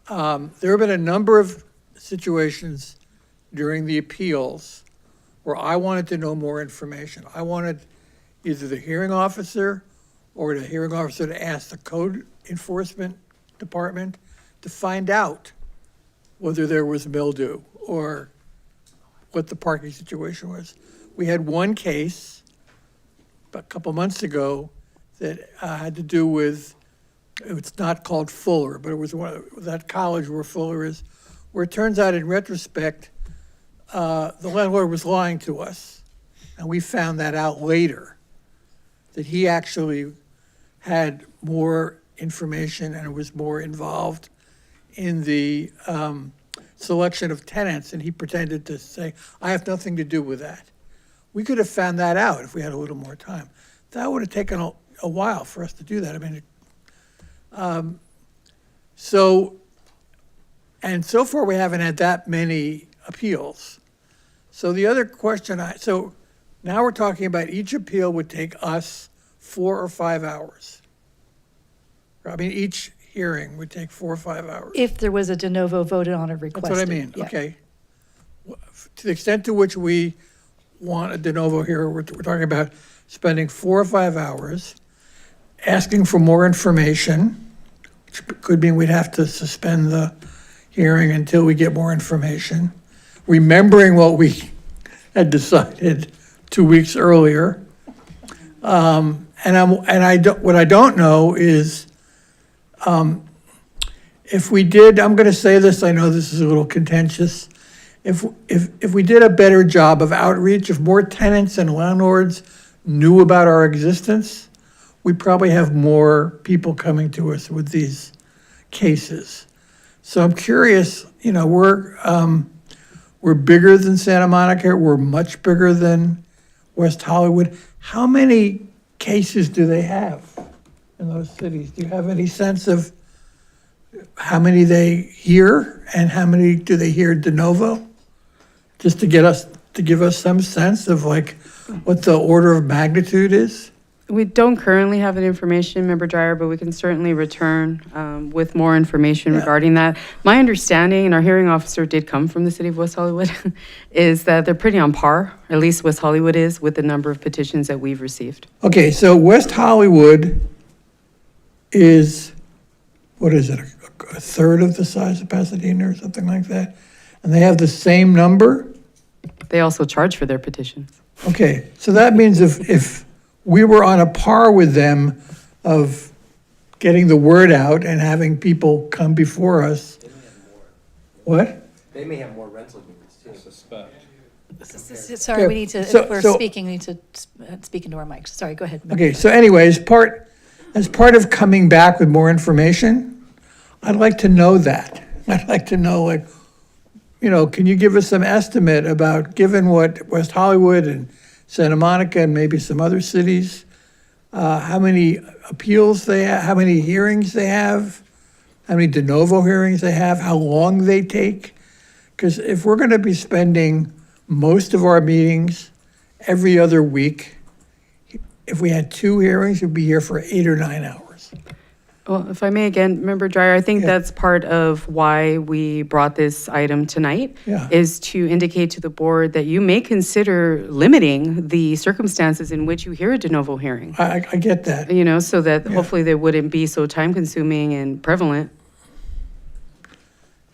There have been a number of situations during the appeals where I wanted to know more information. I wanted either the hearing officer or the hearing officer to ask the code enforcement department to find out whether there was mildew or what the parking situation was. We had one case a couple months ago that had to do with, it's not called Fuller, but it was that college where Fuller is, where it turns out in retrospect, the landlord was lying to us. And we found that out later, that he actually had more information and was more involved in the selection of tenants, and he pretended to say, I have nothing to do with that. We could have found that out if we had a little more time. That would have taken a while for us to do that. I mean, so far we haven't had that many appeals. So the other question, so now we're talking about each appeal would take us 4 or 5 hours. I mean, each hearing would take 4 or 5 hours. If there was a de novo voted on or requested. That's what I mean, yeah. okay. To the extent to which we want a de novo here, we're talking about spending 4 or 5 hours, asking for more information, which could mean we'd have to suspend the hearing until we get more information, remembering what we had decided 2 weeks earlier. What I don't know is, if we did, I'm going to say this, I know this is a little contentious, if we did a better job of outreach, if more tenants and landlords knew about our existence, we'd probably have more people coming to us with these cases. So I'm curious, we're bigger than Santa Monica, we're much bigger than West Hollywood. How many cases do they have in those cities? Do you have any sense of how many they hear and how many do they hear de novo? Just to give us some sense of like what the order of magnitude is? We don't currently have that information, Member Dreyer, but we can certainly return with more information regarding that. My understanding, and our hearing officer did come from the city of West Hollywood, is that they're pretty on par, at least West Hollywood is, with the number of petitions that we've received. Okay, so West Hollywood is, what is it, a third of the size of Pasadena or something like that? And they have the same number? They also charge for their petitions. Okay, so that means if we were on a par with them of getting the word out and having people come before us. What? They may have more rental units too. Sorry, Okay, we need to, so- if we're so- speaking, we need to speak into our mics. Sorry, go ahead. Okay, so anyways, as part of coming back with more information, I'd like to know that. I'd like to know, like, can you give us some estimate about, given what West Hollywood and Santa Monica and maybe some other cities, how many appeals they have, how many hearings they have, how many de novo hearings they have, how long they take? Because if we're going to be spending most of our meetings every other week, if we had 2 hearings, we'd be here for 8 or 9 hours. Well, if I may again, Member Dryer, I think that's part of why we brought this item tonight, Yeah. is to indicate to the board that you may consider limiting the circumstances in which you hear a de novo hearing. I get that. You know, so that hopefully they wouldn't be so time-consuming and prevalent.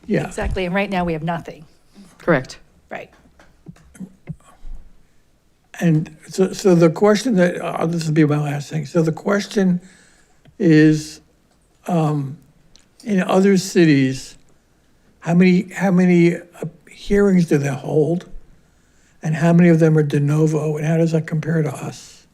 Yeah. Exactly, and right now we have nothing. Correct. Right. And so the question that, this will be my last thing. So the question is, in other cities, how many hearings do they hold? And how many of them are de novo, and how does that compare to us?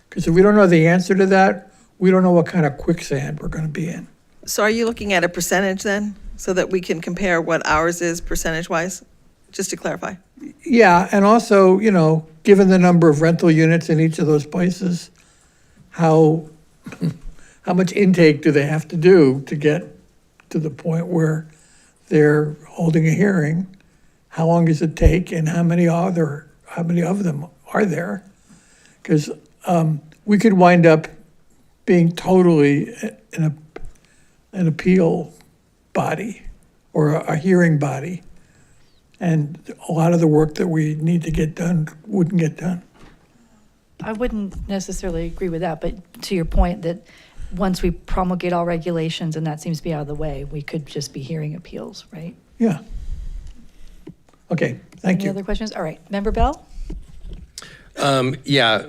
Because if we don't know the answer to that, we don't know what kind of quicksand we're gonna be in. So are you looking at a percentage then, so that we can compare what ours is percentage-wise? Just to clarify. Yeah, and also, given the number of rental units in each of those places, how much intake do they have to do to get to the point where they're holding a hearing? How long does it take, and how many of them are there? Because we could wind up being totally an appeal body or a hearing body. And a lot of the work that we need to get done wouldn't get done. I wouldn't necessarily agree with that, but to your point that once we promulgate all regulations and that seems to be out of the way, we could just be hearing appeals, right? Yeah. Okay, thank Any you. other questions? All right, Member Bell? Yeah,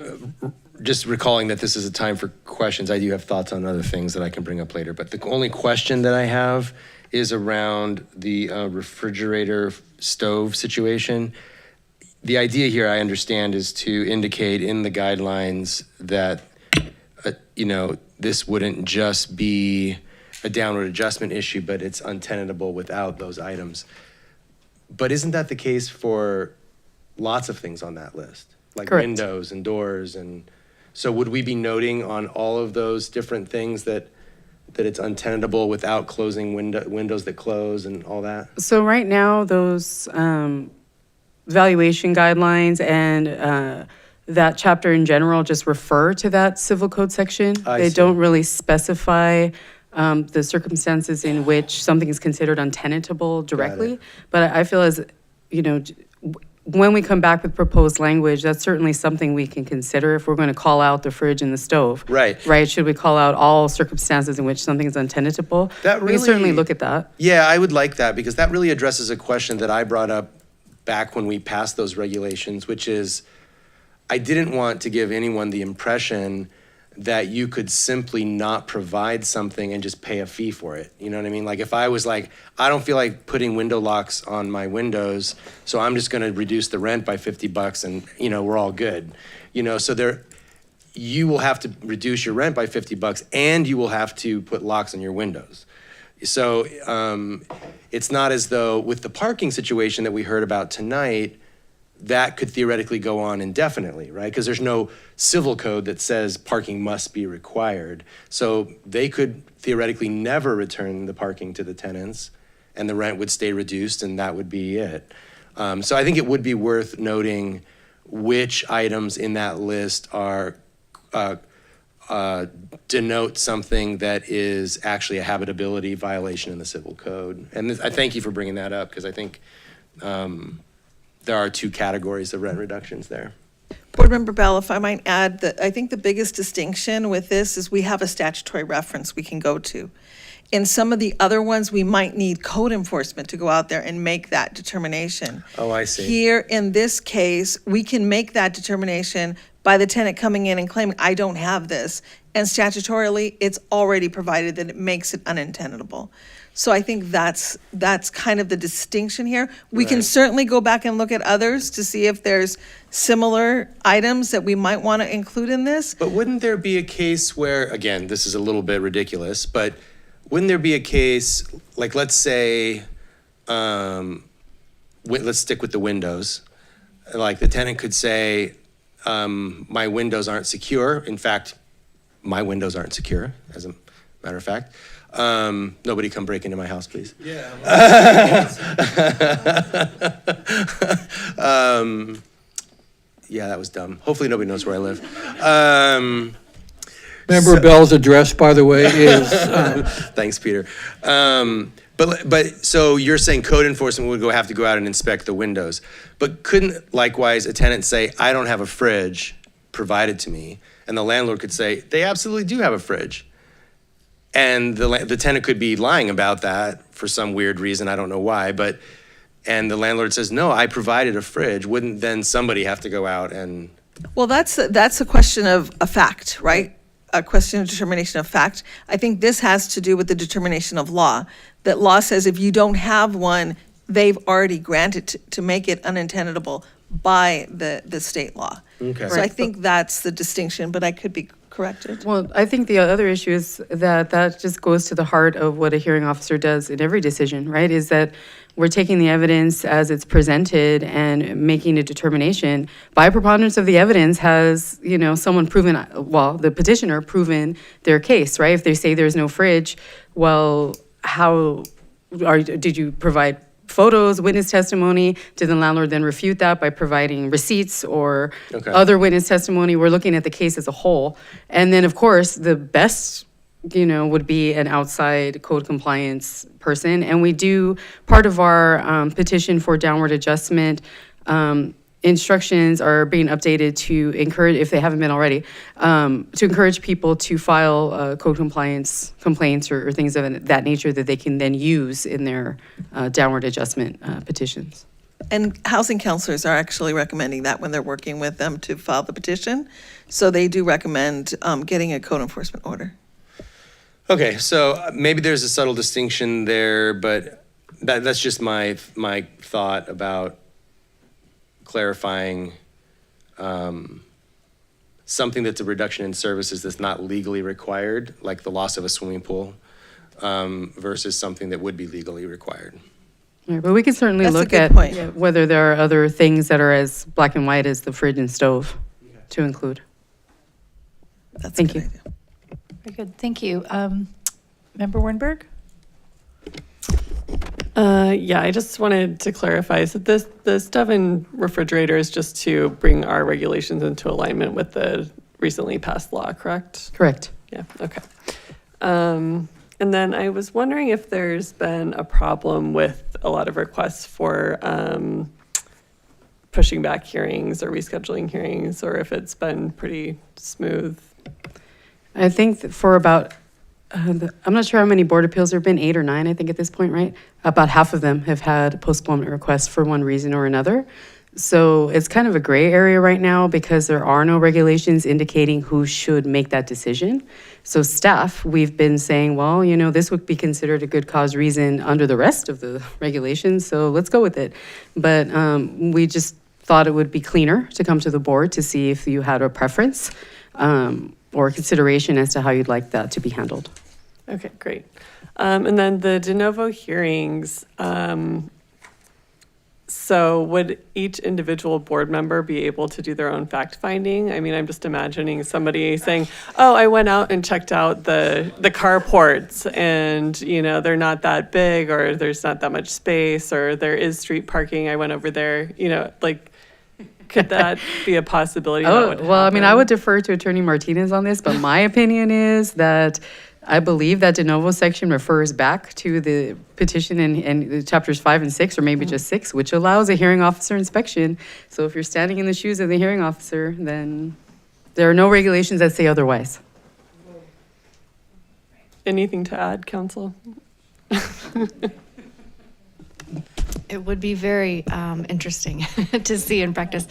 just recalling that this is a time for questions. I do have thoughts on other things that I can bring up later, but the only question that I have is around the refrigerator stove situation. The idea here, I understand, is to indicate in the guidelines that, this wouldn't just be a downward adjustment issue, but it's untenable without those items. But isn't that the case for lots of things on that list? Like Correct. windows and doors, and so would we be noting on all of those different things that it's untenable without closing windows that close and all that? So right now, those valuation guidelines and that chapter in general just refer to that civil code section. They don't really specify the circumstances in which something is considered untenable directly. But I feel as, when we come back with proposed language, that's certainly something we can consider if we're going to call out the fridge and the stove. Right. Right? Should we call out all circumstances in which something is untenable? That We can certainly look at that. Yeah, I would like that, because that really addresses a question that I brought up back when we passed those regulations, which is, I didn't want to give anyone the impression that you could simply not provide something and just pay a fee for it. You know what I mean? Like if I was like, I don't feel like putting window locks on my windows, so I'm just gonna reduce the rent by $50 and, we're all good. So you will have to reduce your rent by $50 and you will have to put locks on your windows. So it's not as though with the parking situation that we heard about tonight, that could theoretically go on indefinitely, right? Because there's no civil code that says parking must be required. So they could theoretically never return the parking to the tenants and the rent would stay reduced and that would be it. So I think it would be worth noting which items in that list are denote something that is actually a habitability violation in the civil code. And I thank you for bringing that up, because I think there are two categories of rent reductions there. Board Member Bell, if I might add, that I think the biggest distinction with this is we have a statutory reference we can go to. In some of the other ones, we might need code enforcement to go out there and make that determination. Oh, I see. Here, in this case, we can make that determination by the tenant coming in and claiming, I don't have this. And statutorily, it's already provided that it makes it untenable. So I think that's kind of the distinction here. We can certainly go back and look at others to see if there's similar items that we might want to include in this. But wouldn't there be a case where, again, this is a little bit ridiculous, but wouldn't there be a case, like let's say, let's stick with the windows. Like the tenant could say, my windows aren't secure. In fact, my windows aren't secure, as a matter of fact. Nobody come break into my house, please. Yeah. Yeah, that was dumb. Hopefully nobody knows where I live. Member Bell's address, by the way, is, Thanks, Peter. But so you're saying code enforcement would have to go out and inspect the windows, but couldn't likewise a tenant say, I don't have a fridge provided to me, and the landlord could say, they absolutely do have a fridge, and the tenant could be lying about that for some weird reason, I don't know why, and the landlord says, no, I provided a fridge. Wouldn't then somebody have to go out and? Well, that's a question of a fact, right? A question of determination of fact. I think this has to do with the determination of law. That law says if you don't have one, they've already granted to make it untenable by the state law. Okay. So I think that's the distinction, but I could be corrected. Well, I think the other issue is that just goes to the heart of what a hearing officer does in every decision, right? Is that we're taking the evidence as it's presented and making a determination. By preponderance of the evidence has, someone proven, well, the petitioner proven their case, right? If they say there's no fridge, well, did you provide photos, witness testimony? Did the landlord then refute that by providing receipts or other witness testimony? We're looking at the case as a whole. And then, of course, the best, would be an outside code compliance person. And we do, part of our petition for downward adjustment, instructions are being updated to encourage, if they haven't been already, to encourage people to file code compliance complaints or things of that nature that they can then use in their downward adjustment petitions. And housing counselors are actually recommending that when they're working with them to file the petition. So they do recommend getting a code enforcement order. Okay, so maybe there's a subtle distinction there, but that's just my thought about clarifying something that's a reduction in services that's not legally required, like the loss of a swimming pool, versus something that would be legally required. Right, but we can certainly That's a look good at point. whether there are other things that are as black and white as the fridge and stove to include. Thank you. Very good, thank you. Member Wernberg? Yeah, I just wanted to clarify. So the stuff in refrigerator is just to bring our regulations into alignment with the recently passed law, correct? Correct. Yeah, okay. And then I was wondering if there's been a problem with a lot of requests for pushing back hearings or rescheduling hearings, or if it's been pretty smooth. I think that for about, I'm not sure how many board appeals there have been, 8 or 9, I think at this point, right? About half of them have had postponement requests for one reason or another. So it's kind of a gray area right now because there are no regulations indicating who should make that decision. So staff, we've been saying, well, this would be considered a good cause reason under the rest of the regulations, so let's go with it. But we just thought it would be cleaner to come to the board to see if you had a preference or consideration as to how you'd like that to be handled. Okay, great. And then the de novo hearings, so would each individual board member be able to do their own fact finding? I mean, I'm just imagining somebody saying, oh, I went out and checked out the carports and, they're not that big, or there's not that much space, or there is street parking. I went over there, could that be a possibility? Oh, well, I mean, I would defer to Attorney Martinez on this, but my opinion is that I believe that de novo section refers back to the petition in chapters 5 and 6, or maybe just 6, which allows a hearing officer inspection. So if you're standing in the shoes of the hearing officer, then there are no regulations that say otherwise. Anything to add, counsel? It would be very interesting to see in practice.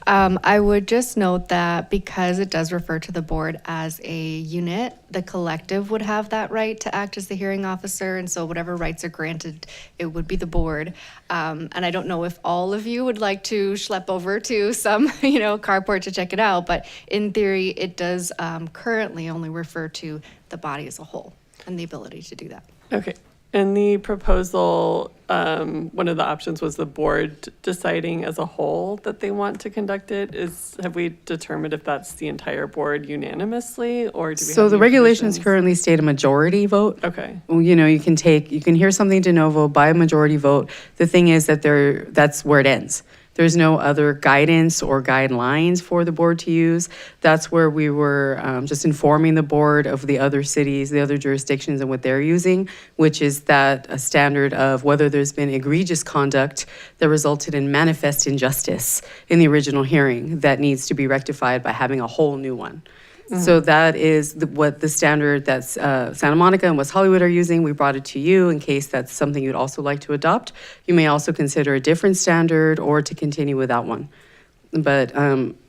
I would just note that because it does refer to the board as a unit, the collective would have that right to act as the hearing officer, and so whatever rights are granted, it would be the board. And I don't know if all of you would like to schlep over to some, carport to check it out, but in theory, it does currently only refer to the body as a whole and the ability to do that. Okay. And the proposal, one of the options was the board deciding as a whole that they want to conduct it. Have we determined if that's the entire board unanimously, or do we So have the any regulations provisions? currently state a majority vote. Okay. You can hear something de novo by a majority vote. The thing is that that's where it ends. There's no other guidance or guidelines for the board to use. That's where we were just informing the board of the other cities, the other jurisdictions and what they're using, which is that a standard of whether there's been egregious conduct that resulted in manifest injustice in the original hearing that needs to be rectified by having a whole new one. So that is what the standard that Santa Monica and West Hollywood are using. We brought it to you in case that's something you'd also like to adopt. You may also consider a different standard or to continue without one. But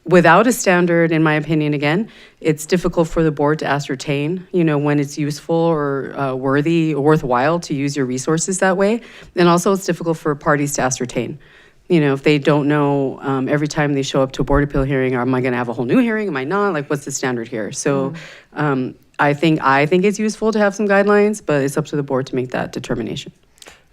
without a standard, in my opinion, again, it's difficult for the board to ascertain, when it's useful or worthy or worthwhile to use your resources that way. And also it's difficult for parties to ascertain. If they don't know every time they show up to a board appeal hearing, am I going to have a whole new hearing? Am I not? Like, what's the standard here? So I think it's useful to have some guidelines, but it's up to the board to make that determination.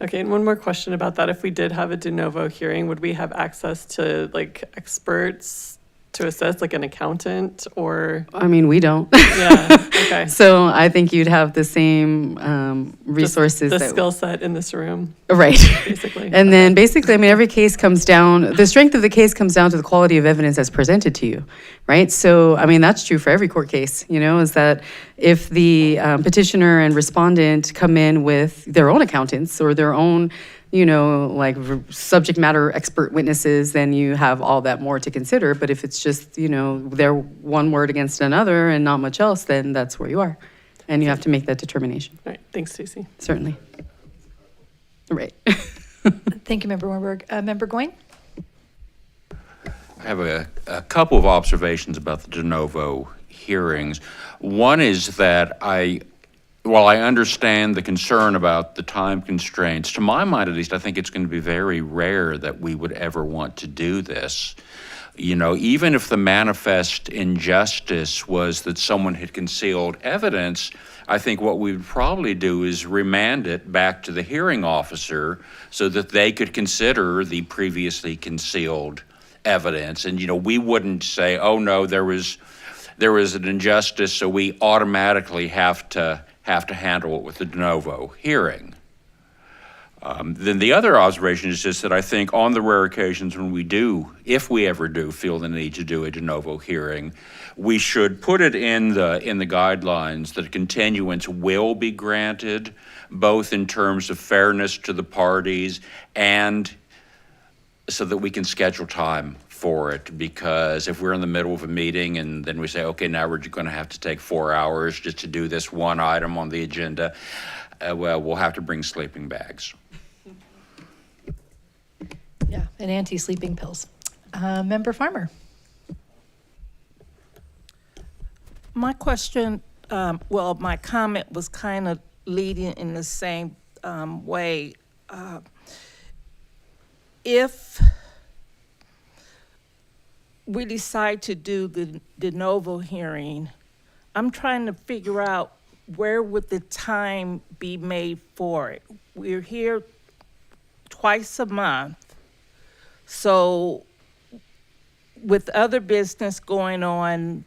Okay, and one more question about that. If we did have a de novo hearing, would we have access to experts to assess, like an accountant or? I mean, we don't. Yeah, okay. So I think you'd have the same resources. The skill set in this room. Right. Basically. And then basically, every case comes down, the strength of the case comes down to the quality of evidence that's presented to you, right? So, that's true for every court case, is that if the petitioner and respondent come in with their own accountants or their own subject matter expert witnesses, then you have all that more to consider. But if it's just, they're one word against another and not much else, then that's where you are. And you have to make that determination. All right. Thanks, Stacey. Certainly. Right. Thank you, Member Warburg. Member Goin? I have a couple of observations about the de novo hearings. One is that while I understand the concern about the time constraints, to my mind at least, I think it's going to be very rare that we would ever want to do this. Even if the manifest injustice was that someone had concealed evidence, I think what we would probably do is remand it back to the hearing officer so that they could consider the previously concealed evidence. And, we wouldn't say, oh, no, there was an injustice, so we automatically have to handle it with the de novo hearing. Then the other observation is just that I think on the rare occasions when we do, if we ever do feel the need to do a de novo hearing, we should put it in the guidelines that a continuance will be granted, both in terms of fairness to the parties and so that we can schedule time for it. Because if we're in the middle of a meeting and then we say, okay, now we're going to have to take 4 hours just to do this one item on the agenda, we'll have to bring sleeping bags. Yeah, and anti-sleeping pills. Member Farmer. My question, my comment was kind of leading in the same way. If we decide to do the de novo hearing, I'm trying to figure out where would the time be made for it. We're here twice a month. So with other business going on,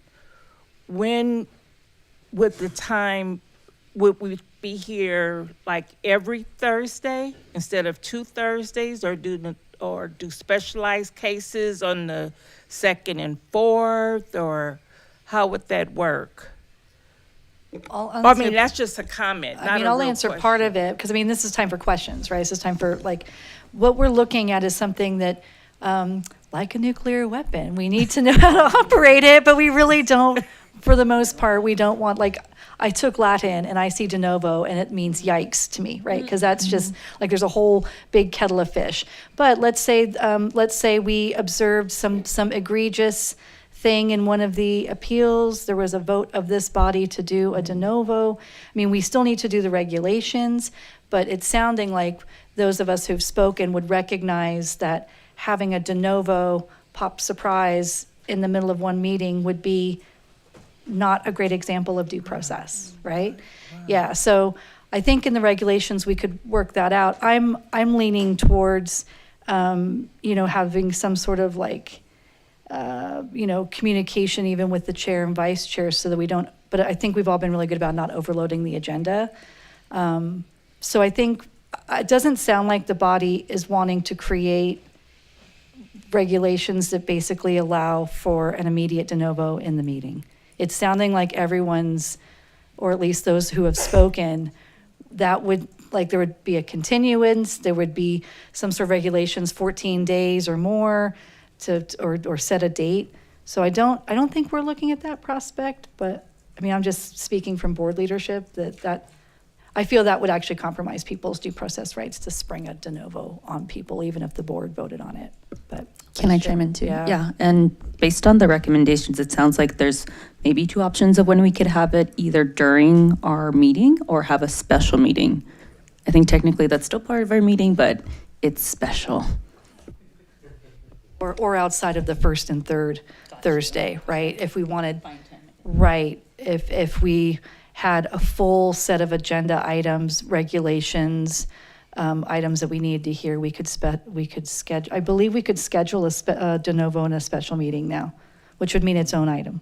when would the time, would we be here like every Thursday instead of 2 Thursdays, or do specialized cases on the 2nd and 4th, or how would that work? That's just a comment. I'll answer part of it because this is time for questions, right? This is time for what we're looking at is something that, like a nuclear weapon, we need to know how to operate it, but we really don't. For the most part, we don't want, I took Latin and I see de novo and it means yikes to me, right? Because that's just there's a whole big kettle of fish. But let's say we observed some egregious thing in one of the appeals. There was a vote of this body to do a de novo. We still need to do the regulations, but it's sounding like those of us who've spoken would recognize that having a de novo pop surprise in the middle of one meeting would be not a great example of due process, right? Wow. Yeah, so I think in the regulations we could work that out. I'm leaning towards, having some sort of communication even with the chair and vice chair so that we don't, but I think we've all been really good about not overloading the agenda. So I think it doesn't sound like the body is wanting to create regulations that basically allow for an immediate de novo in the meeting. It's sounding like everyone's, or at least those who have spoken, that would, like, there would be a continuance, there would be some sort of regulations, 14 days or more or set a date. So I don't think we're looking at that prospect, but I mean, I'm just speaking from board leadership that I feel that would actually compromise people's due process rights to spring a de novo on people, even if the board voted on it. But can I chime in too? Yeah. And based on the recommendations, it sounds like there's maybe two options of when we could have it, either during our meeting or have a special meeting. I think technically that's still part of our meeting, but it's special. Or outside of the first and third Thursday, right? If we wanted, right, if we had a full set of agenda items, regulations, items that we needed to hear, we could schedule, I believe we could schedule a de novo and a special meeting now, which would mean its own item.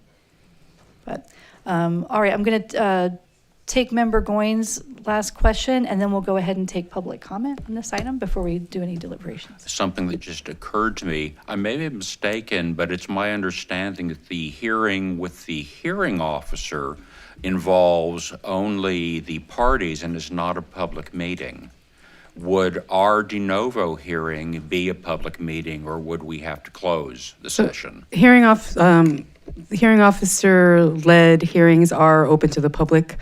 But, all right, I'm gonna take Member Goins' last question, and then we'll go ahead and take public comment on this item before we do any deliberations. Something that just occurred to me, I may be mistaken, but it's my understanding that the hearing with the hearing officer involves only the parties and is not a public meeting. Would our de novo hearing be a public meeting, or would we have to close the session? Hearing officer-led hearings are open to the public.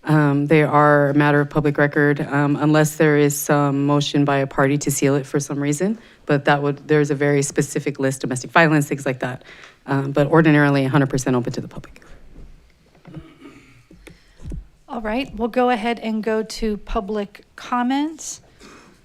They are a matter of public record, unless there is some motion by a party to seal it for some reason. But there's a very specific list, domestic violence, things like that. But ordinarily 100% open to the public. All right, we'll go ahead and go to public comments.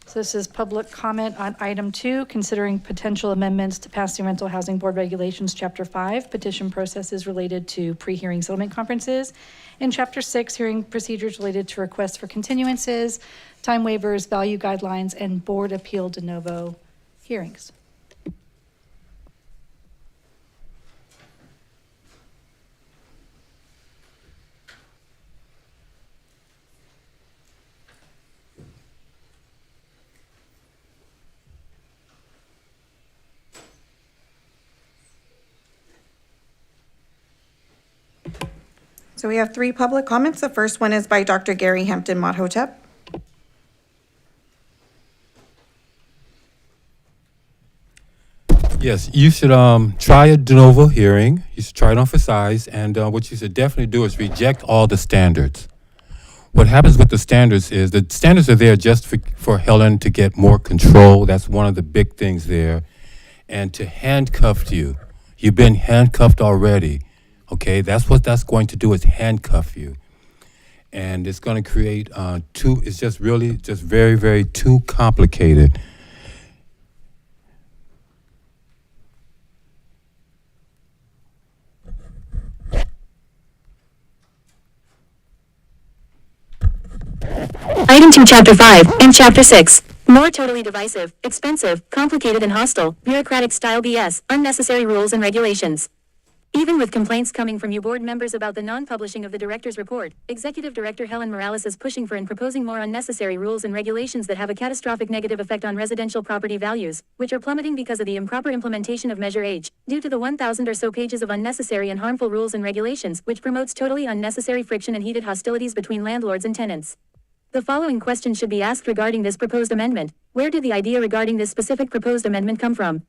So this is public comment on item 2, considering potential amendments to Pasadena Rental Housing Board Regulations, Chapter 5, petition processes related to pre-hearing settlement conferences, and Chapter 6, hearing procedures related to requests for continuances, time waivers, value guidelines, and board appeal de novo hearings. So we have 3 public comments. The first one is by Dr. Gary Hampton Madhotep. Yes, you should try a de novo hearing. You should try it on for size, and what you should definitely do is reject all the standards. What happens with the standards is the standards are there just for Helen to get more control. That's one of the big things there, and to handcuff you. You've been handcuffed already. Okay, that's what that's going to do, is handcuff you. And it's going to create it's just really just very, very too complicated. Item 2, Chapter 5, and Chapter 6. More totally divisive, expensive, complicated, and hostile, bureaucratic style BS, unnecessary rules and regulations. Even with complaints coming from you board members about the non-publishing of the director's report, Executive Director Helen Morales is pushing for and proposing more unnecessary rules and regulations that have a catastrophic negative effect on residential property values, which are plummeting because of the improper implementation of Measure H, due to the 1,000 or so pages of unnecessary and harmful rules and regulations, which promotes totally unnecessary friction and heated hostilities between landlords and tenants. The following question should be asked regarding this proposed amendment. Where did the idea regarding this specific proposed amendment come from?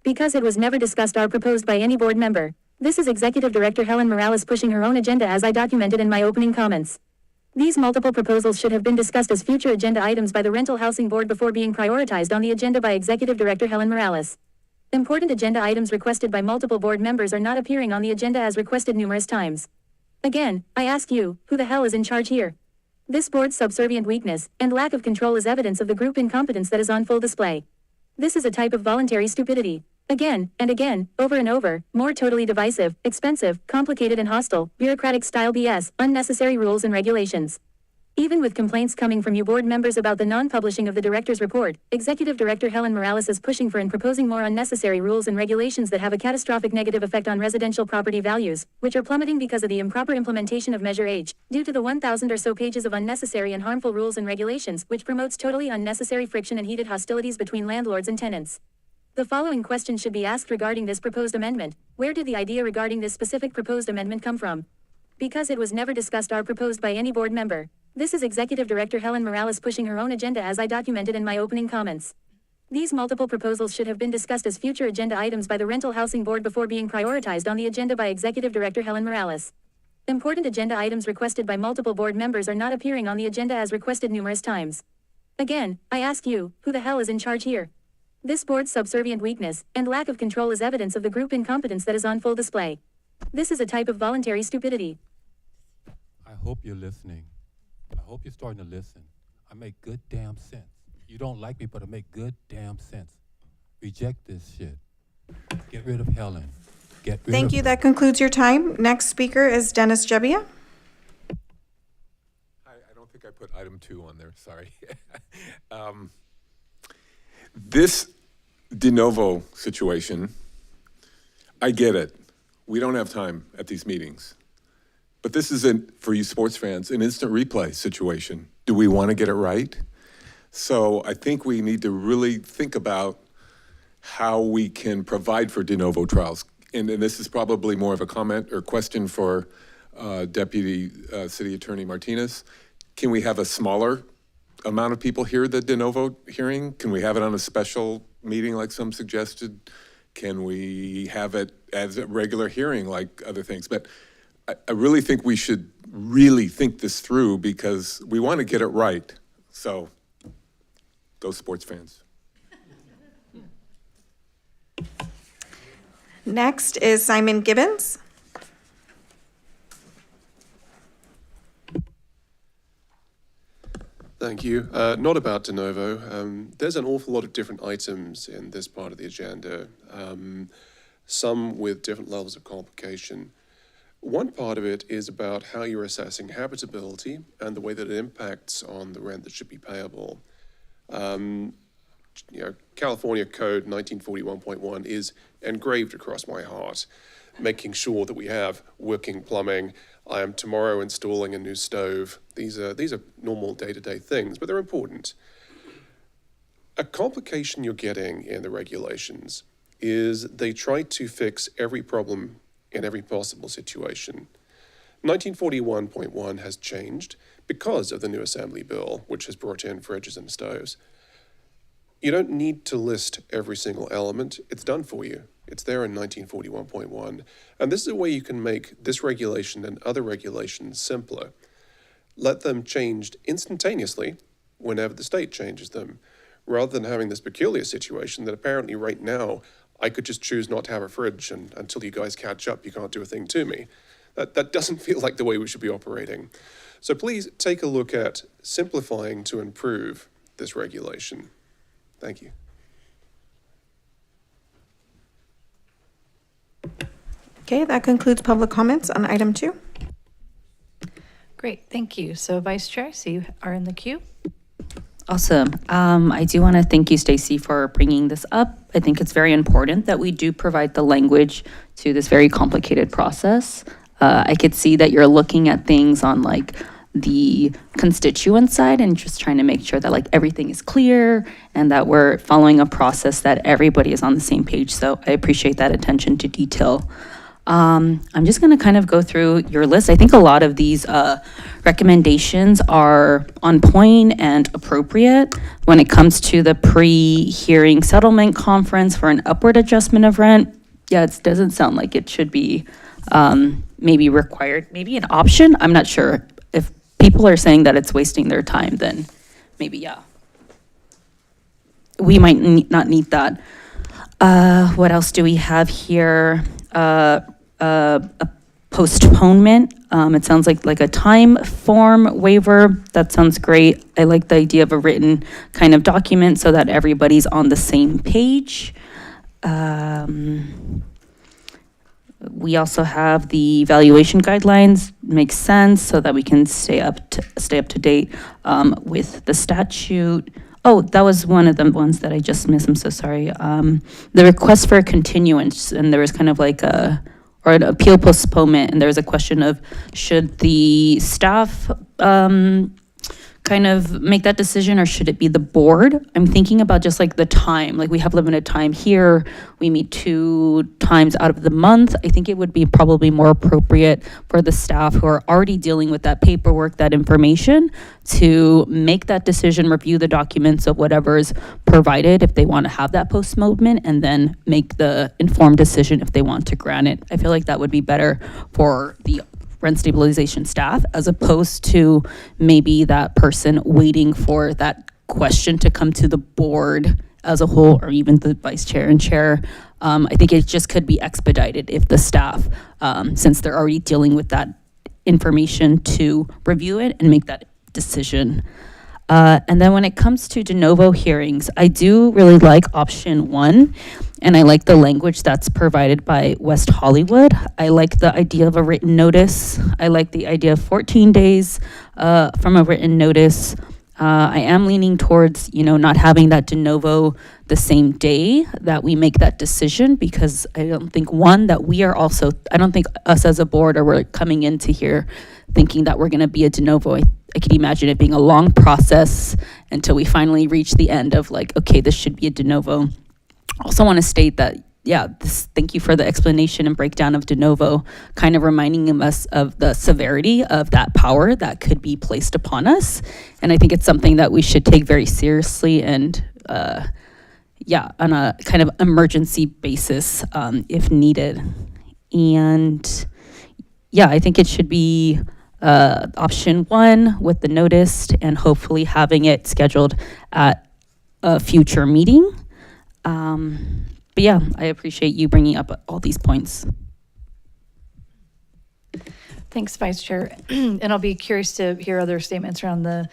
Because it was never discussed or proposed by any board member. This is Executive Director Helen Morales pushing her own agenda, as I documented in my opening comments. These multiple proposals should have been discussed as future agenda items by the Rental Housing Board before being prioritized on the agenda by Executive Director Helen Morales. Important agenda items requested by multiple board members are not appearing on the agenda as requested numerous times. Again, I ask you, who the hell is in charge here? This board's subservient weakness and lack of control is evidence of the group incompetence that is on full display. This is a type of voluntary stupidity. Again, and again, over and over, more totally divisive, expensive, complicated and hostile, bureaucratic style BS, unnecessary rules and regulations. Even with complaints coming from you board members about the non-publishing of the director's report, Executive Director Helen Morales is pushing for and proposing more unnecessary rules and regulations that have a catastrophic negative effect on residential property values, which are plummeting because of the improper implementation of Measure H, due to the 1,000 or so pages of unnecessary and harmful rules and regulations, which promotes totally unnecessary friction and heated hostilities between landlords and tenants. The following question should be asked regarding this proposed amendment. Where did the idea regarding this specific proposed amendment come from? Because it was never discussed or proposed by any board member. This is Executive Director Helen Morales pushing her own agenda as I documented in my opening comments. These multiple proposals should have been discussed as future agenda items by the Rental Housing Board before being prioritized on the agenda by Executive Director Helen Morales. Important agenda items requested by multiple board members are not appearing on the agenda as requested numerous times. Again, I ask you, who the hell is in charge here? This board's subservient weakness and lack of control is evidence of the group incompetence that is on full display. This is a type of voluntary stupidity. I hope you're listening. I hope you're starting to listen. I make good damn sense. You don't like me, but I make good damn sense. Reject this shit. Get rid of Helen. Get rid Thank of you. her. That concludes your time. Next speaker is Dennis Jebbia. I don't think I put item 2 on there, sorry. This de novo situation, I get it. We don't have time at these meetings. But this isn't, for you sports fans, an instant replay situation. Do we want to get it right? So I think we need to really think about how we can provide for de novo trials. And this is probably more of a comment or question for Deputy City Attorney Martinez. Can we have a smaller amount of people hear the de novo hearing? Can we have it on a special meeting like some suggested? Can we have it as a regular hearing like other things? But I really think we should really think this through because we want to get it right. So, go sports fans. Next is Simon Gibbons. Thank you. Not about de novo. There's an awful lot of different items in this part of the agenda, some with different levels of complication. One part of it is about how you're assessing habitability and the way that it impacts on the rent that should be payable. California Code 1941.1 is engraved across my heart, making sure that we have working plumbing. I am tomorrow installing a new stove. These are normal day-to-day things, but they're important. A complication you're getting in the regulations is they try to fix every problem in every possible situation. 1941.1 has changed because of the new Assembly Bill, which has brought in fridges and stoves. You don't need to list every single element. It's done for you. It's there in 1941.1. And this is a way you can make this regulation and other regulations simpler. Let them change instantaneously whenever the state changes them, rather than having this peculiar situation that apparently right now I could just choose not to have a fridge and until you guys catch up, you can't do a thing to me. That doesn't feel like the way we should be operating. So please take a look at simplifying to improve this regulation. Thank you. Okay, that concludes public comments on item 2. Great, thank you. So Vice Chair, I see you are in the queue. Awesome. I do want to thank you, Stacy, for bringing this up. I think it's very important that we do provide the language to this very complicated process. I could see that you're looking at things on like the constituent side and just trying to make sure that like everything is clear and that we're following a process that everybody is on the same page. So I appreciate that attention to detail. I'm just going to kind of go through your list. I think a lot of these recommendations are on point and appropriate when it comes to the pre-hearing settlement conference for an upward adjustment of rent. Yeah, it doesn't sound like it should be maybe required, maybe an option. I'm not sure. If people are saying that it's wasting their time, then maybe, yeah. We might not need that. What else do we have here? A postponement. It sounds like a time form waiver. That sounds great. I like the idea of a written kind of document so that everybody's on the same page. We also have the evaluation guidelines. Makes sense so that we can stay up to date with the statute. Oh, that was one of the ones that I just missed. I'm so sorry. The request for a continuance, and there was kind of like an appeal postponement, and there was a question of should the staff kind of make that decision, or should it be the board? I'm thinking about just like the time, like we have limited time here. We meet 2 times out of the month. I think it would be probably more appropriate for the staff who are already dealing with that paperwork, that information, to make that decision, review the documents of whatever is provided if they want to have that postponement, and then make the informed decision if they want to grant it. I feel like that would be better for the rent stabilization staff, as opposed to maybe that person waiting for that question to come to the board as a whole, or even the vice chair and chair. I think it just could be expedited if the staff, since they're already dealing with that information, to review it and make that decision. And then when it comes to de novo hearings, I do really like option 1. And I like the language that's provided by West Hollywood. I like the idea of a written notice. I like the idea of 14 days from a written notice. I am leaning towards, not having that de novo the same day that we make that decision, because I don't think, I don't think us as a board are coming into here thinking that we're going to be a de novo. I could imagine it being a long process until we finally reach the end of like, okay, this should be a de novo. Also want to state that, thank you for the explanation and breakdown of de novo, kind of reminding us of the severity of that power that could be placed upon us. And I think it's something that we should take very seriously and, on a kind of emergency basis if needed. And I think it should be option 1 with the notice, and hopefully having it scheduled at a future meeting. But I appreciate you bringing up all these points. Thanks, Vice Chair. And I'll be curious to hear other statements around the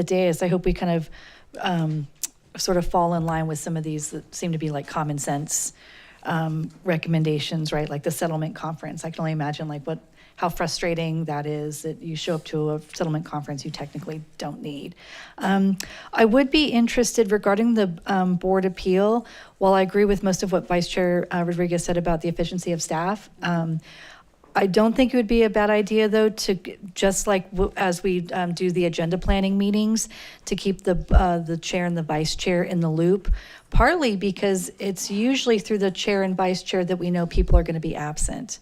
dais. I hope we kind of sort of fall in line with some of these that seem to be like common sense recommendations, right? Like the settlement conference. I can only imagine how frustrating that is, that you show up to a settlement conference you technically don't need. I would be interested regarding the board appeal. While I agree with most of what Vice Chair Rodriguez said about the efficiency of staff, I don't think it would be a bad idea, though, to just like as we do the agenda planning meetings, to keep the chair and the vice chair in the loop. Partly because it's usually through the chair and vice chair that we know people are going to be absent.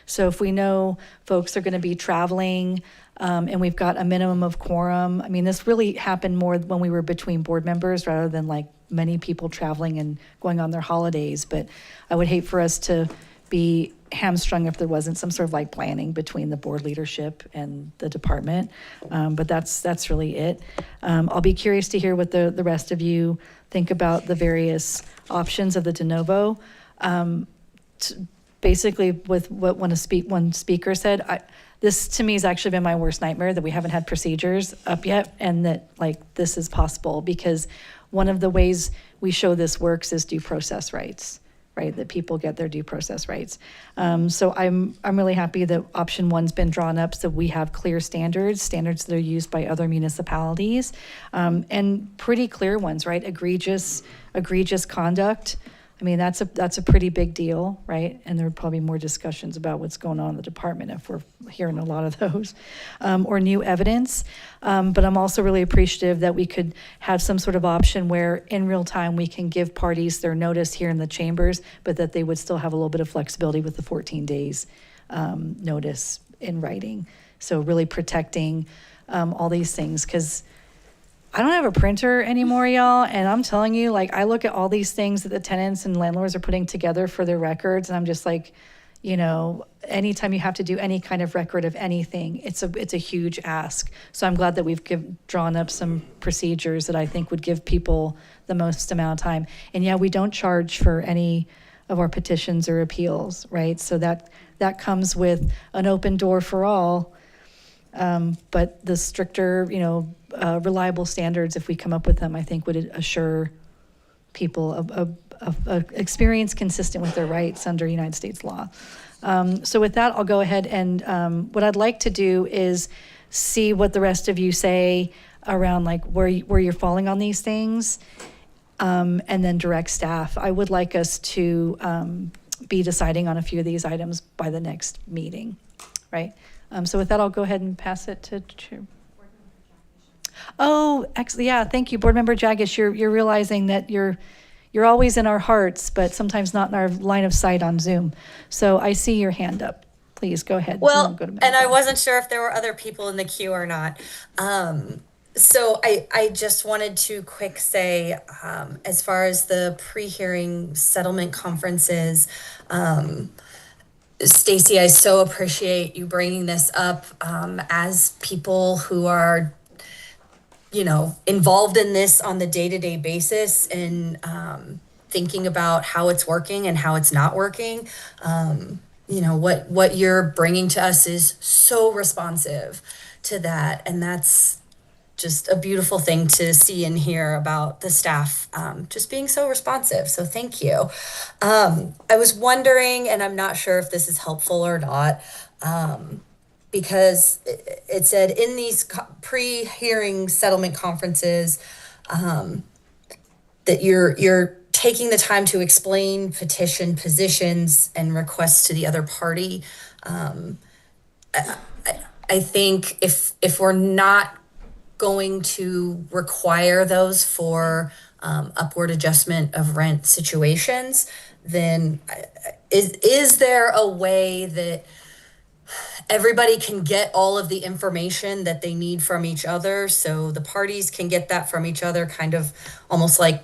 So if we know folks are going to be traveling and we've got a minimum of quorum, I mean, this really happened more when we were between board members rather than like many people traveling and going on their holidays. But I would hate for us to be hamstrung if there wasn't some sort of like planning between the board leadership and the department. But that's really it. I'll be curious to hear what the rest of you think about the various options of the de novo. Basically, with what one speaker said, this to me has actually been my worst nightmare, that we haven't had procedures up yet, and that like this is possible, because one of the ways we show this works is due process rights, right? That people get their due process rights. So I'm really happy that option 1's been drawn up, so we have clear standards that are used by other municipalities, and pretty clear ones, right? Egregious conduct. I mean, that's a pretty big deal, right? And there are probably more discussions about what's going on in the department if we're hearing a lot of those, or new evidence. But I'm also really appreciative that we could have some sort of option where in real time we can give parties their notice here in the chambers, but that they would still have a little bit of flexibility with the 14 days notice in writing. So really protecting all these things, because I don't have a printer anymore, y'all, and I'm telling you, like, I look at all these things that the tenants and landlords are putting together for their records, and I'm just like, anytime you have to do any kind of record of anything, it's a huge ask. So I'm glad that we've drawn up some procedures that I think would give people the most amount of time. And we don't charge for any of our petitions or appeals, right? So that comes with an open door for all. But the stricter, reliable standards, if we come up with them, I think would assure people of experience consistent with their rights under United States law. So with that, I'll go ahead and what I'd like to do is see what the rest of you say around like where you're falling on these things, and then direct staff. I would like us to be deciding on a few of these items by the next meeting, right? So with that, I'll go ahead and pass it to Chair. Oh, actually, yeah, thank you, Board Member Jagish. You're realizing that you're always in our hearts, but sometimes not in our line of sight on Zoom. So I see your hand up. Please go ahead. Well, Go to and I Bell. wasn't sure if there were other people in the queue or not. So I just wanted to quick say, as far as the pre-hearing settlement conferences, Stacy, I so appreciate you bringing this up, as people who are, involved in this on the day-to-day basis and thinking about how it's working and how it's not working. What you're bringing to us is so responsive to that, and that's just a beautiful thing to see and hear about the staff just being so responsive. So thank you. I was wondering, and I'm not sure if this is helpful or not, because it said in these pre-hearing settlement conferences that you're taking the time to explain petition positions and requests to the other party. I think if we're not going to require those for upward adjustment of rent situations, then is there a way that everybody can get all of the information that they need from each other, so the parties can get that from each other, kind of almost like,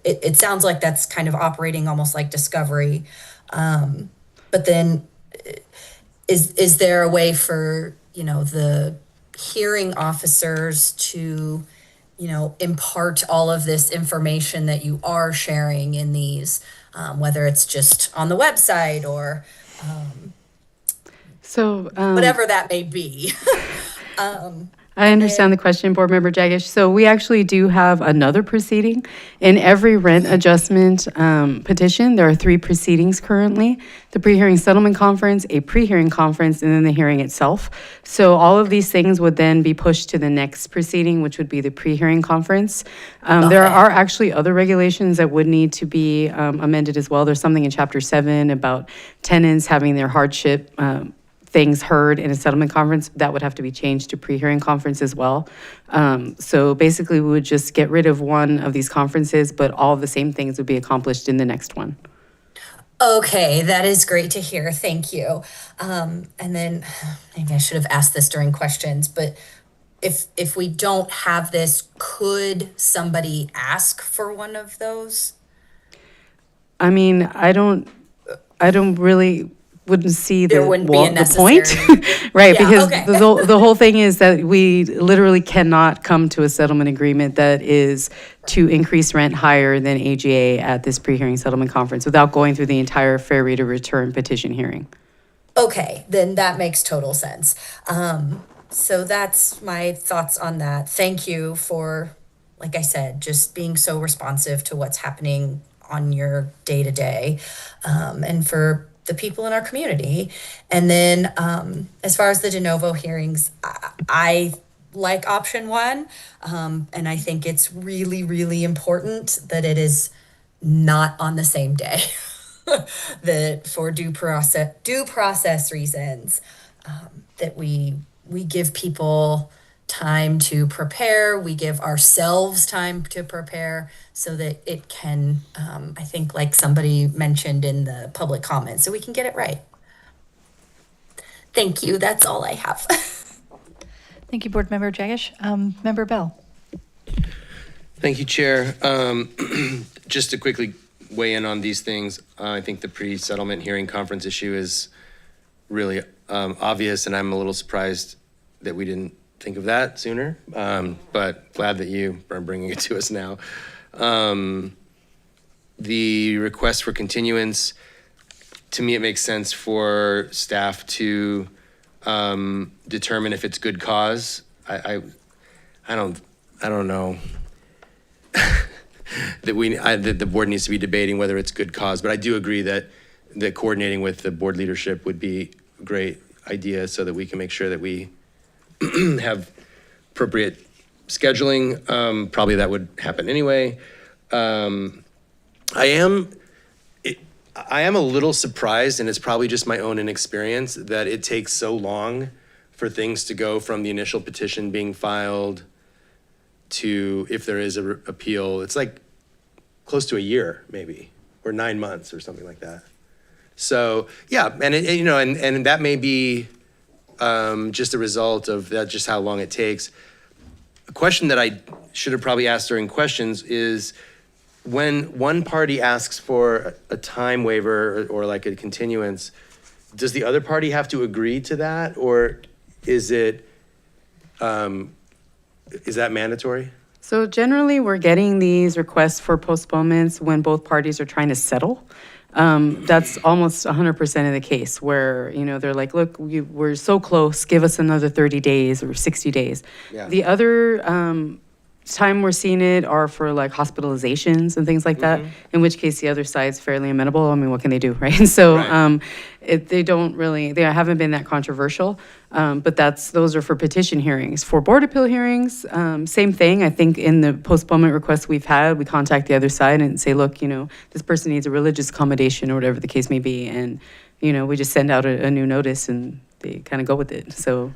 it sounds like that's kind of operating almost like discovery. But then is there a way for, the hearing officers to, impart all of this information that you are sharing in these, whether it's just on the website or So, whatever that may be? I understand the question, Board Member Jagish. So we actually do have another proceeding. In every rent adjustment petition, there are 3 proceedings currently: the pre-hearing settlement conference, a pre-hearing conference, and then the hearing itself. So all of these things would then be pushed to the next proceeding, which would be the pre-hearing conference. There are actually other regulations that would need to be amended as well. There's something in Chapter 7 about tenants having their hardship things heard in a settlement conference. That would have to be changed to pre-hearing conference as well. So basically, we would just get rid of one of these conferences, but all of the same things would be accomplished in the next one. Okay, that is great to hear. Thank you. And then maybe I should have asked this during questions, but if we don't have this, could somebody ask for one of those? I mean, I don't really wouldn't see There wouldn't be a the point, necessary- right? Yeah, Because okay. the whole thing is that we literally cannot come to a settlement agreement that is to increase rent higher than AGA at this pre-hearing settlement conference without going through the entire fair rate of return petition hearing. Okay, then that makes total sense. So that's my thoughts on that. Thank you for, like I said, just being so responsive to what's happening on your day-to-day, and for the people in our community. And then as far as the de novo hearings, I like option 1, and I think it's really, really important that it is not on the same day. That for due process reasons, that we give people time to prepare, we give ourselves time to prepare, so that it can, I think like somebody mentioned in the public comments, so we can get it right. Thank you, that's all I have. Thank you, Board Member Jagish. Member Bell. Thank you, Chair. Just to quickly weigh in on these things, I think the pre-settlement hearing conference issue is really obvious, and I'm a little surprised that we didn't think of that sooner, but glad that you are bringing it to us now. The request for continuance, to me, it makes sense for staff to determine if it's good cause. I don't know that the board needs to be debating whether it's good cause, but I do agree that coordinating with the board leadership would be a great idea, so that we can make sure that we have appropriate scheduling. Probably that would happen anyway. I am a little surprised, and it's probably just my own inexperience, that it takes so long for things to go from the initial petition being filed to, if there is a appeal, it's like close to a year, maybe, or 9 months or something like that. So, yeah, and and that may be just a result of that, just how long it takes. A question that I should have probably asked during questions is, when one party asks for a time waiver or like a continuance, does the other party have to agree to that, or is it, is that mandatory? So generally, we're getting these requests for postponements when both parties are trying to settle. That's almost 100% of the case where, they're like, look, we're so close, give us another 30 days or 60 days. Yeah. The other time we're seeing it are for like hospitalizations and things like that, in which case the other side's fairly amenable. I mean, what can they do, right? So they haven't been that controversial, but those are for petition hearings. For board appeal hearings, same thing. I think in the postponement requests we've had, we contact the other side and say, look, this person needs a religious accommodation or whatever the case may be. And, we just send out a new notice and they kind of go with it. So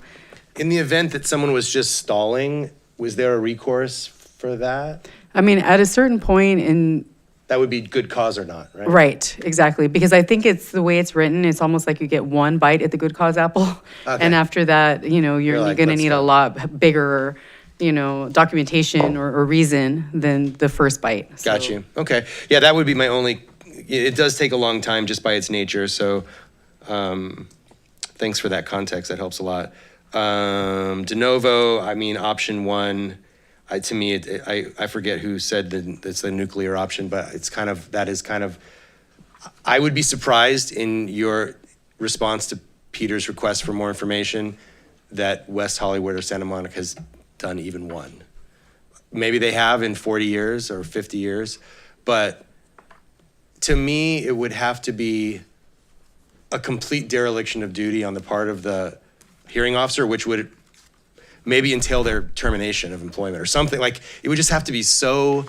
In the event that someone was just stalling, was there a recourse for that? I mean, at a certain point that would be good cause or not, right? Right, exactly. Because I think it's the way it's written, it's almost like you get one bite at the good cause apple. Okay. And after that, you're like, going to let's need a lot bigger, documentation or reason than the first bite. Got you. Okay. Yeah, that would be my only, it does take a long time just by its nature. So thanks for that context. That helps a lot. De novo, I mean, option one, to me, I forget who said that it's the nuclear option, but that is kind of, I would be surprised in your response to Peter's request for more information that West Hollywood or Santa Monica has done even one. Maybe they have in 40 years or 50 years, but to me, it would have to be a complete dereliction of duty on the part of the hearing officer, which would maybe entail their termination of employment or something. Like, it would just have to be so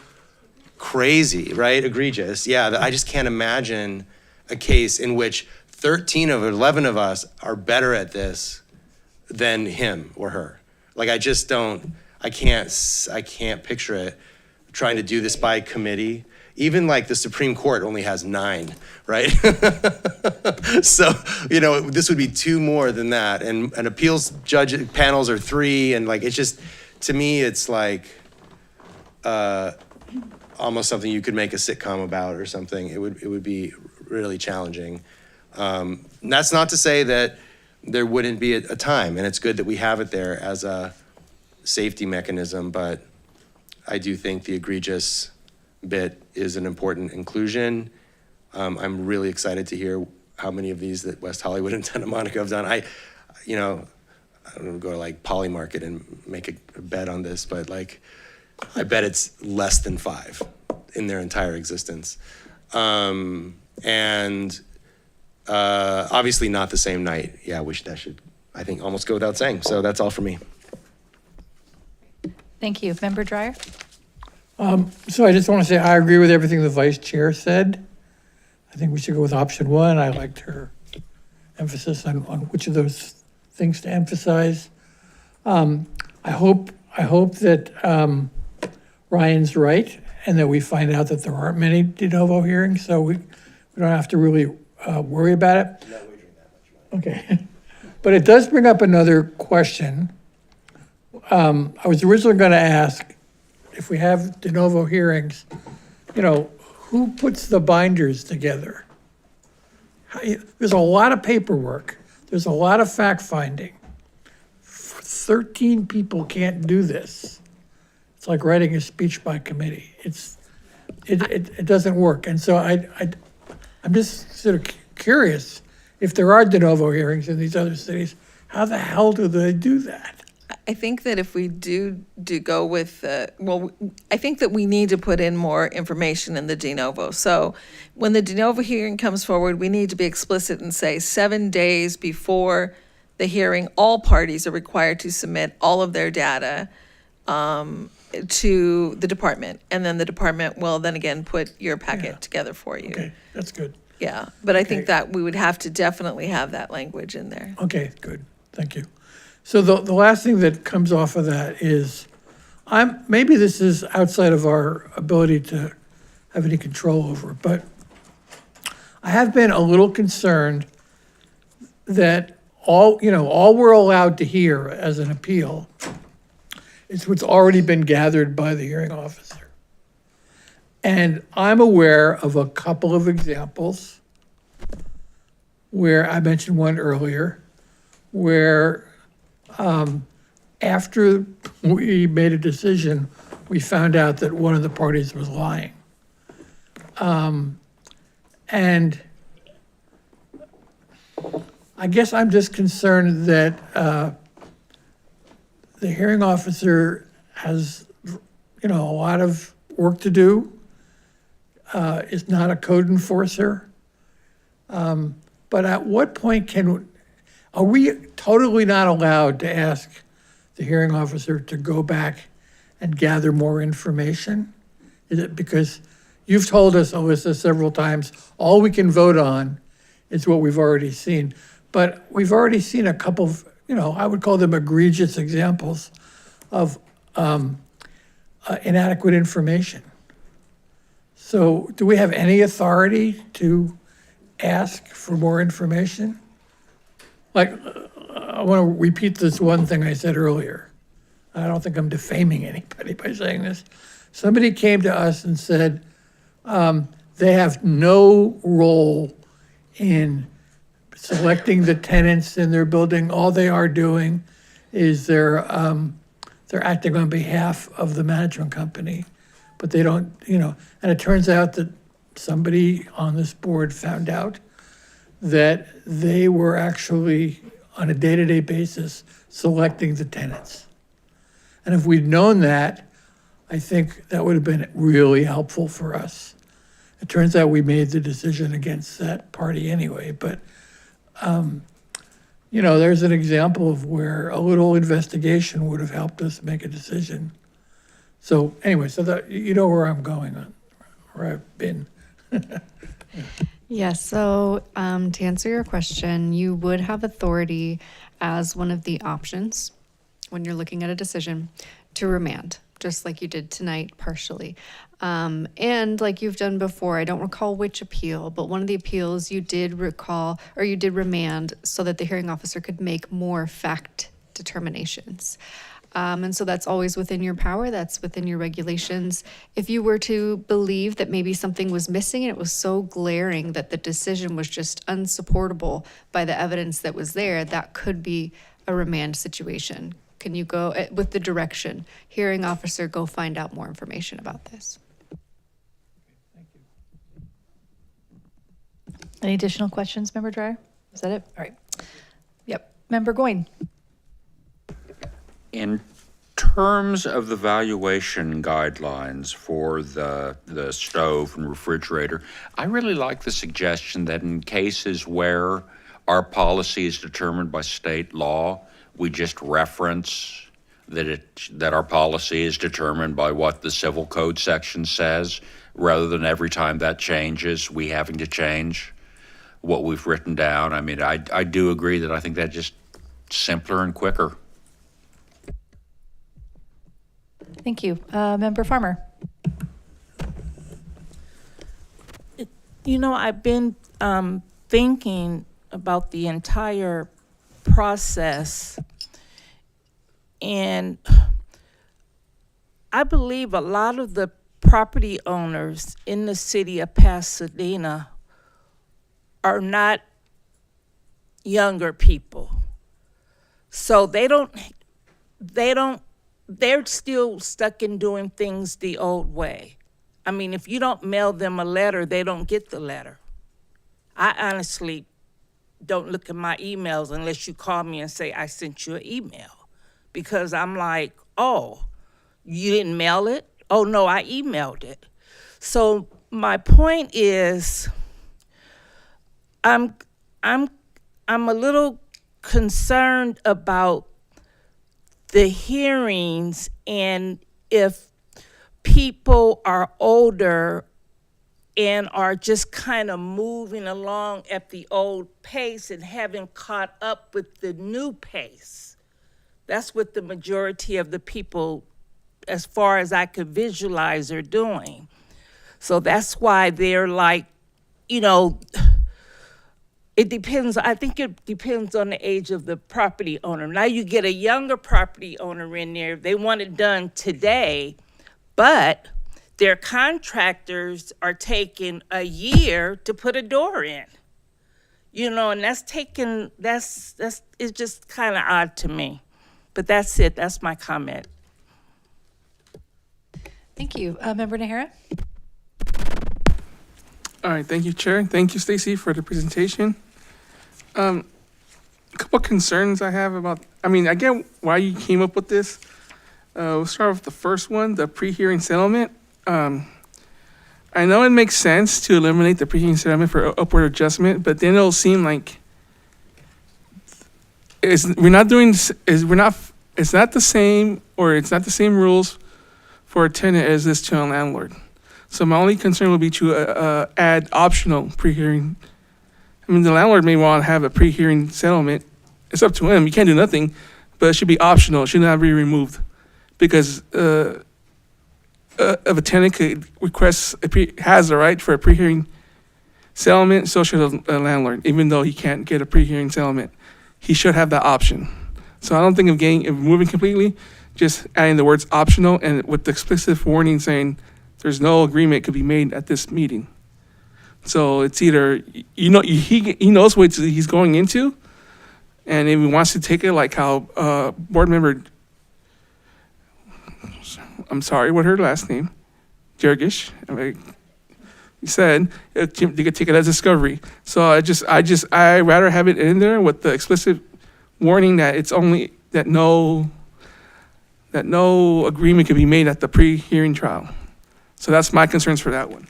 crazy, right? Egregious. Yeah, that I just can't imagine a case in which 13 of 11 of us are better at this than him or her. Like, I just don't, I can't picture it trying to do this by committee. Even like the Supreme Court only has 9, right? So, this would be 2 more than that. And appeals judge panels are 3. And like, it's just, to me, it's like almost something you could make a sitcom about or something. It would be really challenging. And that's not to say that there wouldn't be a time, and it's good that we have it there as a safety mechanism, but I do think the egregious bit is an important inclusion. I'm really excited to hear how many of these that West Hollywood and Santa Monica have done. I don't know, go to like Polymarket and make a bet on this, but like, I bet it's less than 5 in their entire existence. And obviously not the same night. Yeah, that should, I think, almost go without saying. So that's all for me. Thank you. Member Dreyer? So I just want to say I agree with everything the vice chair said. I think we should go with option 1. I liked her emphasis on which of those things to emphasize. I hope that Ryan's right and that we find out that there aren't many de novo hearings, so we don't have to really worry about it. I'm not wagering that much money. Okay. But it does bring up another question. I was originally going to ask, if we have de novo hearings, who puts the binders together? There's a lot of paperwork. There's a lot of fact-finding. 13 people can't do this. It's like writing a speech by committee. It doesn't work. And so I'm just sort of curious, if there are de novo hearings in these other cities, how the hell do they do that? I think that if we do go with, I think that we need to put in more information in the de novo. So when the de novo hearing comes forward, we need to be explicit and say 7 days before the hearing, all parties are required to submit all of their data to the department. And then the department will then again put your packet together for you. Okay, that's good. Yeah, but I think that we would have to definitely have that language in there. Okay, good. Thank you. So the last thing that comes off of that is maybe this is outside of our ability to have any control over, but I have been a little concerned that all we're allowed to hear as an appeal is what's already been gathered by the hearing officer. And I'm aware of a couple of examples where I mentioned one earlier, where after we made a decision, we found out that one of the parties was lying. And I guess I'm just concerned that the hearing officer has, a lot of work to do, is not a code enforcer. But at what point are we totally not allowed to ask the hearing officer to go back and gather more information? Is it because you've told us, Alyssa, several times, all we can vote on is what we've already seen. But we've already seen a couple of, I would call them egregious examples of inadequate information. So do we have any authority to ask for more information? Like, I want to repeat this one thing I said earlier. I don't think I'm defaming anybody by saying this. Somebody came to us and said they have no role in selecting the tenants in their building. All they are doing is they're acting on behalf of the management company, but they don't, and it turns out that somebody on this board found out that they were actually, on a day-to-day basis, selecting the tenants. And if we'd known that, I think that would have been really helpful for us. It turns out we made the decision against that party anyway, but there's an example of where a little investigation would have helped us make a decision. So anyway, so that you know where I'm going on, where I've been. Yes, so to answer your question, you would have authority as one of the options when you're looking at a decision to remand, just like you did tonight partially. And like you've done before, I don't recall which appeal, but one of the appeals you did remand so that the hearing officer could make more fact determinations. And so that's always within your power, that's within your regulations. If you were to believe that maybe something was missing and it was so glaring that the decision was just unsupportable by the evidence that was there, that could be a remand situation. Can you go with the direction, hearing officer, go find out more information about this? Any additional questions, Member Dreyer? Is that it? All right. Yep. Member Goyne. In terms of the valuation guidelines for the stove and refrigerator, I really like the suggestion that in cases where our policy is determined by state law, we just reference that our policy is determined by what the civil code section says, rather than every time that changes, we having to change what we've written down. I mean, I do agree that I think that's just simpler and quicker. Thank you. Member Farmer. I've been thinking about the entire process, and I believe a lot of the property owners in the city of Pasadena are not younger people. So they're still stuck in doing things the old way. I mean, if you don't mail them a letter, they don't get the letter. I honestly don't look at my emails unless you call me and say, I sent you an email. Because I'm like, oh, you didn't mail it? Oh, no, I emailed it. So my point is, I'm a little concerned about the hearings, and if people are older and are just kind of moving along at the old pace and haven't caught up with the new pace. That's what the majority of the people as far as I could visualize her doing. So that's why they're like, you know, it depends. I think it depends on the age of the property owner. Now you get a younger property owner in there, they want it done today, but their contractors are taking a year to put a door in. You know, and that's it's just kind of odd to me. But that's it. That's my comment. Thank you. Member Nahara? All right, thank you, Chair. Thank you, Stacy, for the presentation. A couple of concerns I have about, I mean, I get why you came up with this. We'll start with the first one, the pre-hearing settlement. I know it makes sense to eliminate the pre-hearing settlement for upward adjustment, but then it'll seem like it's not the same, or it's not the same rules for a tenant as this to a landlord. So my only concern would be to add optional pre-hearing. I mean, the landlord may want to have a pre-hearing settlement. It's up to him. You can't do nothing, but it should be optional. It should not be removed, because if a tenant could request has the right for a pre-hearing settlement, so should a landlord. Even though he can't get a pre-hearing settlement, he should have that option. So I don't think of removing completely, just adding the words optional and with the explicit warning saying there's no agreement could be made at this meeting. So it's either, he knows what he's going into, and if he wants to take it like how board member, I'm sorry, what her last name? Jergish, he said, they could take it as discovery. So I rather have it in there with the explicit warning that it's only, that no agreement can be made at the pre-hearing trial. So that's my concerns for that one.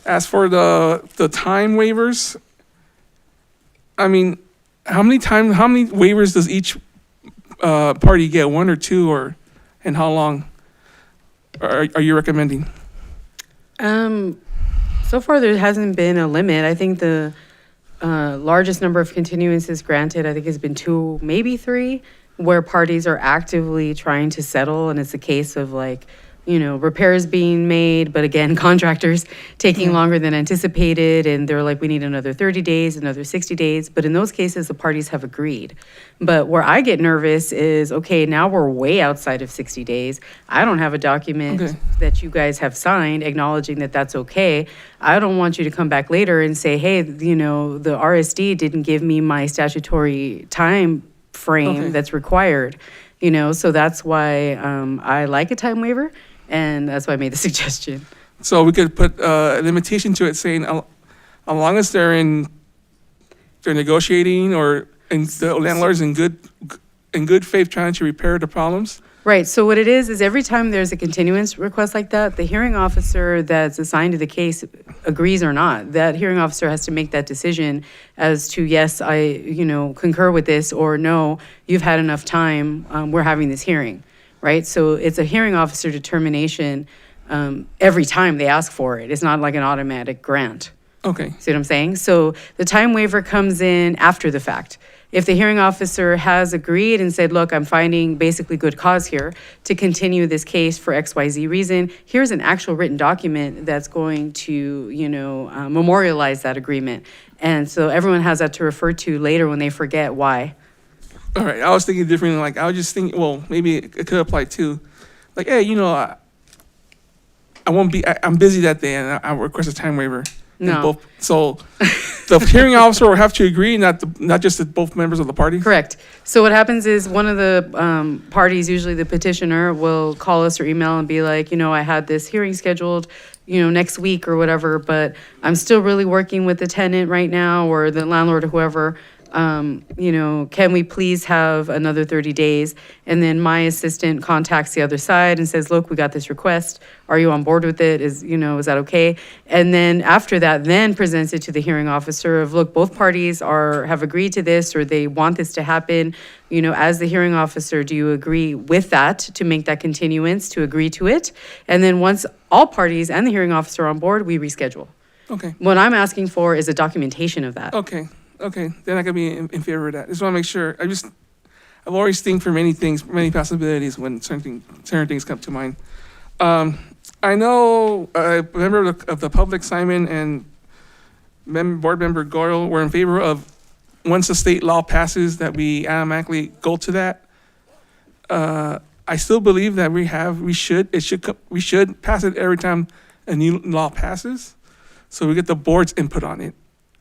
As for the time waivers, I mean, how many waivers does each party get? One or two, and how long are you recommending? So far, there hasn't been a limit. I think the largest number of continuances granted, I think, has been 2, maybe 3, where parties are actively trying to settle, and it's a case of like, repairs being made, but again, contractors taking longer than anticipated, and they're like, we need another 30 days, another 60 days. But in those cases, the parties have agreed. But where I get nervous is, okay, now we're way outside of 60 days. I don't have a document that you guys have signed acknowledging that that's okay. I don't want you to come back later and say, hey, the RSD didn't give me my statutory time frame that's required. So that's why I like a time waiver. And that's why I made the suggestion. So we could put a limitation to it saying, as long as they're negotiating and the landlord's in good faith trying to repair the problems. Right. So what it is every time there's a continuance request like that, the hearing officer that's assigned to the case agrees or not. That hearing officer has to make that decision as to, yes, I, concur with this, or no, you've had enough time. We're having this hearing. Right? So it's a hearing officer determination every time they ask for it. It's not like an automatic grant. Okay. See what I'm saying? So the time waiver comes in after the fact. If the hearing officer has agreed and said, look, I'm finding basically good cause here to continue this case for XYZ reason, here's an actual written document that's going to, memorialize that agreement. And so everyone has that to refer to later when they forget why. All right, I was thinking differently. Like, I was just thinking, well, maybe it could apply too. Like, hey, I won't be, I'm busy that day, and I request a time waiver. No. So the hearing officer will have to agree, not just both members of the party? Correct. So what happens is one of the parties, usually the petitioner, will call us or email and be like, I had this hearing scheduled, next week or whatever, but I'm still really working with the tenant right now, or the landlord or whoever. Can we please have another 30 days? And then my assistant contacts the other side and says, look, we got this request. Are you on board with it? Is that okay? And then after that, then presents it to the hearing officer of, look, both parties have agreed to this, or they want this to happen. As the hearing officer, do you agree with that to make that continuance, to agree to it? And then once all parties and the hearing officer are on board, we reschedule. Okay. What I'm asking for is a documentation of that. Okay, then I could be in favor of that. Just want to make sure. I've always think for many things, many possibilities when certain things come to mind. I know a member of the public, Simon, and board member Goyle were in favor of, once the state law passes, that we automatically go to that. I still believe that we should pass it every time a new law passes, so we get the board's input on it.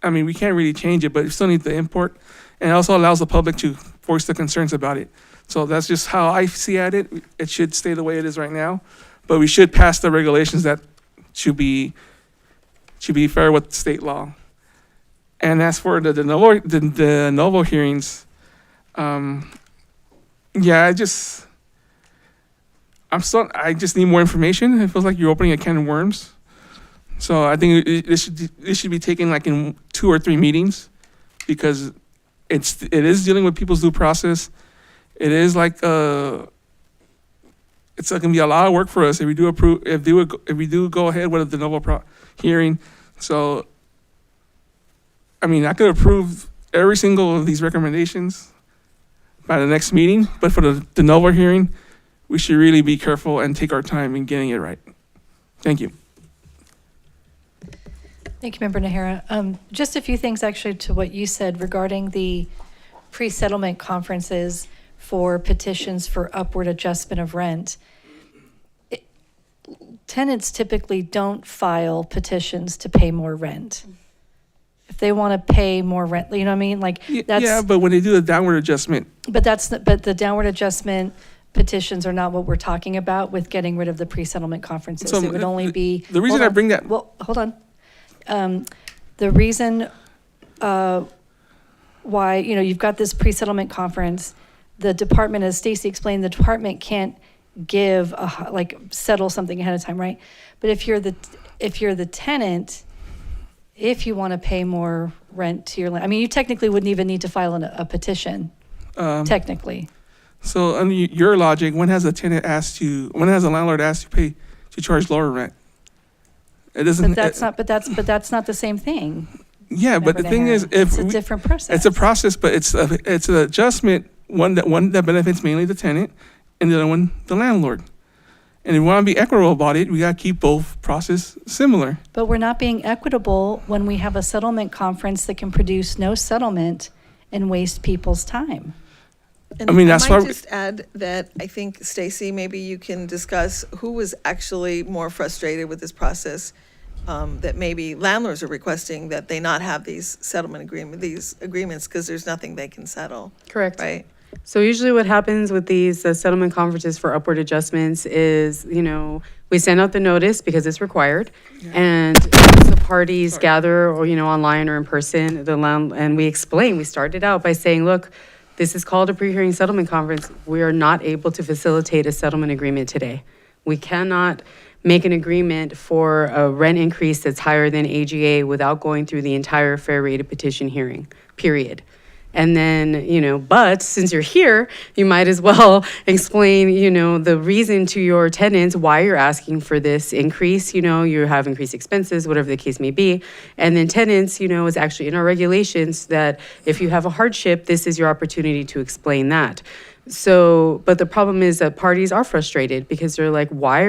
I mean, we can't really change it, but we still need the input, and it also allows the public to voice the concerns about it. So that's just how I see at it. It should stay the way it is right now, but we should pass the regulations that should be fair with state law. And as for the de novo hearings, yeah, I just need more information. It feels like you're opening a can of worms. So I think this should be taken like in 2 or 3 meetings, because it is dealing with people's due process. It is like it's gonna be a lot of work for us if we do go ahead with a de novo hearing. So I mean, I could approve every single of these recommendations by the next meeting, but for the de novo hearing, we should really be careful and take our time in getting it right. Thank you. Thank you, Member Nahara. Just a few things actually to what you said regarding the pre-settlement conferences for petitions for upward adjustment of rent. Tenants typically don't file petitions to pay more rent. If they want to pay more rent, you know what I mean? Like that's, yeah, but when they do the downward adjustment. But the downward adjustment petitions are not what we're talking about with getting rid of the pre-settlement conferences. So it would only be. The reason I bring that. Well, hold on. The reason why, you've got this pre-settlement conference, the department, as Stacy explained, the department can't give settle something ahead of time, right? But if you're the tenant, if you want to pay more rent to your land, you technically wouldn't even need to file a petition, technically. So under your logic, when has a landlord asked you to charge lower rent? It doesn't. But that's not the same thing. Yeah, but the thing is, it's a different process. It's a process, but it's an adjustment. One that benefits mainly the tenant, and the other one the landlord. And if we want to be equitable about it, we got to keep both processes similar. But we're not being equitable when we have a settlement conference that can produce no settlement and waste people's time. And that's I might why just add that I think, Stacy, maybe you can discuss who was actually more frustrated with this process, that maybe landlords are requesting that they not have these agreements because there's nothing they can settle. Correct. Right? So usually what happens with these settlement conferences for upward adjustments is, we send out the notice because it's required. Yeah. And the parties gather or, online or in person, and we explain, we started out by saying, look, this is called a pre-hearing settlement conference. We are not able to facilitate a settlement agreement today. We cannot make an agreement for a rent increase that's higher than AGA without going through the entire fair rated petition hearing, period. And then, but since you're here, you might as well explain, the reason to your tenants why you're asking for this increase. You have increased expenses, whatever the case may be. And then tenants, is actually in our regulations that if you have a hardship, this is your opportunity to explain that. So, but the problem is that parties are frustrated because they're like, why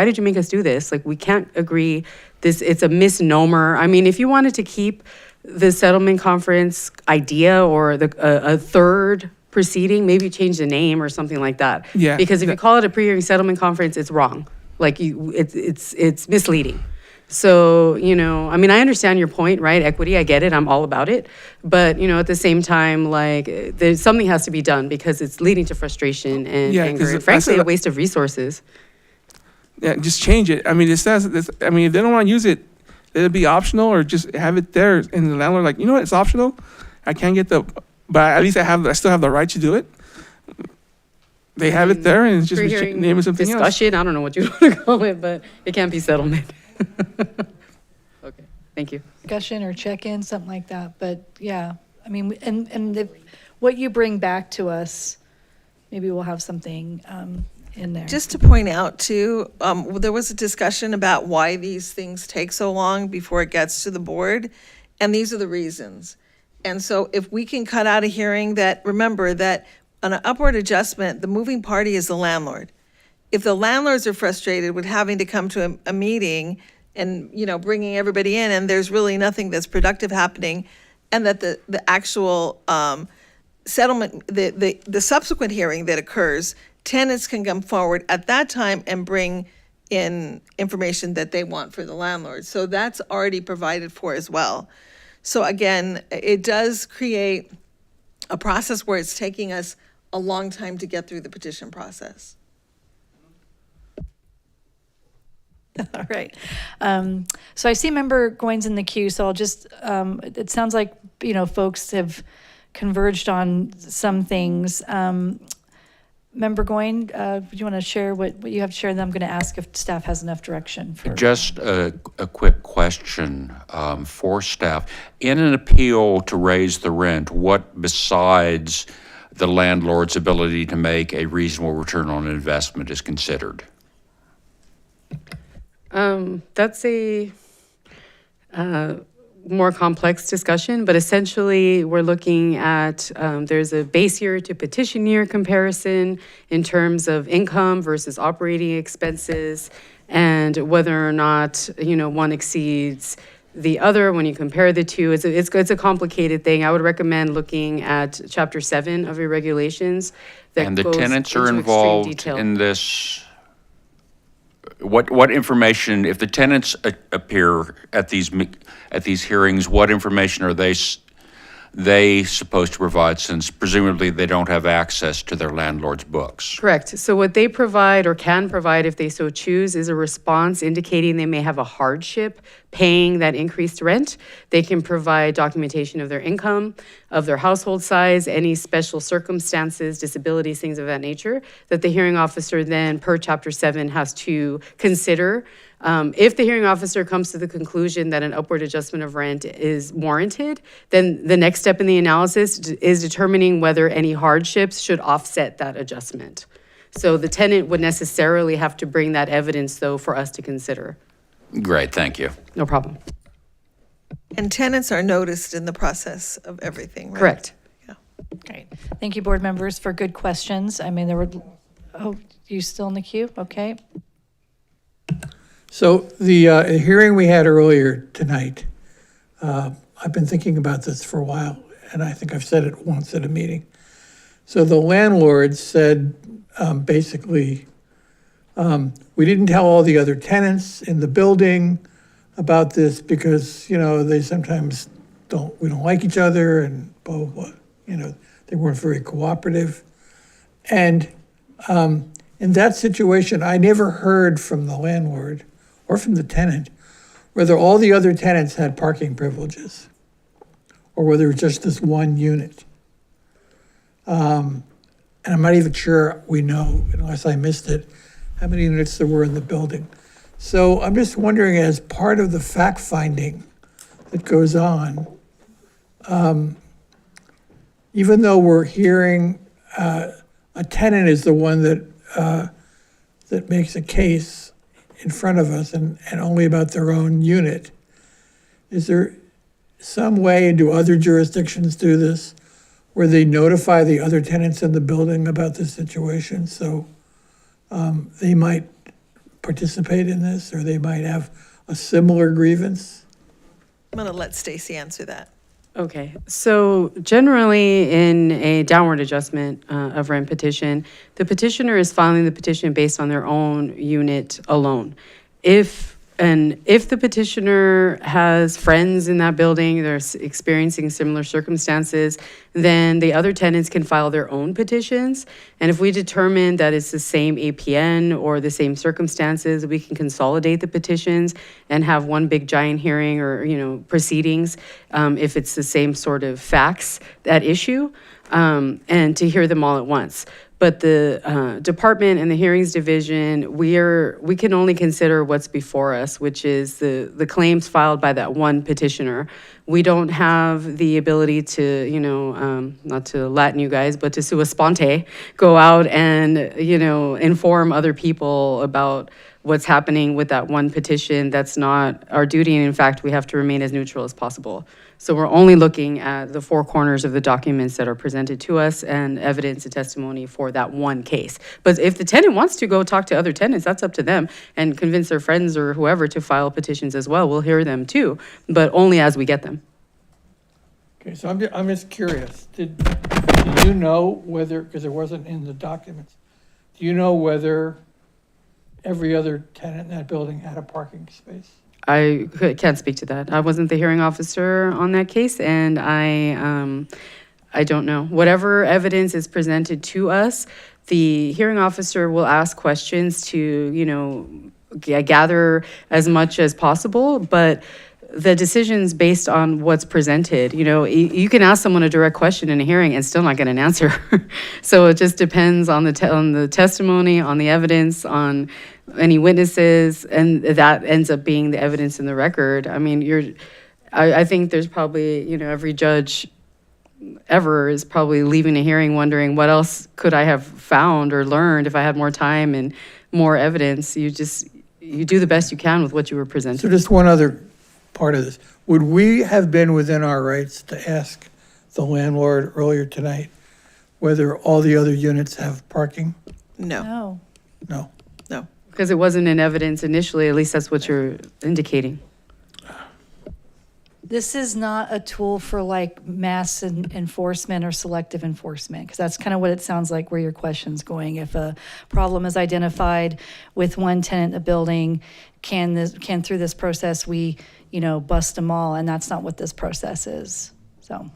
did you make us do this? Like, we can't agree. It's a misnomer. If you wanted to keep the settlement conference idea or a third proceeding, maybe change the name or something like that. Yeah. Because if you call it a pre-hearing settlement conference, it's wrong. Like it's misleading. So, I understand your point, right? Equity, I get it. I'm all about it. But, at the same time, there's something has to be done because it's leading to frustration and anger and frankly, a waste of resources. Yeah, just change it. It says this. If they don't want to use it, it'll be optional, or just have it there, and the landlord what, it's optional. I can't get but at least I still have the right to do it. They have it there, and it's just name it something discussion, else. I don't know what you want to call it, but it can't be settlement. Okay, thank you. Discussion or check-in, something like that. But yeah, what you bring back to us, maybe we'll have something in there. Just to point out too, there was a discussion about why these things take so long before it gets to the board, and these are the reasons. And so if we can cut out a hearing remember that on an upward adjustment, the moving party is the landlord. If the landlords are frustrated with having to come to a meeting and, bringing everybody in, and there's really nothing that's productive happening, and that the actual settlement, the subsequent hearing that occurs, tenants can come forward at that time and bring in information that they want for the landlord. So that's already provided for as well. So again, it does create a process where it's taking us a long time to get through the petition process. All right. So I see Member Goins in the queue, so I'll just, it sounds like, folks have converged on some things. Member Goin, do you want to share what you have to share? And then I'm going to ask if staff has enough direction for. Just a quick question for staff. In an appeal to raise the rent, what besides the landlord's ability to make a reasonable return on investment is considered? That's a more complex discussion, but essentially we're looking at, there's a base year to petition year comparison in terms of income versus operating expenses, and whether or not, one exceeds the other when you compare the two. It's a complicated thing. I would recommend looking at Chapter 7 of your regulations. And the tenants are involved in this. What information, if the tenants appear at these hearings, what information are they supposed to provide, since presumably they don't have access to their landlord's books? Correct. So what they provide or can provide if they so choose is a response indicating they may have a hardship paying that increased rent. They can provide documentation of their income, of their household size, any special circumstances, disabilities, things of that nature, that the hearing officer then, per Chapter 7, has to consider. If the hearing officer comes to the conclusion that an upward adjustment of rent is warranted, then the next step in the analysis is determining whether any hardships should offset that adjustment. So the tenant would necessarily have to bring that evidence, though, for us to consider. Great, thank you. No problem. And tenants are noticed in the process of everything, right? Correct. Great. Thank you, board members, for good questions. I mean, you still in the queue? Okay. So the hearing we had earlier tonight, I've been thinking about this for a while, and I think I've said it once at a meeting. So the landlord said, basically, we didn't tell all the other tenants in the building about this because, they sometimes we don't like each other and blah, blah, blah. They weren't very cooperative. And in that situation, I never heard from the landlord or from the tenant whether all the other tenants had parking privileges or whether it was just this one unit. And I'm not even sure we know, unless I missed it, how many units there were in the building. So I'm just wondering, as part of the fact-finding that goes on, even though we're hearing a tenant is the one that makes a case in front of us and only about their own unit, is there some way, do other jurisdictions do this, where they notify the other tenants in the building about the situation, so they might participate in this, or they might have a similar grievance? I'm going to let Stacy answer that. Okay, so generally in a downward adjustment of rent petition, the petitioner is filing the petition based on their own unit alone. If the petitioner has friends in that building, they're experiencing similar circumstances, then the other tenants can file their own petitions. And if we determine that it's the same APN or the same circumstances, we can consolidate the petitions and have one big giant hearing or, proceedings, if it's the same sort of facts at issue, and to hear them all at once. But the department and the hearings division, we can only consider what's before us, which is the claims filed by that one petitioner. we don't have the ability to, not to Latin you guys, but to sua sponte, go out and, inform other people about what's happening with that one petition. That's not our duty. And in fact, we have to remain as neutral as possible. So we're only looking at the four corners of the documents that are presented to us and evidence and testimony for that one case. But if the tenant wants to go talk to other tenants, that's up to them, and convince their friends or whoever to file petitions as well. We'll hear them too, but only as we get them. Okay, so I'm just curious, do you know whether, because it wasn't in the documents, do you know whether every other tenant in that building had a parking space? I can't speak to that. I wasn't the hearing officer on that case, and I don't know. Whatever evidence is presented to us, the hearing officer will ask questions to, gather as much as possible, but the decision's based on what's presented. You can ask someone a direct question in a hearing and still not get an answer. So it just depends on the testimony, on the evidence, on any witnesses, and that ends up being the evidence in the record. I mean, I think there's probably, every judge ever is probably leaving a hearing wondering what else could I have found or learned if I had more time and more evidence. You do the best you can with what you were presented. So just one other part of this. Would we have been within our rights to ask the landlord earlier tonight whether all the other units have parking? No. No. Because it wasn't in evidence initially, at least that's what you're indicating. This is not a tool for like mass enforcement or selective enforcement, because that's kind of what it sounds like where your question's going. If a problem is identified with one tenant in a building, can through this process we, bust them all? And that's not what this process is. So,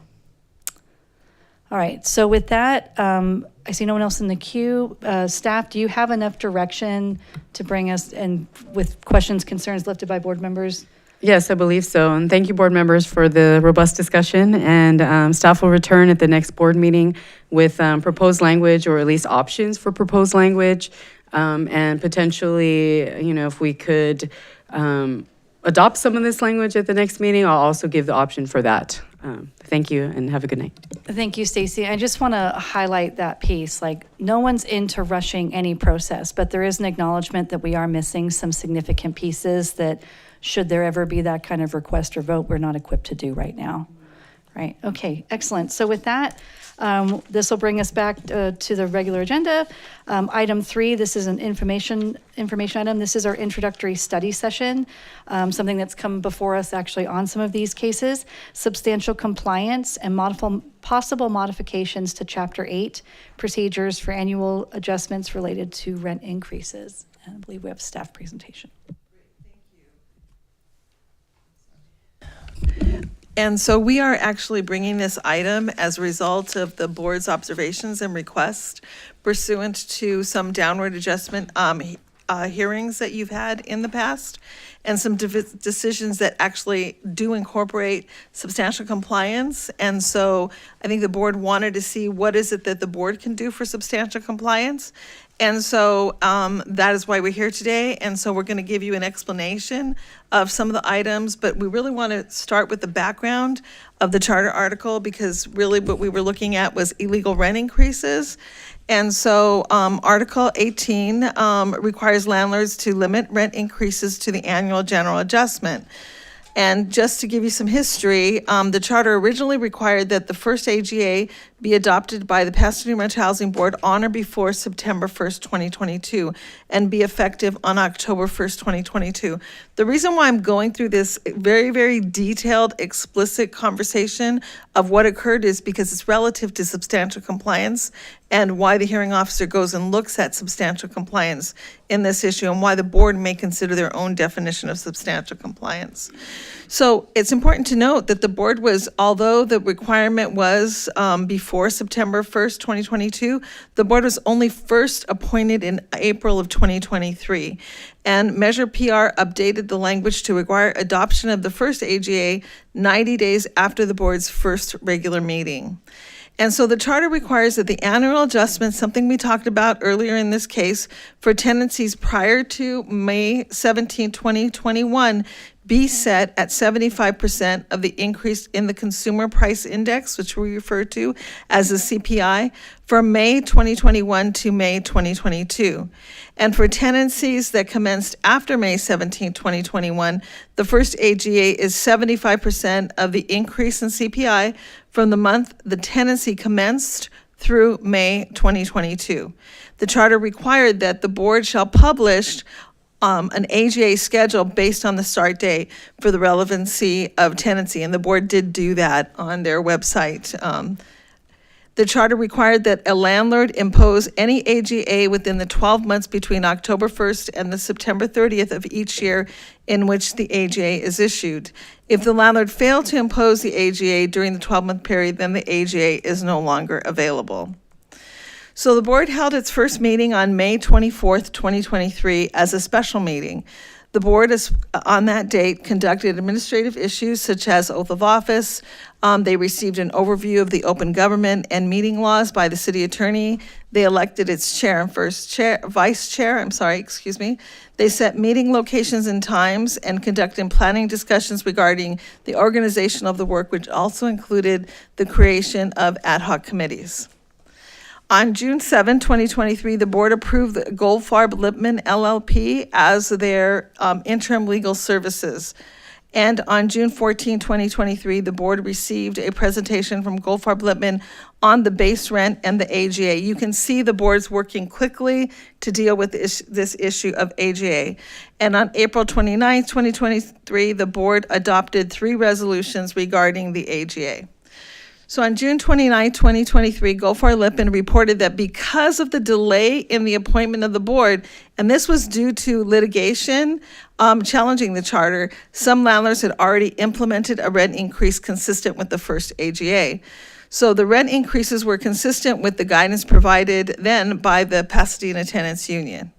all right. So with that, I see no one else in the queue. Staff, do you have enough direction to bring us and with questions, concerns lifted by board members? Yes, I believe so. And thank you, board members, for the robust discussion. And staff will return at the next board meeting with proposed language, or at least options for proposed language. And potentially, if we could adopt some of this language at the next meeting, I'll also give the option for that. Thank you and have a good night. Thank you, Stacy. I just want to highlight that piece. Like, no one's into rushing any process, but there is an acknowledgement that we are missing some significant pieces that, should there ever be that kind of request or vote, we're not equipped to do right now. Right, okay, excellent. So with that, this will bring us back to the regular agenda. Item 3, this is an information item. This is our introductory study session, something that's come before us actually on some of these cases. Substantial compliance and possible modifications to Chapter 8, procedures for annual adjustments related to rent increases. And I believe we have a staff presentation. And so we are actually bringing this item as a result of the board's observations and requests pursuant to some downward adjustment hearings that you've had in the past, and some decisions that actually do incorporate substantial compliance. And so I think the board wanted to see what is it that the board can do for substantial compliance. And so that is why we're here today. And so we're going to give you an explanation of some of the items, but we really want to start with the background of the charter article, because really what we were looking at was illegal rent increases. And so Article 18 requires landlords to limit rent increases to the annual general adjustment. And just to give you some history, the charter originally required that the first AGA be adopted by the Pasadena Rental Housing Board on or before September 1st, 2022, and be effective on October 1st, 2022. The reason why I'm going through this very, very detailed, explicit conversation of what occurred is because it's relative to substantial compliance, and why the hearing officer goes and looks at substantial compliance in this issue, and why the board may consider their own definition of substantial compliance. So it's important to note that the board was, although the requirement was before September 1st, 2022, the board was only first appointed in April of 2023. And Measure PR updated the language to require adoption of the first AGA 90 days after the board's first regular meeting. And so the charter requires that the annual adjustment, something we talked about earlier in this case, for tenancies prior to May 17, 2021, be set at 75% of the increase in the Consumer Price Index, which we refer to as the CPI, from May 2021 to May 2022. And for tenancies that commenced after May 17, 2021, the first AGA is 75% of the increase in CPI from the month the tenancy commenced through May 2022. The charter required that the board shall publish an AGA schedule based on the start date for the relevancy of tenancy, and the board did do that on their website. The charter required that a landlord impose any AGA within the 12 months between October 1st and the September 30th of each year in which the AGA is issued. If the landlord failed to impose the AGA during the 12-month period, then the AGA is no longer available. So the board held its first meeting on May 24th, 2023 as a special meeting. The board is, on that date, conducted administrative issues such as oath of office. They received an overview of the open government and meeting laws by the city attorney. They elected its chair and vice chair. They set meeting locations and times and conducted planning discussions regarding the organization of the work, which also included the creation of ad hoc committees. On June 7, 2023, the board approved the Goldfarb Lippman LLP as their interim legal services. And on June 14, 2023, the board received a presentation from Goldfarb Lippman on the base rent and the AGA. You can see the board's working quickly to deal with this issue of AGA. And on April 29, 2023, the board adopted 3 resolutions regarding the AGA. So on June 29, 2023, Goldfarb Lippman reported that because of the delay in the appointment of the board, and this was due to litigation challenging the charter, some landlords had already implemented a rent increase consistent with the first AGA. So the rent increases were consistent with the guidance provided then by the Pasadena Tenants Union.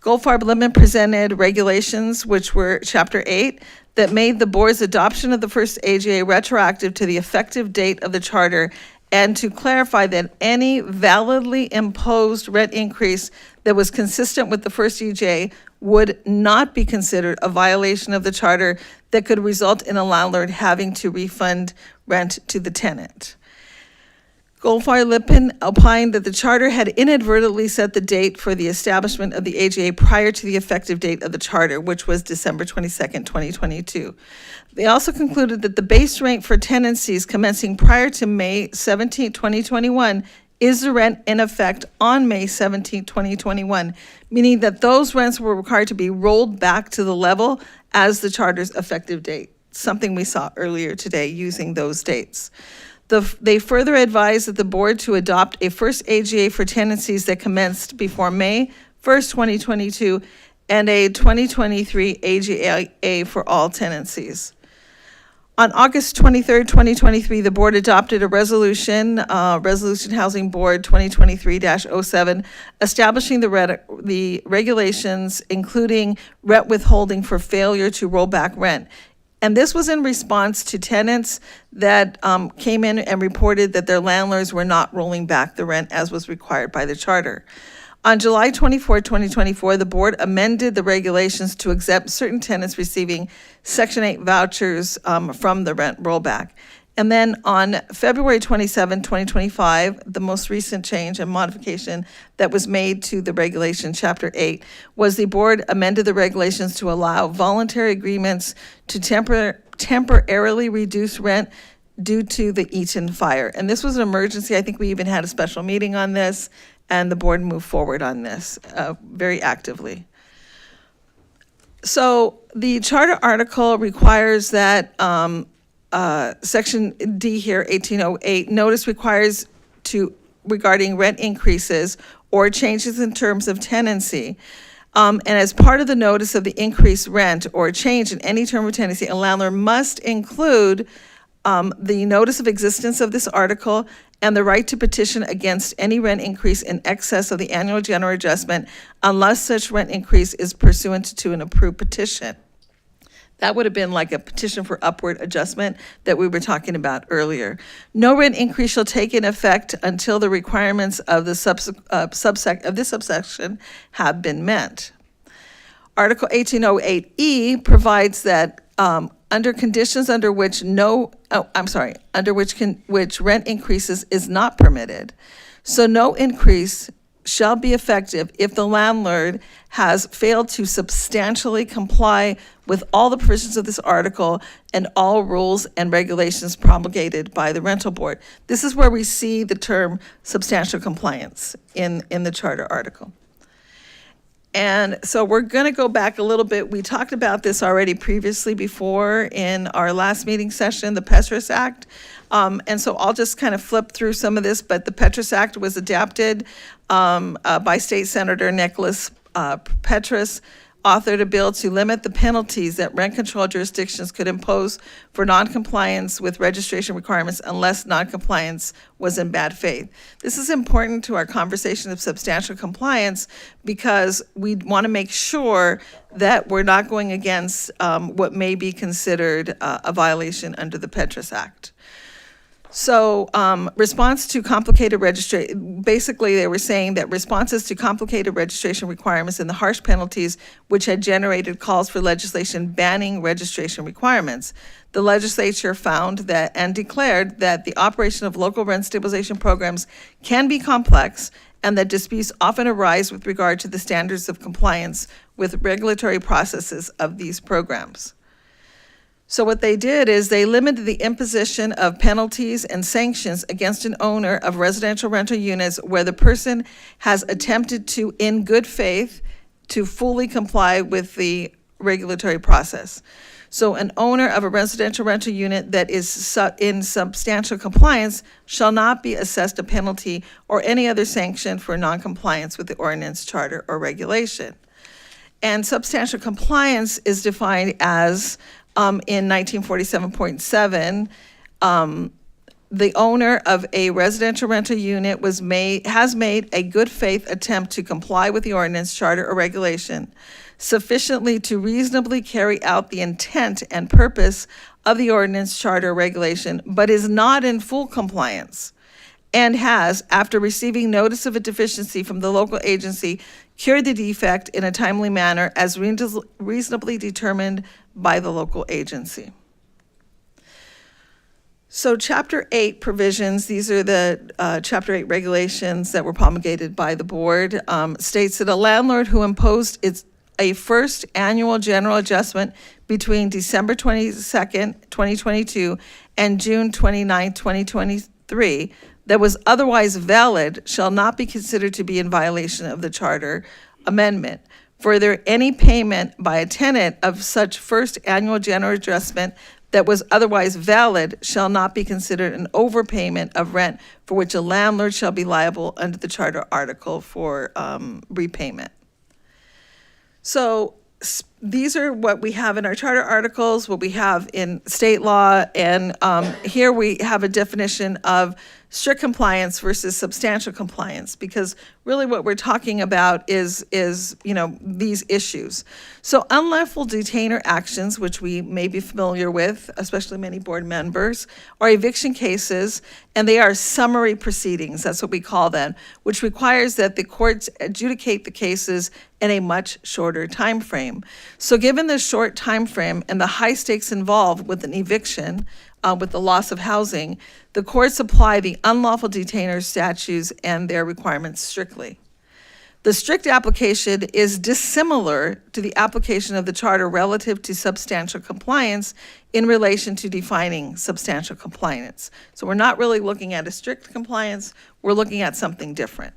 Goldfarb Lippman presented regulations, which were Chapter 8, that made the board's adoption of the first AGA retroactive to the effective date of the charter, and to clarify that any validly imposed rent increase that was consistent with the first AGA would not be considered a violation of the charter that could result in a landlord having to refund rent to the tenant. Goldfarb Lippman opined that the charter had inadvertently set the date for the establishment of the AGA prior to the effective date of the charter, which was December 22nd, 2022. They also concluded that the base rate for tenancies commencing prior to May 17, 2021 is the rent in effect on May 17, 2021, meaning that those rents were required to be rolled back to the level as the charter's effective date, something we saw earlier today using those dates. They further advised that the board to adopt a first AGA for tenancies that commenced before May 1st, 2022, and a 2023 AGA for all tenancies. On August 23rd, 2023, the board adopted a resolution, Resolution Housing Board 2023-07, establishing the regulations, including rent withholding for failure to roll back rent. And this was in response to tenants that came in and reported that their landlords were not rolling back the rent as was required by the charter. On July 24, 2024, the board amended the regulations to exempt certain tenants receiving Section 8 vouchers from the rent rollback. And then on February 27, 2025, the most recent change and modification that was made to the regulation, Chapter 8, was the board amended the regulations to allow voluntary agreements to temporarily reduce rent due to the Eaton fire. And this was an emergency. I think we even had a special meeting on this, and the board moved forward on this very actively. So the charter article requires that Section D here, 1808, notice requires regarding rent increases or changes in terms of tenancy. And as part of the notice of the increased rent or change in any term of tenancy, a landlord must include the notice of existence of this article and the right to petition against any rent increase in excess of the annual general adjustment unless such rent increase is pursuant to an approved petition. That would have been like a petition for upward adjustment that we were talking about earlier. No rent increase shall take in effect until the requirements of the this subsection have been met. Article 1808E provides that under conditions under which which rent increases is not permitted. So no increase shall be effective if the landlord has failed to substantially comply with all the provisions of this article and all rules and regulations promulgated by the rental board. This is where we see the term substantial compliance in the charter article. And so we're going to go back a little bit. We talked about this already previously before in our last meeting session, the Petrus Act. And so I'll just kind of flip through some of this, but the Petrus Act was adapted by State Senator Nicholas Petrus, authored a bill to limit the penalties that rent control jurisdictions could impose for noncompliance with registration requirements unless noncompliance was in bad faith. This is important to our conversation of substantial compliance because we want to make sure that we're not going against what may be considered a violation under the Petrus Act. So response to complicated registration, basically they were saying that responses to complicated registration requirements and the harsh penalties which had generated calls for legislation banning registration requirements. The legislature found that and declared that the operation of local rent stabilization programs can be complex and that disputes often arise with regard to the standards of compliance with regulatory processes of these programs. So what they did is they limited the imposition of penalties and sanctions against an owner of residential rental units where the person has attempted to, in good faith, to fully comply with the regulatory process. So an owner of a residential rental unit that is in substantial compliance shall not be assessed a penalty or any other sanction for noncompliance with the ordinance, charter, or regulation. And substantial compliance is defined as in 1947.7, the owner of a residential rental unit has made a good faith attempt to comply with the ordinance, charter, or regulation sufficiently to reasonably carry out the intent and purpose of the ordinance, charter, or regulation, but is not in full compliance and has, after receiving notice of a deficiency from the local agency, cured the defect in a timely manner as reasonably determined by the local agency. So Chapter 8 provisions, these are the Chapter 8 regulations that were promulgated by the board, states that a landlord who imposed a first annual general adjustment between December 22nd, 2022 and June 29, 2023, that was otherwise valid shall not be considered to be in violation of the charter amendment. Further, any payment by a tenant of such first annual general adjustment that was otherwise valid shall not be considered an overpayment of rent for which a landlord shall be liable under the charter article for repayment. So these are what we have in our charter articles, what we have in state law, and here we have a definition of strict compliance versus substantial compliance, because really what we're talking about is these issues. So unlawful detainer actions, which we may be familiar with, especially many board members, are eviction cases, and they are summary proceedings, that's what we call them, which requires that the courts adjudicate the cases in a much shorter time frame. So given the short time frame and the high stakes involved with an eviction, with the loss of housing, the courts apply the unlawful detainer statutes and their requirements strictly. The strict application is dissimilar to the application of the charter relative to substantial compliance in relation to defining substantial compliance. So we're not really looking at a strict compliance, we're looking at something different.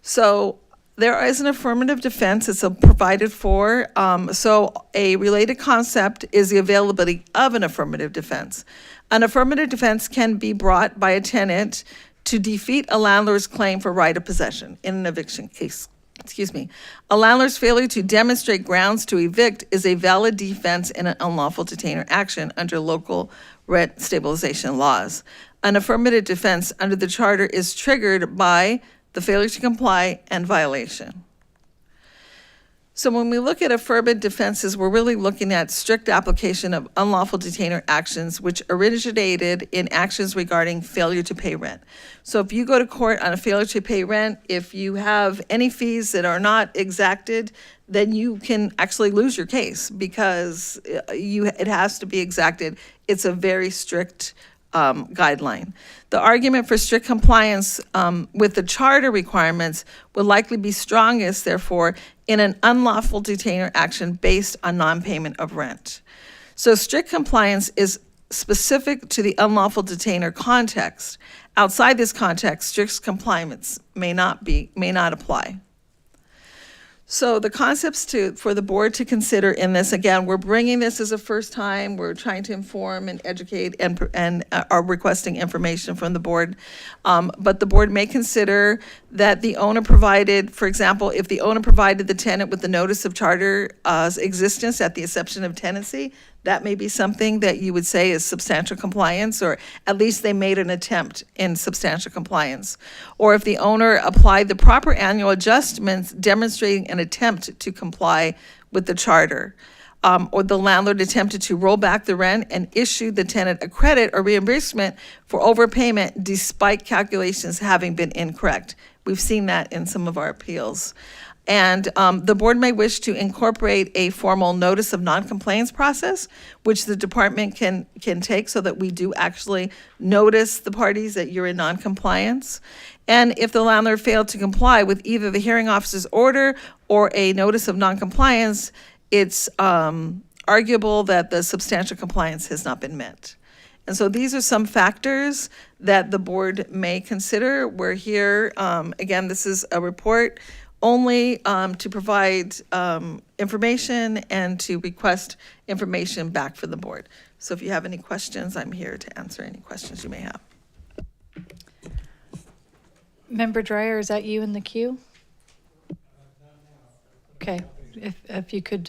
So there is an affirmative defense, it's provided for. So a related concept is the availability of an affirmative defense. An affirmative defense can be brought by a tenant to defeat a landlord's claim for right of possession in an eviction case. A landlord's failure to demonstrate grounds to evict is a valid defense in an unlawful detainer action under local rent stabilization laws. An affirmative defense under the charter is triggered by the failure to comply and violation. So when we look at affirmative defenses, we're really looking at strict application of unlawful detainer actions which originated in actions regarding failure to pay rent. So if you go to court on a failure to pay rent, if you have any fees that are not exacted, then you can actually lose your case because it has to be exacted. It's a very strict guideline. The argument for strict compliance with the charter requirements would likely be strongest, therefore, in an unlawful detainer action based on non-payment of rent. So strict compliance is specific to the unlawful detainer context. Outside this context, strict compliance may not apply. So the concepts for the board to consider in this, again, we're bringing this as a first time. We're trying to inform and educate and are requesting information from the board. But the board may consider that the owner provided, for example, if the owner provided the tenant with the notice of charter existence at the inception of tenancy, that may be something that you would say is substantial compliance, or at least they made an attempt in substantial compliance. Or if the owner applied the proper annual adjustments demonstrating an attempt to comply with the charter. Or the landlord attempted to roll back the rent and issued the tenant a credit or reimbursement for overpayment despite calculations having been incorrect. We've seen that in some of our appeals. And the board may wish to incorporate a formal notice of noncompliance process, which the department can take so that we do actually notice the parties that you're in noncompliance. And if the landlord failed to comply with either the hearing officer's order or a notice of noncompliance, it's arguable that the substantial compliance has not been met. And so these are some factors that the board may consider. We're here, again, this is a report only to provide information and to request information back for the board. So if you have any questions, I'm here to answer any questions you may have. Member Dreyer, is that you in the queue? Okay, if you could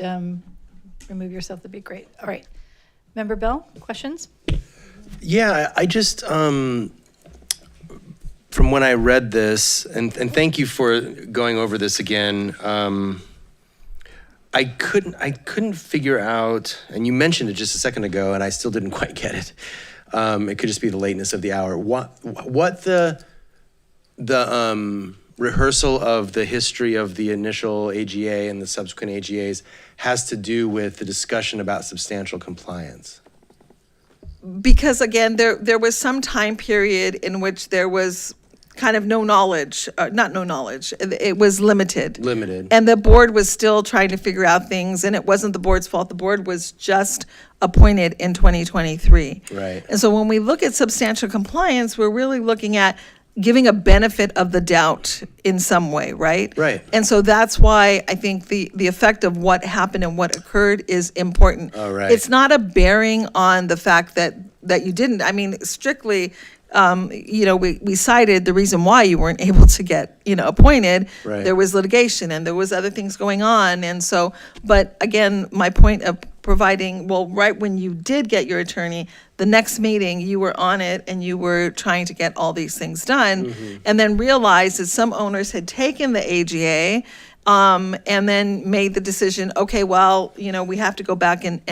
remove yourself, that'd be great. All right. Member Bell, questions? Yeah, I just, from when I read this, and thank you for going over this again, I couldn't figure out, and you mentioned it just a second ago, and I still didn't quite get it. It could just be the lateness of the hour. What the rehearsal of the history of the initial AGA and the subsequent AGAs has to do with the discussion about substantial compliance? Because again, there was some time period in which there was kind of no knowledge, not no knowledge, it was limited. Limited. And the board was still trying to figure out things, and it wasn't the board's fault. The board was just appointed in 2023. Right. And so when we look at substantial compliance, we're really looking at giving a benefit of the doubt in some way, right? Right. And so that's why I think the effect of what happened and what occurred is important. All right. It's not a bearing on the fact that you didn't, I mean, strictly, we cited the reason why you weren't able to get, appointed. Right. There was litigation and there was other things going on. And so, but again, my point of providing, right when you did get your attorney, the next meeting, you were on it and you were trying to get all these things done. Mm-hmm. And then realized that some owners had taken the AGA and then made the decision, okay, well, we have to go back and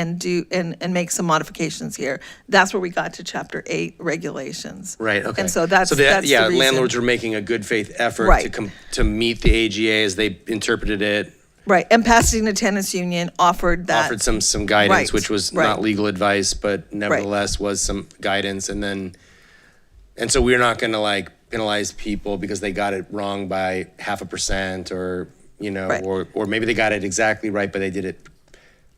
make some modifications here. That's where we got to Chapter 8 regulations. Right, okay. And so that's the reason. Landlords were making a good faith effort Right. to meet the AGA as they interpreted it. Right, and Pasadena Tenants Union offered that. Offered some guidance, Right, which was right. not legal advice, but nevertheless was some guidance. And so we're not going to penalize people because they got it wrong by 0.5% or, Right. or maybe they got it exactly right, but they did it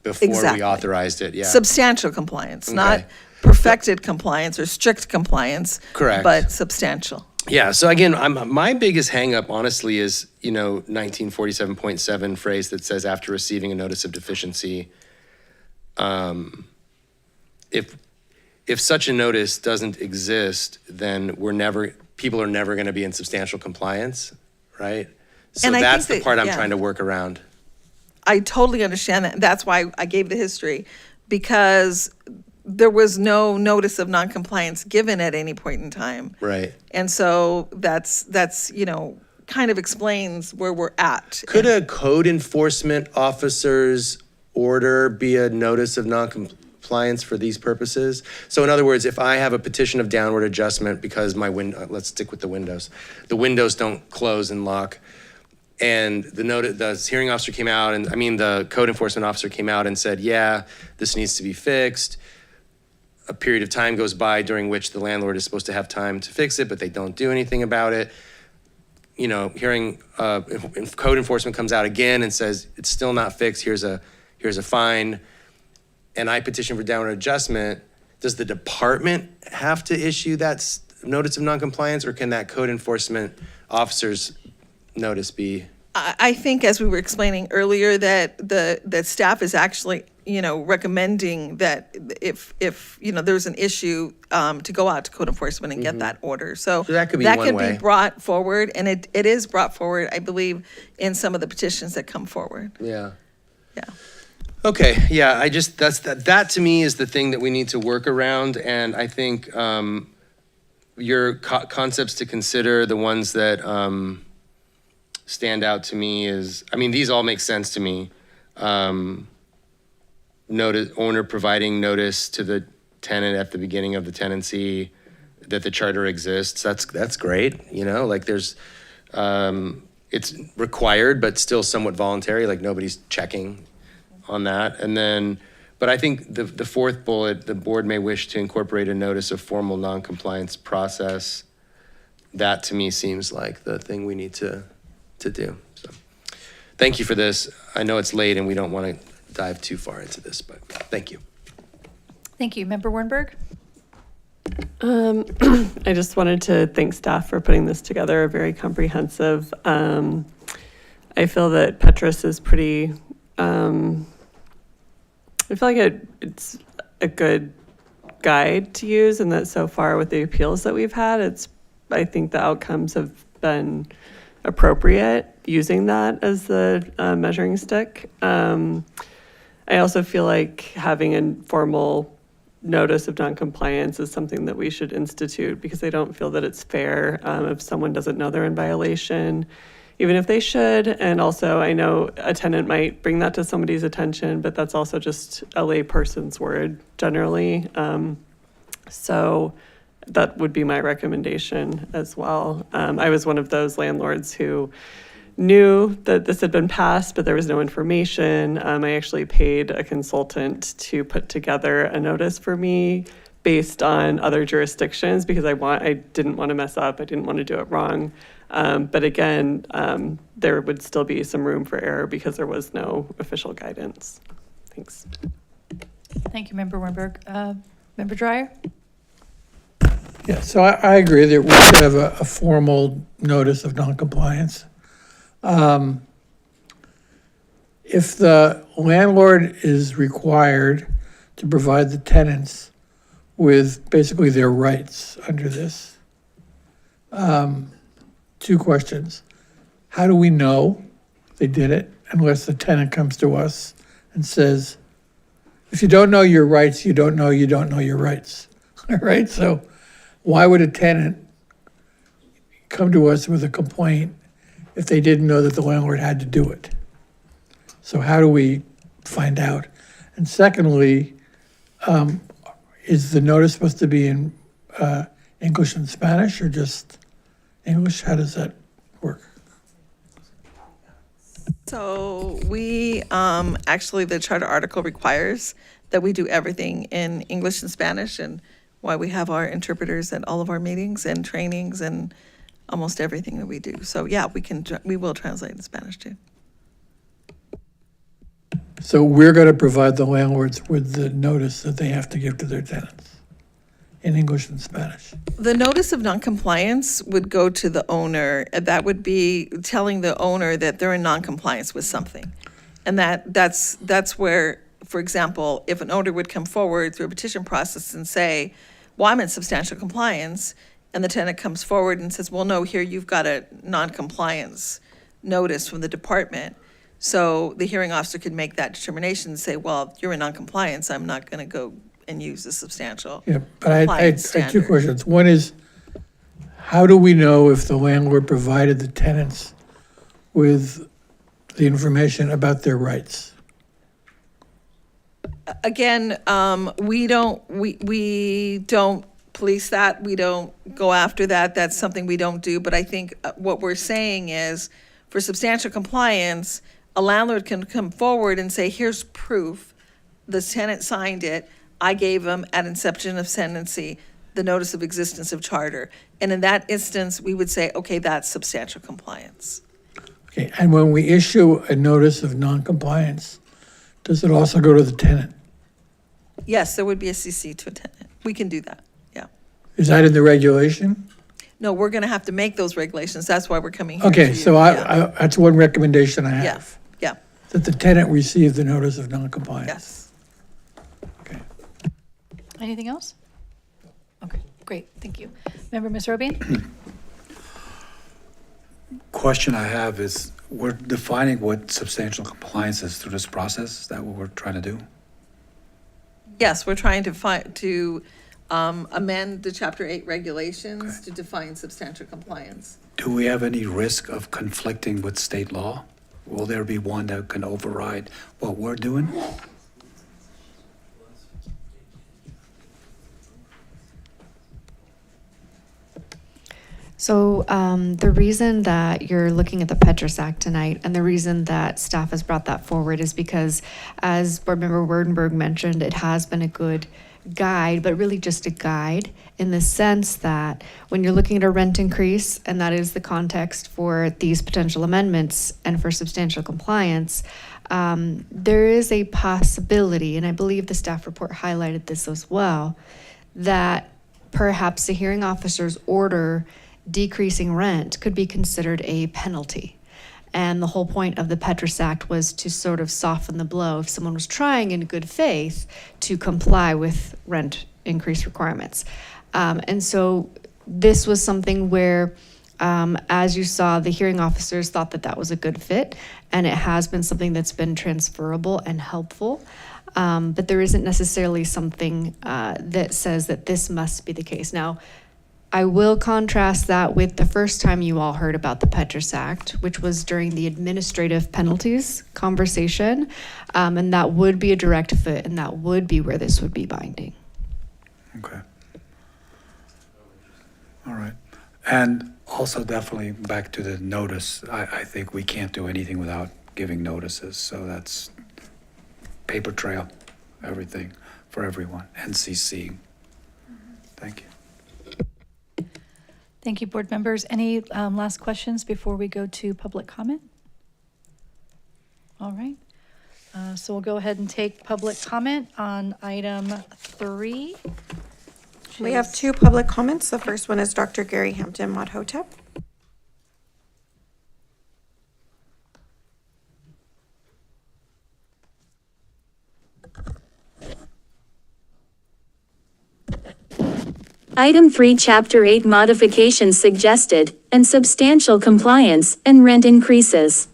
before Exactly. we authorized it. Yeah. Substantial compliance, not Okay. perfected compliance or strict compliance. Correct. But substantial. Yeah. So again, my biggest hangup, honestly, is 1947.7 phrase that says after receiving a notice of deficiency, if such a notice doesn't exist, then people are never going to be in substantial compliance, right? So And I that's think the part I'm yeah. trying to work around. I totally understand that. That's why I gave the history, because there was no notice of noncompliance given at any point in time. Right. And so that's kind of explains where we're at. Could a code enforcement officer's order be a notice of non-compliance for these purposes? So in other words, if I have a petition of downward adjustment because my window, let's stick with the windows don't close and lock, and the hearing officer came out, and the code enforcement officer came out and said, yeah, this needs to be fixed. A period of time goes by during which the landlord is supposed to have time to fix it, but they don't do anything about it. If code enforcement comes out again and says, it's still not fixed, here's a fine, and I petition for downward adjustment, does the department have to issue that notice of noncompliance, or can that code enforcement officer's notice be? I think, as we were explaining earlier, that staff is actually, recommending that if there's an issue, to go out to code enforcement and get that order. So that could be that one could way. be brought forward, and it is brought forward, I believe, in some of the petitions that come forward. Yeah. Yeah. Okay, yeah, that to me is the thing that we need to work around, and I think your concepts to consider, the ones that stand out to me is, these all make sense to me. Owner providing notice to the tenant at the beginning of the tenancy that the charter exists, that's great, there's, it's required, but still somewhat voluntary, like nobody's checking on that. And then, but I think the fourth bullet, the board may wish to incorporate a notice of formal noncompliance process. That to me seems like the thing we need to do. So thank you for this. I know it's late and we don't want to dive too far into this, but thank you. Thank you. Member Wernberg? I just wanted to thank staff for putting this together, very comprehensive. I feel that Petrus is pretty, I feel like it's a good guide to use, and that so far with the appeals that we've had, I think the outcomes have been appropriate using that as the measuring stick. I also feel like having a formal notice of noncompliance is something that we should institute, because I don't feel that it's fair if someone doesn't know they're in violation, even if they should. And also, I know a tenant might bring that to somebody's attention, but that's also just a lay person's word generally. So that would be my recommendation as well. I was one of those landlords who knew that this had been passed, but there was no information. I actually paid a consultant to put together a notice for me based on other jurisdictions, because I didn't want to mess up. I didn't want to do it wrong. But again, there would still be some room for error because there was no official guidance. Thanks. Thank you, Member Wernberg. Member Dreyer? Yeah, so I agree that we should have a formal notice of noncompliance. If the landlord is required to provide the tenants with basically their rights under this, two questions. How do we know they did it unless the tenant comes to us and says, if you don't know your rights, you don't know your rights, all right? So why would a tenant come to us with a complaint if they didn't know that the landlord had to do it? So how do we find out? And secondly, is the notice supposed to be in English and Spanish, or just English? How does that work? So we, actually, the charter article requires that we do everything in English and Spanish, and why we have our interpreters at all of our meetings and trainings and almost everything that we do. So yeah, we will translate in Spanish too. So we're going to provide the landlords with the notice that they have to give to their tenants in English and Spanish. The notice of noncompliance would go to the owner. That would be telling the owner that they're in noncompliance with something. And that's where, for example, if an owner would come forward through a petition process and say, well, I'm in substantial compliance, and the tenant comes forward and says, well, no, here you've got a noncompliance notice from the department. So the hearing officer could make that determination and say, well, you're in noncompliance, I'm not going to go and use the substantial Yeah, but I had two standard. questions. One is, how do we know if the landlord provided the tenants with the information about their rights? Again, we don't police that. We don't go after that. That's something we don't do. But I think what we're saying is, for substantial compliance, a landlord can come forward and say, here's proof. The tenant signed it. I gave them at inception of tenancy the notice of existence of charter. And in that instance, we would say, okay, that's substantial compliance. Okay, and when we issue a notice of non-compliance, does it also go to the tenant? Yes, there would be a CC to a tenant. We can do that, yeah. Is that in the regulation? No, we're gonna have to make those regulations. That's why we're coming here. Okay, to you. so Yeah. that's one recommendation I Yeah, have, yeah, that the tenant receive the notice of non-compliance. yes. Anything else? Okay, great, thank you. Member Ms. Robien? Question I have is, we're defining what substantial compliance is through this process. Is that what we're trying to do? Yes, we're trying to amend the Chapter 8 regulations to define substantial compliance. Do we have any risk of conflicting with state law? Will there be one that can override what we're doing? So the reason that you're looking at the Petrus Act tonight, and the reason that staff has brought that forward, is because, as Board Member Werdenberg mentioned, it has been a good guide, but really just a guide in the sense that when you're looking at a rent increase, and that is the context for these potential amendments and for substantial compliance, there is a possibility, and I believe the staff report highlighted this as well, that perhaps the hearing officer's order decreasing rent could be considered a penalty. And the whole point of the Petrus Act was to sort of soften the blow if someone was trying in good faith to comply with rent increase requirements. And so this was something where, as you saw, the hearing officers thought that that was a good fit, and it has been something that's been transferable and helpful. But there isn't necessarily something that says that this must be the case. Now, I will contrast that with the first time you all heard about the Petrus Act, which was during the administrative penalties conversation, and that would be a direct fit, and that would be where this would be binding. Okay. All right. And also definitely back to the notice, I think we can't do anything without giving notices, so that's paper trail, everything for everyone, NCC. Thank you. Thank you, board members. Any last questions before we go to public comment? All right. So we'll go ahead and take public comment on item 3. We have 2 public comments. The first one is Dr. Gary Hampton, Mod Hotep. Item 3, Chapter 8 modifications suggested, and substantial compliance, and rent increases.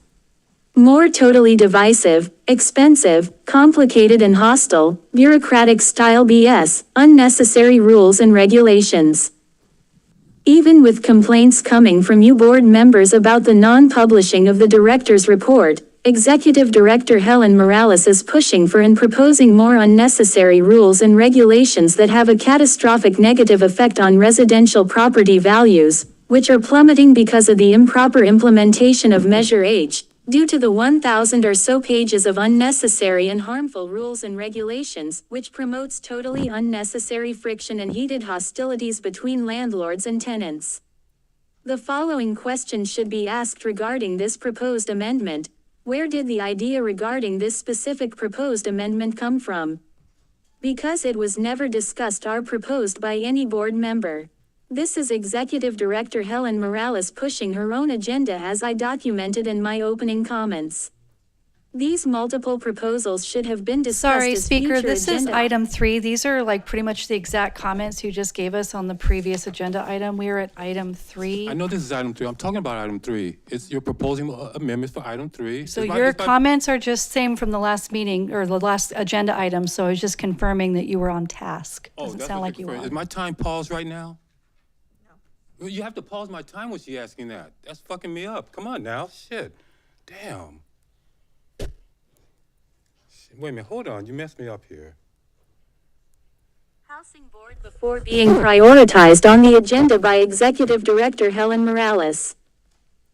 More totally divisive, expensive, complicated and hostile, bureaucratic style BS, unnecessary rules and regulations. Even with complaints coming from you board members about the non-publishing of the director's report, Executive Director Helen Morales is pushing for and proposing more unnecessary rules and regulations that have a catastrophic negative effect on residential property values, which are plummeting because of the improper implementation of Measure H, due to the 1,000 or so pages of unnecessary and harmful rules and regulations, which promotes totally unnecessary friction and heated hostilities between landlords and tenants. The following question should be asked regarding this proposed amendment. Where did the idea regarding this specific proposed amendment come from? Because it was never discussed or proposed by any board member. This is Executive Director Helen Morales pushing her own agenda, as I documented in my opening comments. These multiple proposals should have been discussed Sorry, as Speaker, future this is agenda. item 3. These are like pretty much the exact comments you just gave us on the previous agenda item. We are at item 3. I know this is item 3. I'm talking about item 3. You're proposing amendments for item 3. So your comments are just same from the last meeting or the last agenda item. So I was just confirming that you were on task. Doesn't sound like you are. Is my time paused right now? You have to pause my time when she asking that. That's fucking me up. Come on now, shit. Damn. Shit, wait a minute, hold on. You messed me up here. Housing Board before being prioritized on the agenda by Executive Director Helen Morales.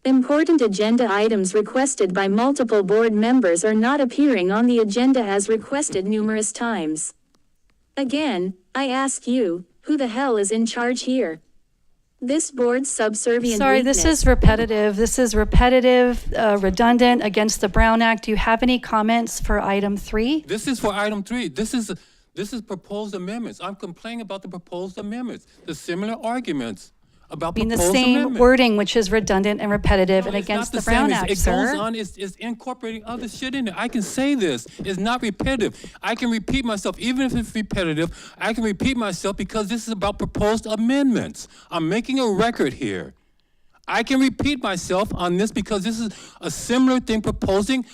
Important agenda items requested by multiple board members are not appearing on the agenda as requested numerous times. Again, I ask you, who the hell is in charge here? This board's subservient Sorry, this weakness- is repetitive. This is repetitive, redundant against the Brown Act. Do you have any comments for item 3? This is for item 3. This is proposed amendments. I'm complaining about the proposed amendments, the similar arguments about I mean, the proposed same amendments. wording, which is redundant and repetitive and It's against not the Brown same. Act, It sir. goes on, it's incorporating other shit in it. I can say this. It's not repetitive. I can repeat myself, even if it's repetitive. I can repeat myself because this is about proposed amendments. I'm making a record here. I can repeat myself on this because this is a similar thing proposing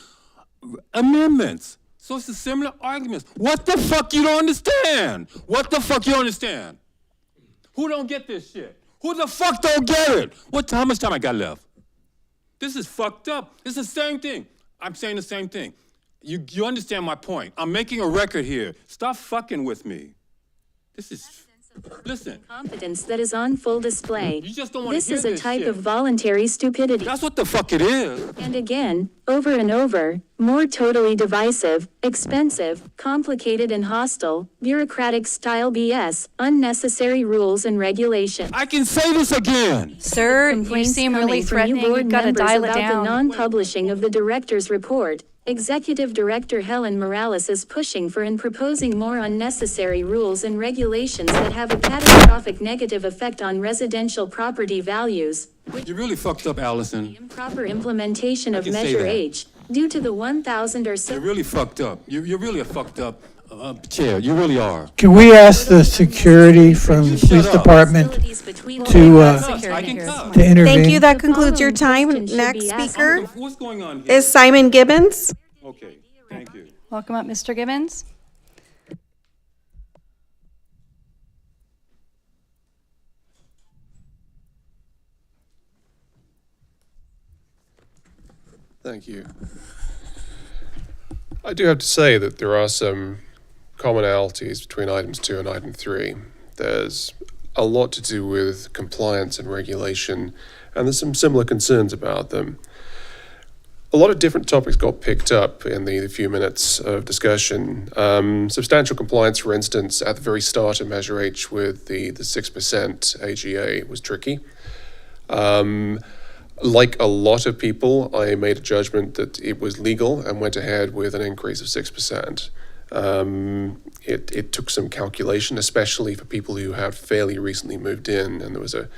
amendments. So it's a similar arguments. What the fuck you don't understand? What the fuck you don't understand? Who don't get this shit? Who the fuck don't get it? How much time I got left? This is fucked up. It's the same thing. I'm saying the same thing. You understand my point. I'm making a record here. Stop fucking with me. This is, listen. Competence that is on full display. You just don't want to This hear is a this type shit. of voluntary stupidity. That's what the fuck it is. And again, over and over, more totally divisive, expensive, complicated and hostile, bureaucratic style BS, unnecessary rules and regulations. I can say this again. Sir, you Complaints seem coming really from you threatening. board You've got to members dial it about the down. non-publishing of the director's report. Executive Director Helen Morales is pushing for and proposing more unnecessary rules and regulations that have a catastrophic negative effect on residential property values. You really fucked up, Allison. Improper implementation I of can say Measure that. H, due to the 1,000 or so. You're really fucked up. You're really a fucked up chair. You really are. Can we ask the security from the police department I can cut. to intervene? Thank you. That concludes your time. Question should Next be asked. speaker What's going on here? is Simon Gibbons. Okay, thank you. Welcome up, Mr. Gibbons. Thank you. I do have to say that there are some commonalities between items 2 and item 3. There's a lot to do with compliance and regulation, and there's some similar concerns about them. A lot of different topics got picked up in the few minutes of discussion. Substantial compliance, for instance, at the very start of Measure H with the 6% AGA was tricky. Like a lot of people, I made a judgment that it was legal and went ahead with an increase of 6%. It took some calculation, especially for people who had fairly recently moved in, and there was a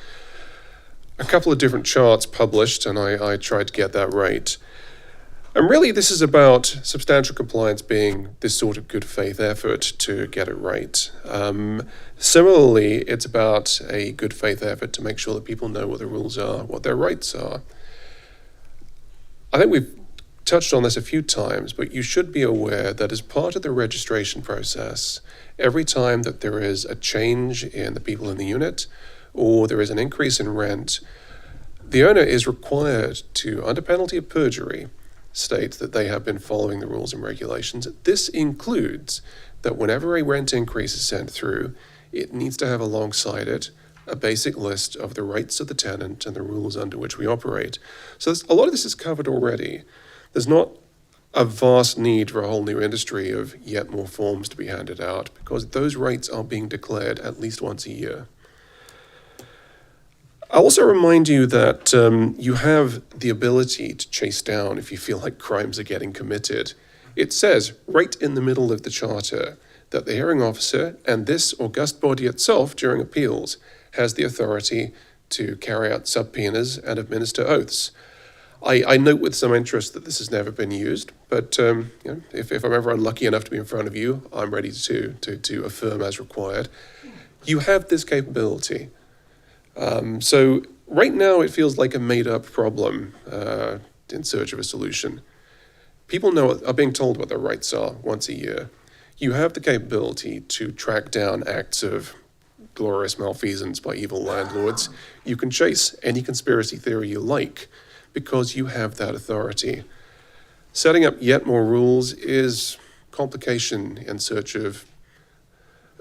couple of different charts published, and I tried to get that right. And really, this is about substantial compliance being this sort of good faith effort to get it right. Similarly, it's about a good faith effort to make sure that people know what the rules are, what their rights are. I think we've touched on this a few times, but you should be aware that as part of the registration process, every time that there is a change in the people in the unit or there is an increase in rent, the owner is required to, under penalty of perjury, state that they have been following the rules and regulations. This includes that whenever a rent increase is sent through, it needs to have alongside it a basic list of the rights of the tenant and the rules under which we operate. So a lot of this is covered already. There's not a vast need for a whole new industry of yet more forms to be handed out because those rights are being declared at least once a year. I'll also remind you that you have the ability to chase down if you feel like crimes are getting committed. It says right in the middle of the charter that the hearing officer and this august body itself during appeals has the authority to carry out subpoenas and administer oaths. I note with some interest that this has never been used, but if I'm ever unlucky enough to be in front of you, I'm ready to affirm as required. You have this capability. So right now it feels like a made-up problem in search of a solution. People are being told what their rights are once a year. You have the capability to track down acts of glorious malfeasance by evil landlords. You can chase any conspiracy theory you like because you have that authority. Setting up yet more rules is complication in search of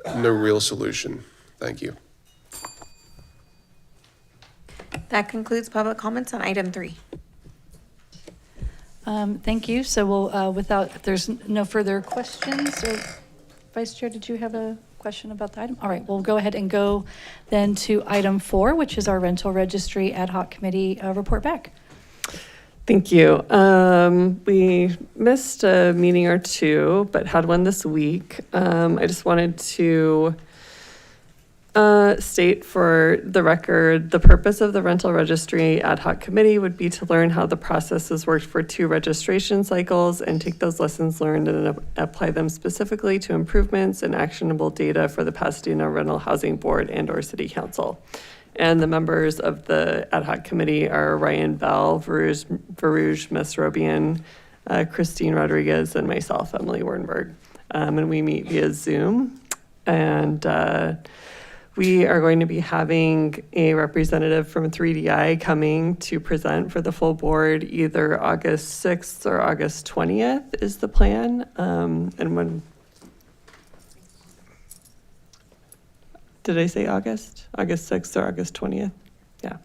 no real solution. Thank you. That concludes public comments on item 3. Thank you. So we'll, if there's no further questions, or Vice Chair, did you have a question about the item? All right, we'll go ahead and go then to item 4, which is our rental registry ad hoc committee report back. Thank you. We missed a meeting or two, but had one this week. I just wanted to state for the record, the purpose of the rental registry ad hoc committee would be to learn how the process has worked for 2 registration cycles and take those lessons learned and apply them specifically to improvements and actionable data for the Pasadena Rental Housing Board and/or City Council. And the members of the ad hoc committee are Ryan Bell, Varouge Mesrobian, Christine Rodriguez, and myself, Emily Wernberg. And we meet via Zoom. And we are going to be having a representative from 3DI coming to present for the full board either August 6th or August 20th is the plan. And when, did I say August? August 6th or August 20th? Yeah.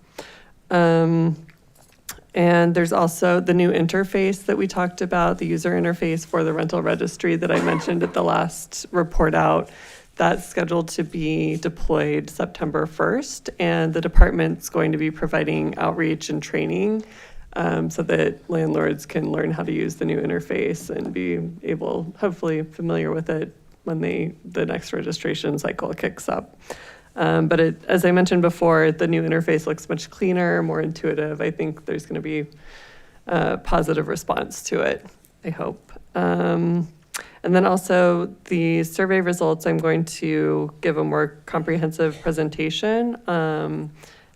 And there's also the new interface that we talked about, the user interface for the rental registry that I mentioned at the last report out. That's scheduled to be deployed September 1st, and the department's going to be providing outreach and training so that landlords can learn how to use the new interface and be able, hopefully familiar with it when the next registration cycle kicks up. But as I mentioned before, the new interface looks much cleaner, more intuitive. I think there's going to be a positive response to it, I hope. And then also the survey results, I'm going to give a more comprehensive presentation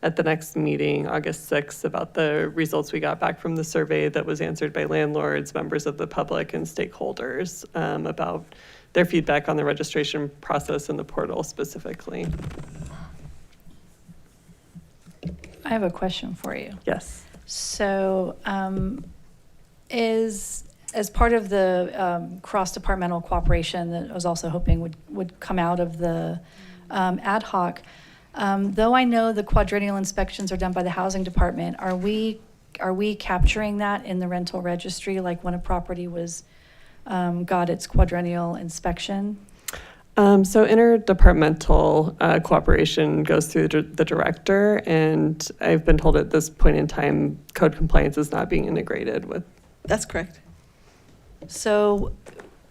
at the next meeting, August 6th, about the results we got back from the survey that was answered by landlords, members of the public, and stakeholders about their feedback on the registration process and the portal specifically. I have a question for you. Yes. So as part of the cross-departmental cooperation that I was also hoping would come out of the ad hoc, though I know the quadrennial inspections are done by the housing department, are we capturing that in the rental registry, like when a property was got its quadrennial inspection? So interdepartmental cooperation goes through the director, and I've been told at this point in time, code compliance is not being integrated with. That's correct. So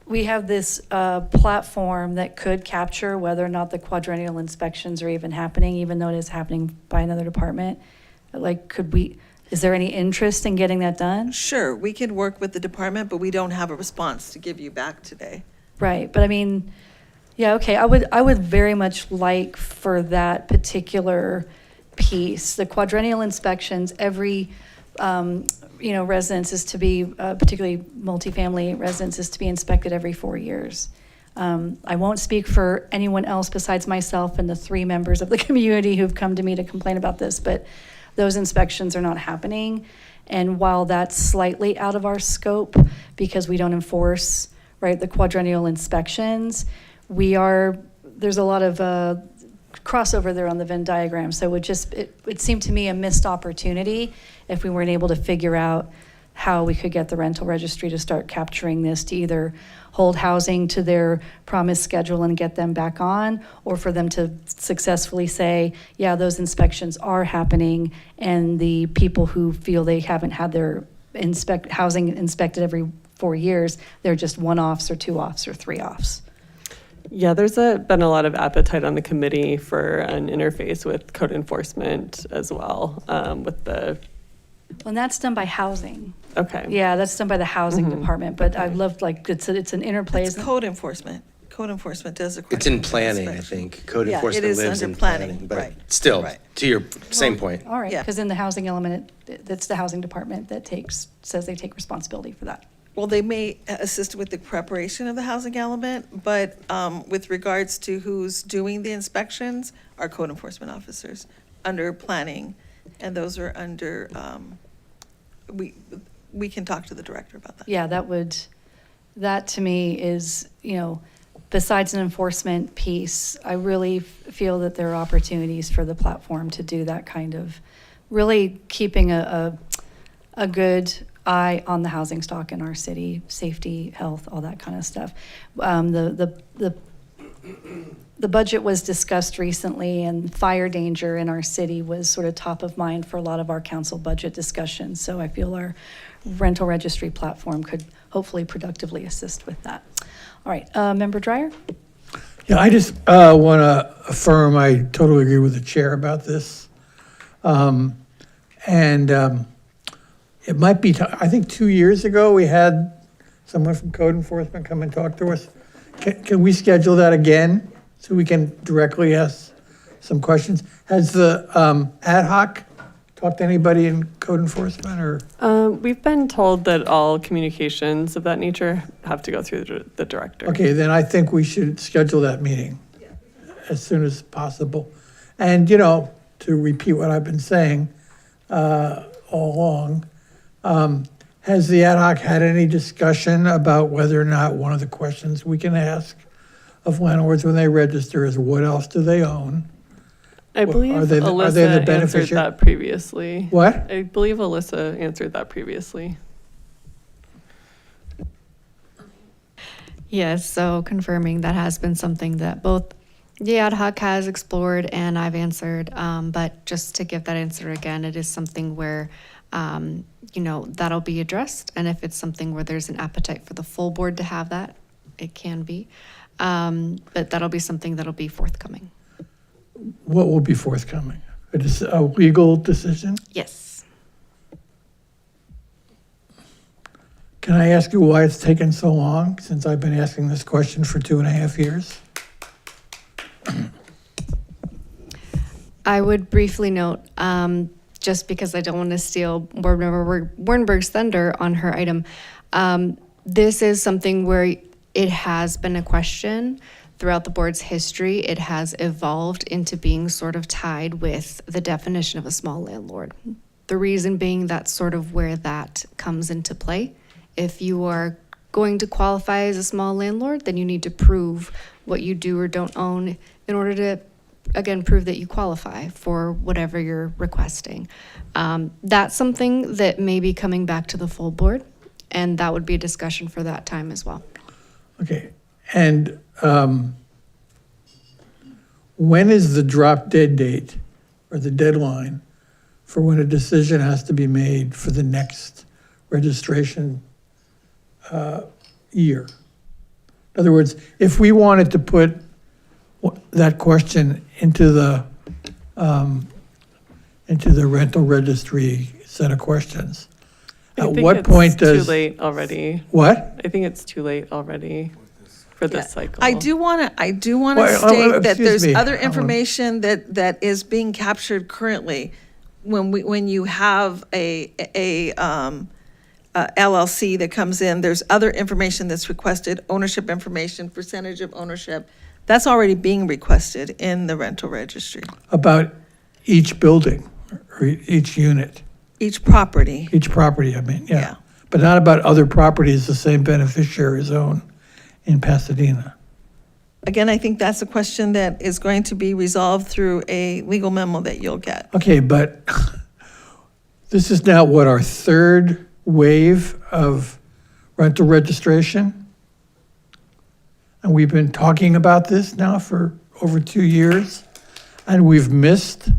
we have this platform that could capture whether or not the quadrennial inspections are even happening, even though it is happening by another department. Like, is there any interest in getting that done? Sure, we can work with the department, but we don't have a response to give you back today. Right, but I mean, yeah, okay, I would very much like for that particular piece, the quadrennial inspections, every residence is to be, particularly multifamily residence, is to be inspected every 4 years. I won't speak for anyone else besides myself and the 3 members of the community who've come to me to complain about this, but those inspections are not happening. And while that's slightly out of our scope because we don't enforce, right, the quadrennial inspections, there's a lot of crossover there on the Venn diagram. So it seemed to me a missed opportunity if we weren't able to figure out how we could get the rental registry to start capturing this, to either hold housing to their promised schedule and get them back on, or for them to successfully say, yeah, those inspections are happening, and the people who feel they haven't had their housing inspected every 4 years, they're just 1-offs or 2-offs or 3-offs. Yeah, there's been a lot of appetite on the committee for an interface with code enforcement as well, with the. Well, and that's done by housing. Okay. Yeah, that's done by the housing department, but I love, like, it's an interplay. It's code enforcement. Code enforcement does the. It's in planning, I think. Code enforcement it is lives under in planning, but right. still, Right. to your same point. All right, Yeah. because in the housing element, that's the housing department that says they take responsibility for that. Well, they may assist with the preparation of the housing element, but with regards to who's doing the inspections, our code enforcement officers under planning, and those are under, we can talk to the director about that. Yeah, that to me is, besides an enforcement piece, I really feel that there are opportunities for the platform to do that kind of, really keeping a good eye on the housing stock in our city, safety, health, all that kind of stuff. The budget was discussed recently, and fire danger in our city was sort of top of mind for a lot of our council budget discussions. So I feel our rental registry platform could hopefully productively assist with that. All right, Member Dreyer? Yeah, I just want to affirm, I totally agree with the chair about this. It might be, I think 2 years ago, we had someone from code enforcement come and talk to us. Can we schedule that again so we can directly ask some questions? Has the ad hoc talked to anybody in code enforcement or? We've been told that all communications of that nature have to go through the director. Okay, then I think we should schedule that meeting as soon as possible. And, to repeat what I've been saying all along, has the ad hoc had any discussion about whether or not one of the questions we can ask of landlords when they register is what else do they own? I believe Alyssa answered that previously. What? I believe Alyssa answered that previously. Yes, so confirming that has been something that both the ad hoc has explored and I've answered. But just to give that answer again, it is something where, that'll be addressed. And if it's something where there's an appetite for the full board to have that, it can be. But that'll be something that'll be forthcoming. What will be forthcoming? A legal decision? Yes. Can I ask you why it's taken so long, since I've been asking this question for 2.5 years? I would briefly note, just because I don't want to steal Board Member Wernberg's thunder on her item, this is something where it has been a question throughout the board's history. It has evolved into being sort of tied with the definition of a small landlord. The reason being that's sort of where that comes into play. If you are going to qualify as a small landlord, then you need to prove what you do or don't own in order to, again, prove that you qualify for whatever you're requesting. That's something that may be coming back to the full board, and that would be a discussion for that time as well. Okay, and when is the drop dead date or the deadline for when a decision has to be made for the next registration year? In other words, if we wanted to put that question into the rental registry set of questions, at what point does? Too late already. What? I think it's too late already for this cycle. I do want to Well, state that excuse there's me. other information that is being captured currently when you have a LLC that comes in. There's other information that's requested, ownership information, percentage of ownership. That's already being requested in the rental registry. About each building or each unit? Each property. Each property, I mean, yeah. But not about other properties the same beneficiaries own in Pasadena. Again, I think that's a question that is going to be resolved through a legal memo that you'll get. Okay, but this is now what, our third wave of rental registration? And we've been talking about this now for over 2 years, and we've missed,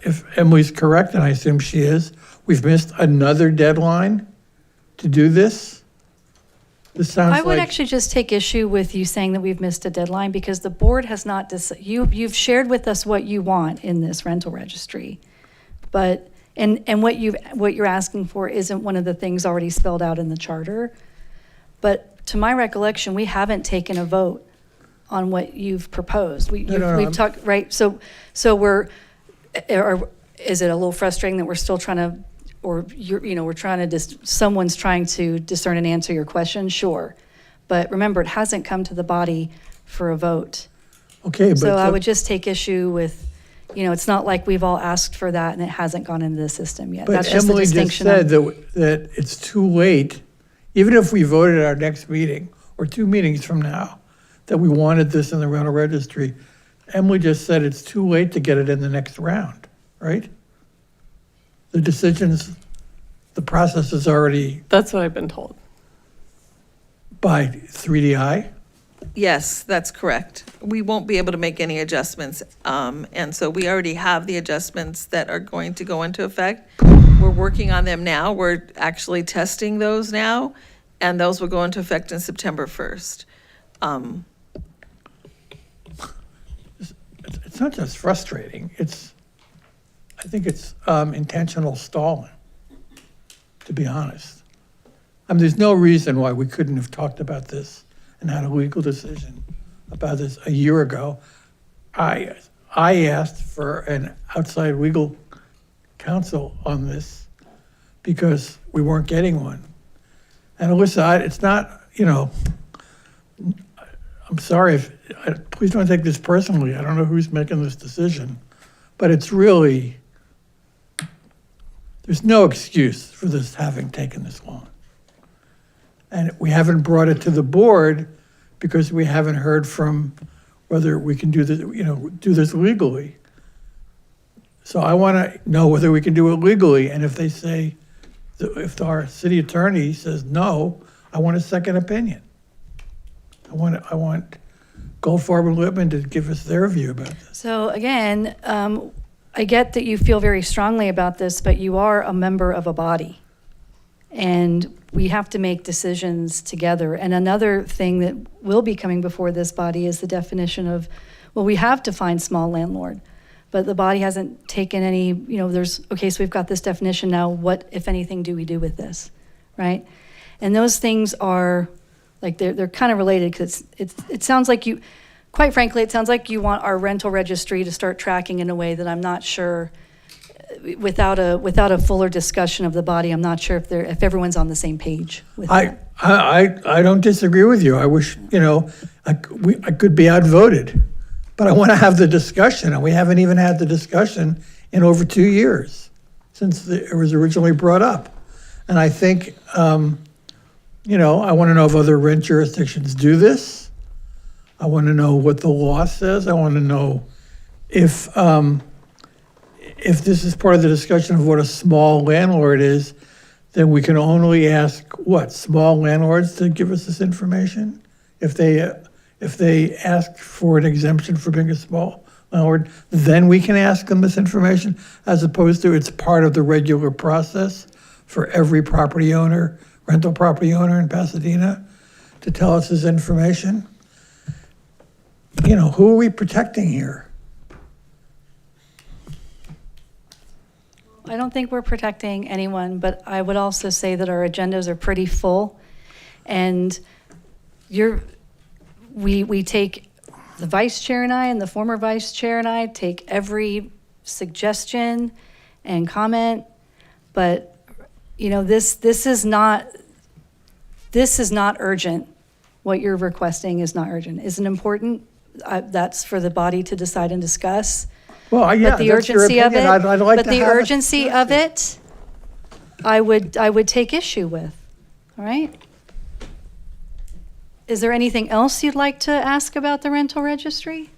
if Emily's correct, and I assume she is, we've missed another deadline to do this? This sounds I would like, actually just take issue with you saying that we've missed a deadline, because the board has not, you've shared with us what you want in this rental registry. But, and what you're asking for isn't one of the things already spelled out in the charter. But to my recollection, we haven't taken a vote on what you've proposed. We've talked, right? So is it a little frustrating that we're still trying to or we're trying to someone's trying to discern and answer your question, sure. But remember, it hasn't come to the body for a vote. Okay, but. So I would just take issue with, it's not like we've all asked for that and it hasn't gone into the system yet. But That's just the Emily just distinction. said that it's too late, even if we voted at our next meeting, or 2 meetings from now, that we wanted this in the rental registry. Emily just said it's too late to get it in the next round, right? The process is already That's what I've been told. by 3DI. Yes, that's correct. We won't be able to make any adjustments. And so we already have the adjustments that are going to go into effect. We're working on them now. We're actually testing those now, and those will go into effect in September 1st. It's not just frustrating, I think it's intentional stalling, to be honest. There's no reason why we couldn't have talked about this and had a legal decision about this a year ago. I asked for an outside legal counsel on this because we weren't getting one. And Alyssa, it's not, I'm sorry, please don't take this personally. I don't know who's making this decision, but it's really, there's no excuse for this having taken this long. And we haven't brought it to the board because we haven't heard from whether we can do this, do this legally. So I want to know whether we can do it legally. And if they say, if our city attorney says no, I want a second opinion. I want Goldfarb and Lippman to give us their view about this. So again, I get that you feel very strongly about this, but you are a member of a body. And we have to make decisions together. And another thing that will be coming before this body is the definition of, well, we have defined small landlord, but the body hasn't taken any, so we've got this definition now, what, if anything, do we do with this, right? And those things are, like, they're kind of related, because it sounds like you, quite frankly, it sounds like you want our rental registry to start tracking in a way that I'm not sure, without a fuller discussion of the body, I'm not sure if everyone's on the same page with that. I don't disagree with you. I wish, I could be outvoted, but I want to have the discussion, and we haven't even had the discussion in over 2 years since it was originally brought up. And I think, I want to know if other rent jurisdictions do this. I want to know what the law says. I want to know if this is part of the discussion of what a small landlord is, then we can only ask, small landlords to give us this information? If they ask for an exemption for being a small landlord, then we can ask them this information, as opposed to it's part of the regular process for every property owner, rental property owner in Pasadena to tell us this information. Who are we protecting here? I don't think we're protecting anyone, but I would also say that our agendas are pretty full. And we take, the vice chair and I and the former vice chair and I take every suggestion and comment, but this is not urgent. What you're requesting is not urgent. Is it important? That's for the body to decide and discuss. Well, yeah, But the that's your urgency of opinion. it, I'd like but to the have a urgency of it, I would take issue with, all right? Is there anything else you'd like to ask about the rental registry?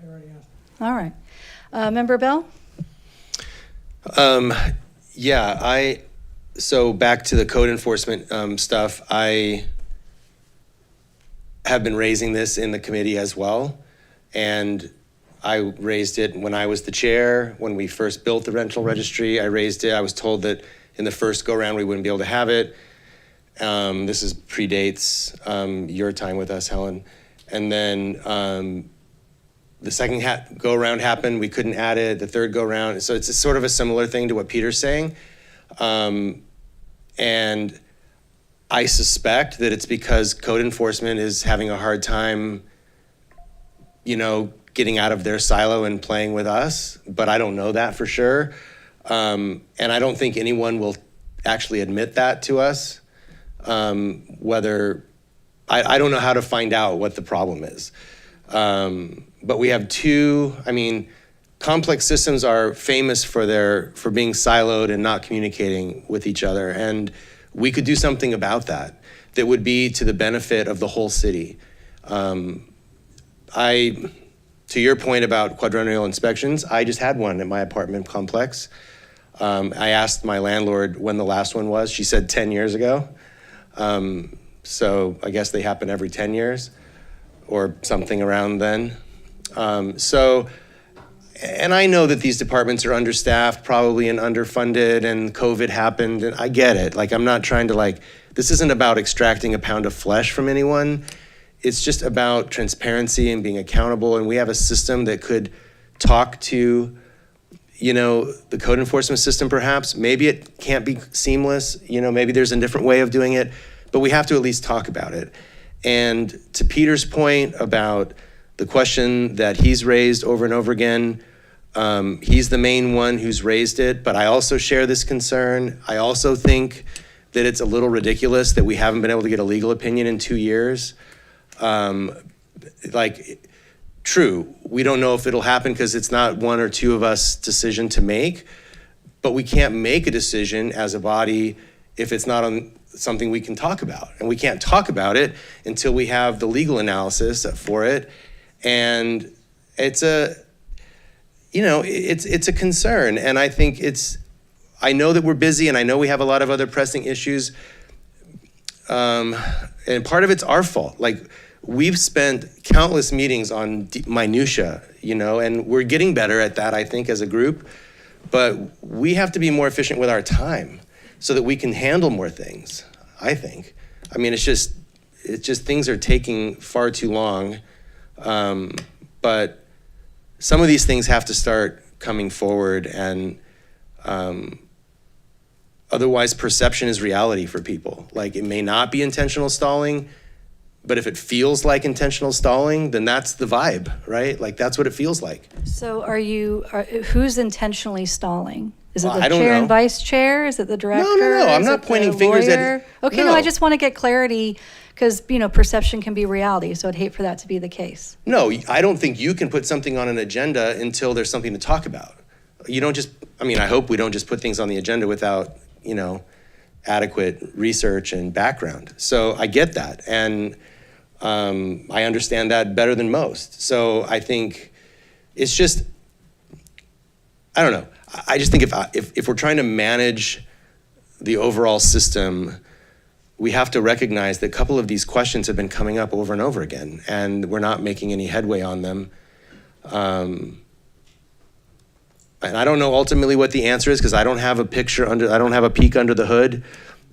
I already asked. All right. Member Bell? So back to the code enforcement stuff, I have been raising this in the committee as well. And I raised it when I was the chair. When we first built the rental registry, I raised it. I was told that in the first go-around, we wouldn't be able to have it. This predates your time with us, Helen. And then the second go-around happened. We couldn't add it. The third go-around. So it's sort of a similar thing to what Peter's saying. And I suspect that it's because code enforcement is having a hard time, getting out of their silo and playing with us, but I don't know that for sure. And I don't think anyone will actually admit that to us. Whether, I don't know how to find out what the problem is. But we have two, I mean, complex systems are famous for being siloed and not communicating with each other. And we could do something about that would be to the benefit of the whole city. To your point about quadrennial inspections, I just had one at my apartment complex. I asked my landlord when the last one was. She said 10 years ago. So I guess they happen every 10 years or something around then. And I know that these departments are understaffed probably and underfunded, and COVID happened, and I get it. Like, I'm not trying to this isn't about extracting a pound of flesh from anyone. It's just about transparency and being accountable, and we have a system that could talk to, the code enforcement system perhaps. Maybe it can't be seamless, maybe there's a different way of doing it, but we have to at least talk about it. And to Peter's point about the question that he's raised over and over again, he's the main one who's raised it, but I also share this concern. I also think that it's a little ridiculous that we haven't been able to get a legal opinion in 2 years. True, we don't know if it'll happen because it's not one or two of us decision to make, but we can't make a decision as a body if it's not on something we can talk about. And we can't talk about it until we have the legal analysis for it. And it's a concern. And I think I know that we're busy and I know we have a lot of other pressing issues. And part of it's our fault. We've spent countless meetings on minutia, and we're getting better at that, I think, as a group. But we have to be more efficient with our time so that we can handle more things, I think. I mean, it's just things are taking far too long. But some of these things have to start coming forward, and otherwise perception is reality for people. It may not be intentional stalling, but if it feels like intentional stalling, then that's the vibe, right? That's what it feels like. So who's intentionally stalling? Is it the I don't chair know. and vice chair? Is it the director? No. I'm Is not it pointing the fingers at- lawyer? Okay, no, No. I just want to get clarity because, perception can be reality. So I'd hate for that to be the case. No, I don't think you can put something on an agenda until there's something to talk about. You don't just, I hope we don't just put things on the agenda without, adequate research and background. So I get that. And I understand that better than most. So I think it's just, I don't know. I just think if we're trying to manage the overall system, we have to recognize that a couple of these questions have been coming up over and over again, and we're not making any headway on them. And I don't know ultimately what the answer is because I don't have a peek under the hood.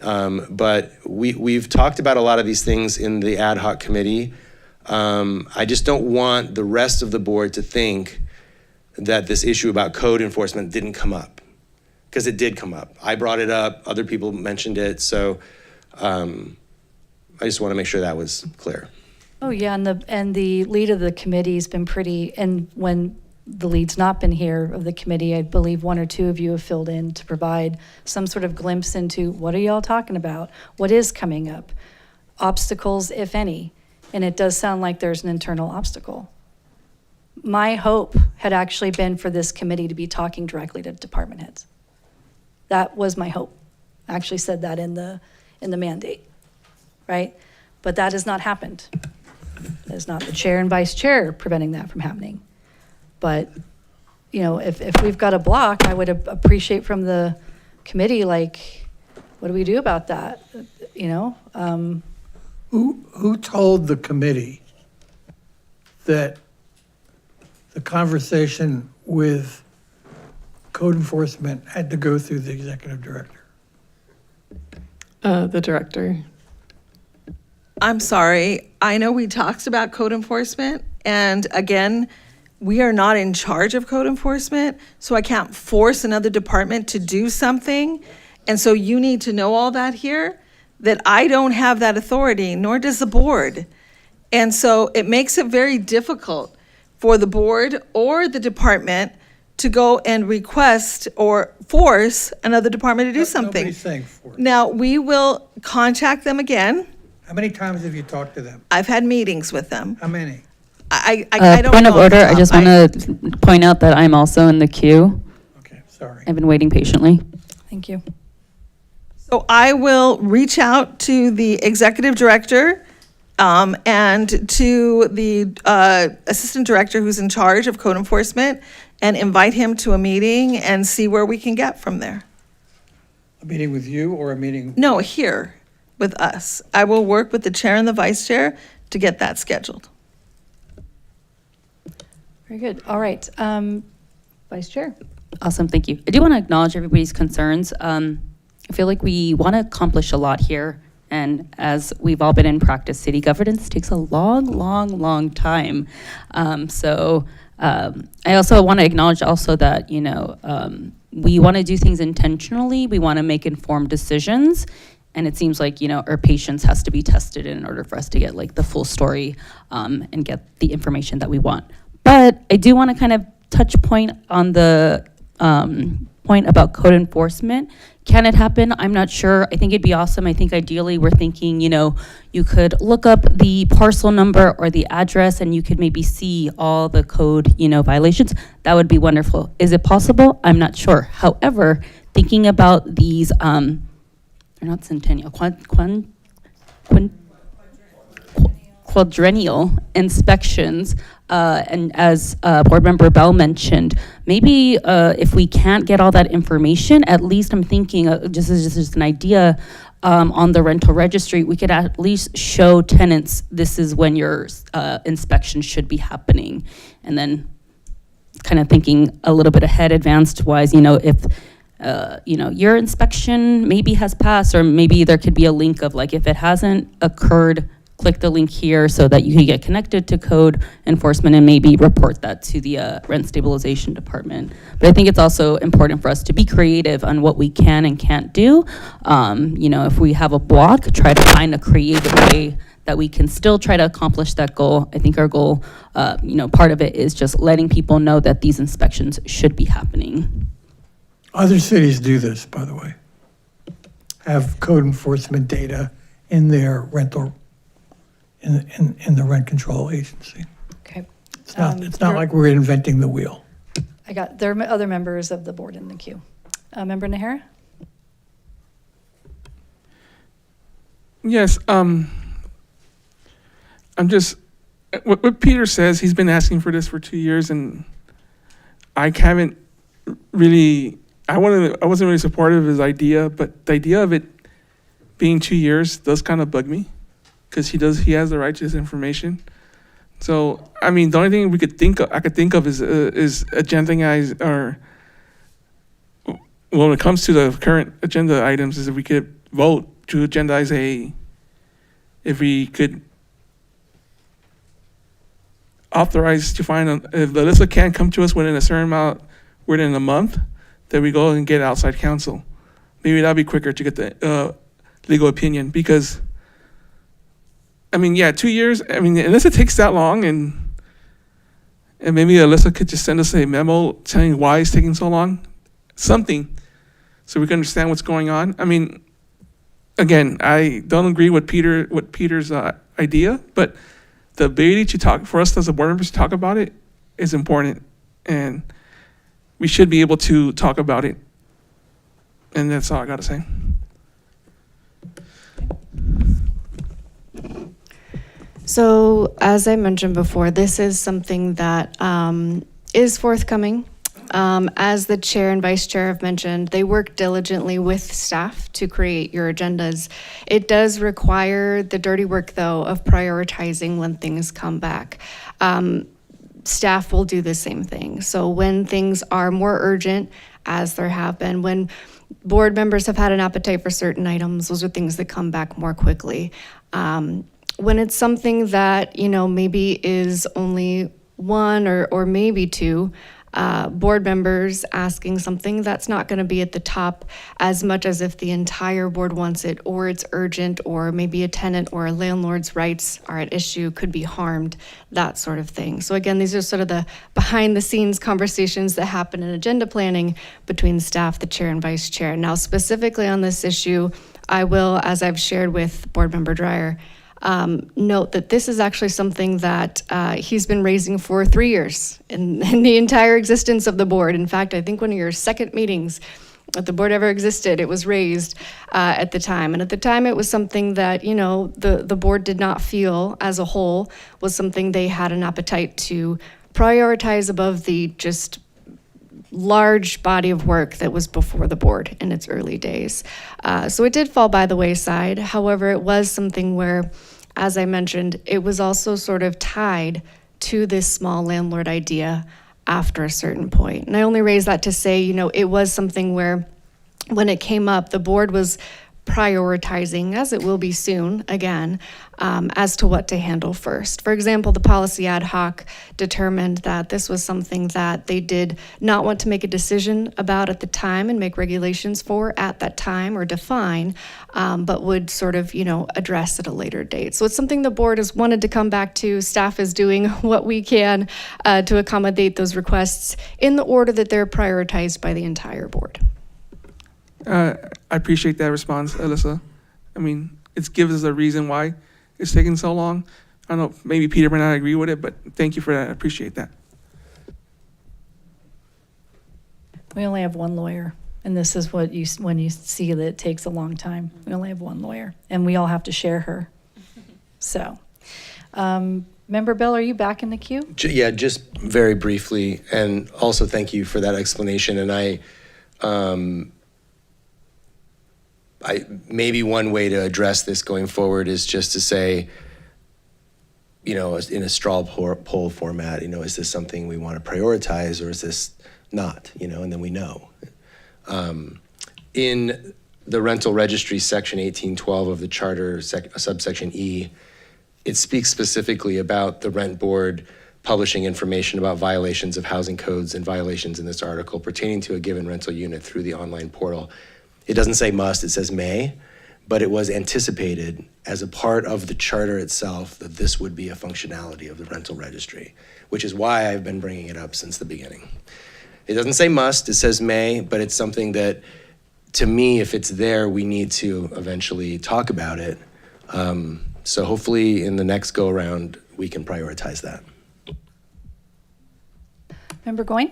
But we've talked about a lot of these things in the ad hoc committee. I just don't want the rest of the board to think that this issue about code enforcement didn't come up, because it did come up. I brought it up, other people mentioned it, so I just want to make sure that was clear. Oh, yeah, and the lead of the committee's been pretty, and when the lead's not been here of the committee, I believe one or two of you have filled in to provide some sort of glimpse into what are y'all talking about? What is coming up? Obstacles, if any. And it does sound like there's an internal obstacle. My hope had actually been for this committee to be talking directly to department heads. That was my hope. I actually said that in the mandate, right? But that has not happened. There's not the chair and vice chair preventing that from happening. But, if we've got a block, I would appreciate from the committee, what do we do about that? Who told the committee that the conversation with code enforcement had to go through the executive director? The director. I'm sorry. I know we talked about code enforcement, and again, we are not in charge of code enforcement, so I can't force another department to do something. And so you need to know all that here, that I don't have that authority, nor does the board. And so it makes it very difficult for the board or the department to go and request or force another department to do something. Nobody's saying for it. Now, we will contact them again. How many times have you talked to them? I've had meetings with them. How many? I don't Point of know off the order, I top. just want to point out that I'm also in the queue. Okay, sorry. I've been waiting patiently. Thank you. So I will reach out to the executive director and to the assistant director who's in charge of code enforcement and invite him to a meeting and see where we can get from there. A meeting with you or a meeting? No, here with us. I will work with the chair and the vice chair to get that scheduled. Very good. All right. Vice Chair. Awesome, thank you. I do want to acknowledge everybody's concerns. I feel like we want to accomplish a lot here. And as we've all been in practice, city governance takes a long time. I also want to acknowledge also that, we want to do things intentionally. We want to make informed decisions. And it seems like, our patience has to be tested in order for us to get like the full story and get the information that we want. But I do want to kind of touch point on the point about code enforcement. Can it happen? I'm not sure. I think it'd be awesome. I think ideally we're thinking, you could look up the parcel number or the address and you could maybe see all the code, violations. That would be wonderful. Is it possible? I'm not sure. However, thinking about these, they're not centennial, quadrennial inspections, and as Board Member Bell mentioned, maybe if we can't get all that information, at least I'm thinking, just as an idea, on the rental registry, we could at least show tenants, this is when your inspection should be happening. And then kind of thinking a little bit ahead, advanced wise, if your inspection maybe has passed, or maybe there could be a link of like, if it hasn't occurred, click the link here so that you can get connected to code enforcement and maybe report that to the rent stabilization department. But I think it's also important for us to be creative on what we can and can't do. If we have a block, try to find a creative way that we can still try to accomplish that goal. I think our goal, part of it is just letting people know that these inspections should be happening. Other cities do this, by the way. Have code enforcement data in their rental, in the rent control agency. Okay. It's not like we're inventing the wheel. There are other members of the board in the queue. Member Nahara? Yes, I'm just, what Peter says, he's been asking for this for 2 years, and I haven't really, I wasn't really supportive of his idea, but the idea of it being 2 years does kind of bug me, because he has the right to this information. So, the only thing I could think of is agendizing, or when it comes to the current agenda items, is if we could vote to agendize if we could authorize to find, if the Alyssa can't come to us within a certain amount, within a month, then we go and get outside counsel. Maybe that'd be quicker to get the legal opinion, because 2 years, unless it takes that long, and maybe Alyssa could just send us a memo telling why it's taking so long, something, so we can understand what's going on. Again, I don't agree with Peter's idea, but the ability to talk, for us as a board members to talk about it is important, and we should be able to talk about it. And that's all I gotta say. So, as I mentioned before, this is something that is forthcoming. As the chair and vice chair have mentioned, they work diligently with staff to create your agendas. It does require the dirty work, though, of prioritizing when things come back. Staff will do the same thing. So when things are more urgent, as there have been, when board members have had an appetite for certain items, those are things that come back more quickly. When it's something that, maybe is only one or maybe two, board members asking something that's not going to be at the top as much as if the entire board wants it, or it's urgent, or maybe a tenant or a landlord's rights are at issue, could be harmed, that sort of thing. So again, these are sort of the behind the scenes conversations that happen in agenda planning between staff, the chair and vice chair. Now, specifically on this issue, I will, as I've shared with board member Dreyer, note that this is actually something that he's been raising for 3 years in the entire existence of the board. In fact, I think one of your second meetings that the board ever existed, it was raised at the time. And at the time, it was something that, you know, the board did not feel as a whole was something they had an appetite to prioritize above the just large body of work that was before the board in its early days. So it did fall by the wayside. However, it was something where, as I mentioned, it was also sort of tied to this small landlord idea after a certain point. And I only raise that to say, you know, it was something where when it came up, the board was prioritizing, as it will be soon again, as to what to handle first. For example, the policy ad hoc determined that this was something that they did not want to make a decision about at the time and make regulations for at that time or define, but would sort of, you know, address at a later date. So it's something the board has wanted to come back to. Staff is doing what we can to accommodate those requests in the order that they're prioritized by the entire board. I appreciate that response, Alyssa. I mean, it gives us a reason why it's taking so long. I don't know, maybe Peter might not agree with it, but thank you for that. I appreciate that. We only have one lawyer, and this is what you, when you see that it takes a long time. We only have one lawyer, and we all have to share her. So, Member Bell, are you back in the queue? Yeah, just very briefly, and also thank you for that explanation. And I maybe one way to address this going forward is just to say, you know, in a straw poll format, you know, is this something we want to prioritize or is this not, you know, and then we know. In the rental registry section 1812 of the charter, subsection E, it speaks specifically about the rent board publishing information about violations of housing codes and violations in this article pertaining to a given rental unit through the online portal. It doesn't say must, it says may, but it was anticipated as a part of the charter itself that this would be a functionality of the rental registry, which is why I've been bringing it up since the beginning. It doesn't say must, it says may, but it's something that, to me, if it's there, we need to eventually talk about it. So hopefully in the next go around, we can prioritize that. Member Goin?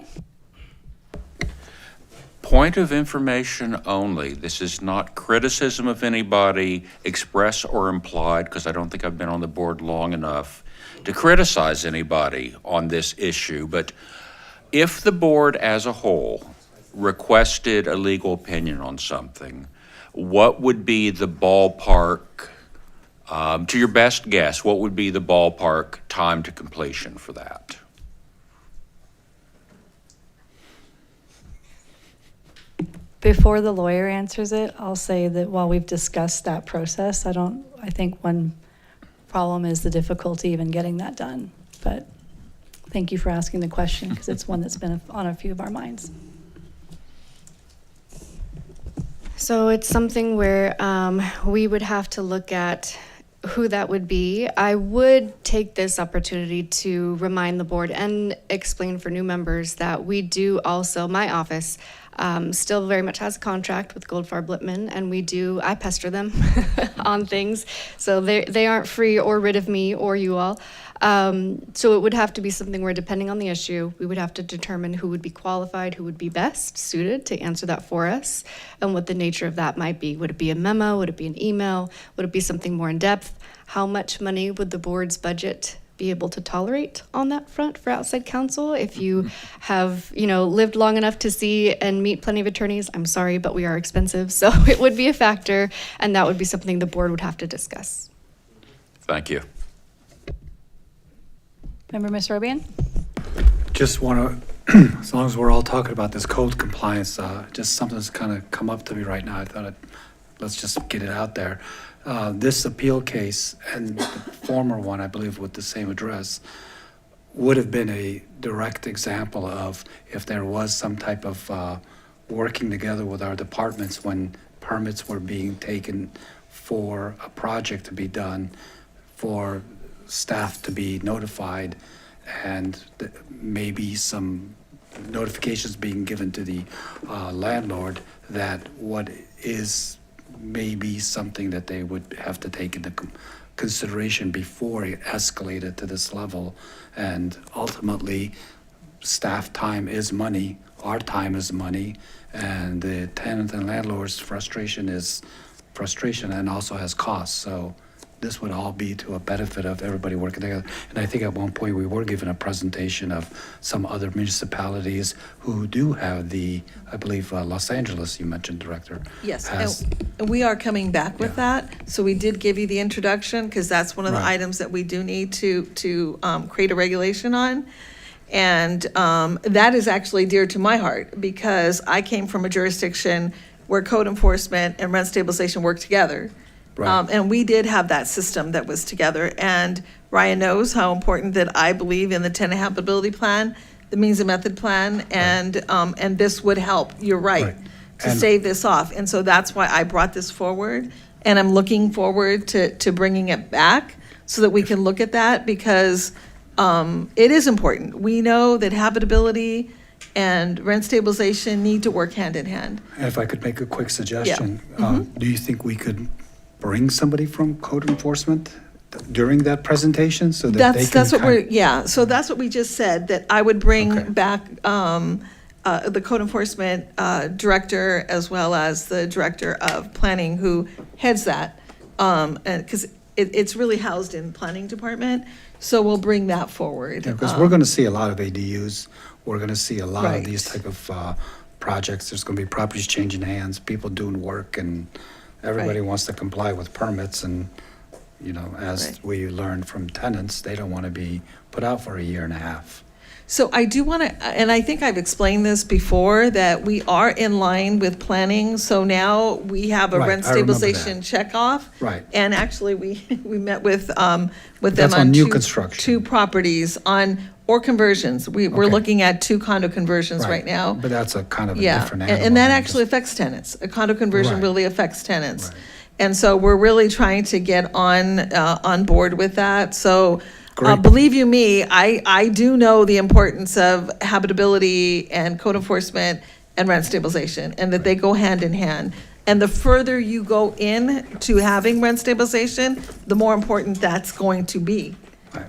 Point of information only. This is not criticism of anybody, express or implied, because I don't think I've been on the board long enough to criticize anybody on this issue. But if the board as a whole requested a legal opinion on something, what would be the ballpark, to your best guess, what would be the ballpark time to completion for that? Before the lawyer answers it, I'll say that while we've discussed that process, I think one problem is the difficulty even getting that done. But thank you for asking the question because it's one that's been on a few of our minds. So it's something where we would have to look at who that would be. I would take this opportunity to remind the board and explain for new members that we do also, my office, still very much has a contract with Goldfarb Lippman, and I pester them on things. So they aren't free or rid of me or you all. So it would have to be something where, depending on the issue, we would have to determine who would be qualified, who would be best suited to answer that for us, and what the nature of that might be. Would it be a memo? Would it be an email? Would it be something more in depth? How much money would the board's budget be able to tolerate on that front for outside counsel? If you have, lived long enough to see and meet plenty of attorneys, I'm sorry, but we are expensive. So it would be a factor, and that would be something the board would have to discuss. Thank you. Member Ms. Robian? Just want to, as long as we're all talking about this code compliance, just something's kind of come up to me right now. I thought let's just get it out there. This appeal case and the former one, I believe, with the same address, would have been a direct example of if there was some type of working together with our departments when permits were being taken for a project to be done, for staff to be notified, and maybe some notifications being given to the landlord that what is maybe something that they would have to take into consideration before it escalated to this level. And ultimately, staff time is money, our time is money, and the tenant and landlord's frustration is frustration and also has costs. So this would all be to a benefit of everybody working together. And I think at one point we were given a presentation of some other municipalities who do have the, I believe, Los Angeles, you mentioned, Director. Yes, has- and we are coming back with that. So we did give you the introduction, because that's one of the Right. items that we do need to create a regulation on. And that is actually dear to my heart, because I came from a jurisdiction where code enforcement and rent stabilization work together. Right. And we did have that system that was together. And Ryan knows how important that I believe in the tenant habitability plan, the means and method plan, and this would help, you're right, to And- save this off. And so that's why I brought this forward. And I'm looking forward to bringing it back so that we can look at that, because it is important. We know that habitability and rent stabilization need to work hand in hand. And if I could make a quick suggestion, Mm-hmm. do you think we could bring somebody from code enforcement during that presentation so that they can? That's what so that's what we just said, that I would bring back the code enforcement director as well as the director of planning who heads that. And because it's really housed in planning department, so we'll bring that forward. Because we're going to see a lot of ADUs, we're going to see a lot Right. of these type of projects. There's going to be properties changing hands, people doing work, and everybody Right. wants to comply with permits. And, you know, as Right. we learned from tenants, they don't want to be put out for a year and a half. So I do want to, and I think I've explained this before, that we are in line with planning. So now we have a Right, rent I remember stabilization checkoff. Right. And actually, we met with them That's on on new two- construction. two properties or conversions. We're Okay. looking at 2 condo conversions right now. But that's a kind of a Yeah, different and animal. and that than actually affects tenants. A condo conversion Right. really affects tenants. And so we're really trying to get on board with that. So Great. believe you me, I do know the importance of habitability and code enforcement and rent stabilization, and that they go hand in hand. And the further you go in to having rent stabilization, the more important that's going to be.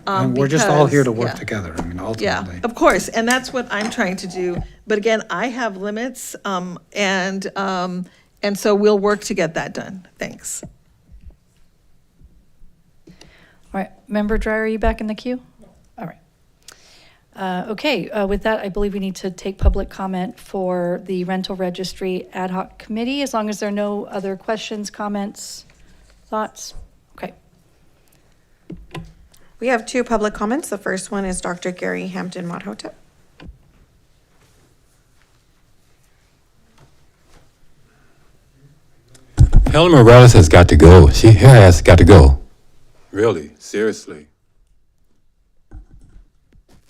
And we're just all here to because- work yeah. together, I mean, Yeah, ultimately. of course, and that's what I'm trying to do. But again, I have limits, and so we'll work to get that done. Thanks. All right, Member Dreyer, are you back in the queue? All right. Okay, with that, I believe we need to take public comment for the rental registry ad hoc committee, as long as there are no other questions, comments, thoughts? Okay. We have 2 public comments. The first one is Dr. Gary Hampton Madhotep. Helen Morales has got to go. She has got to go. Really? Seriously?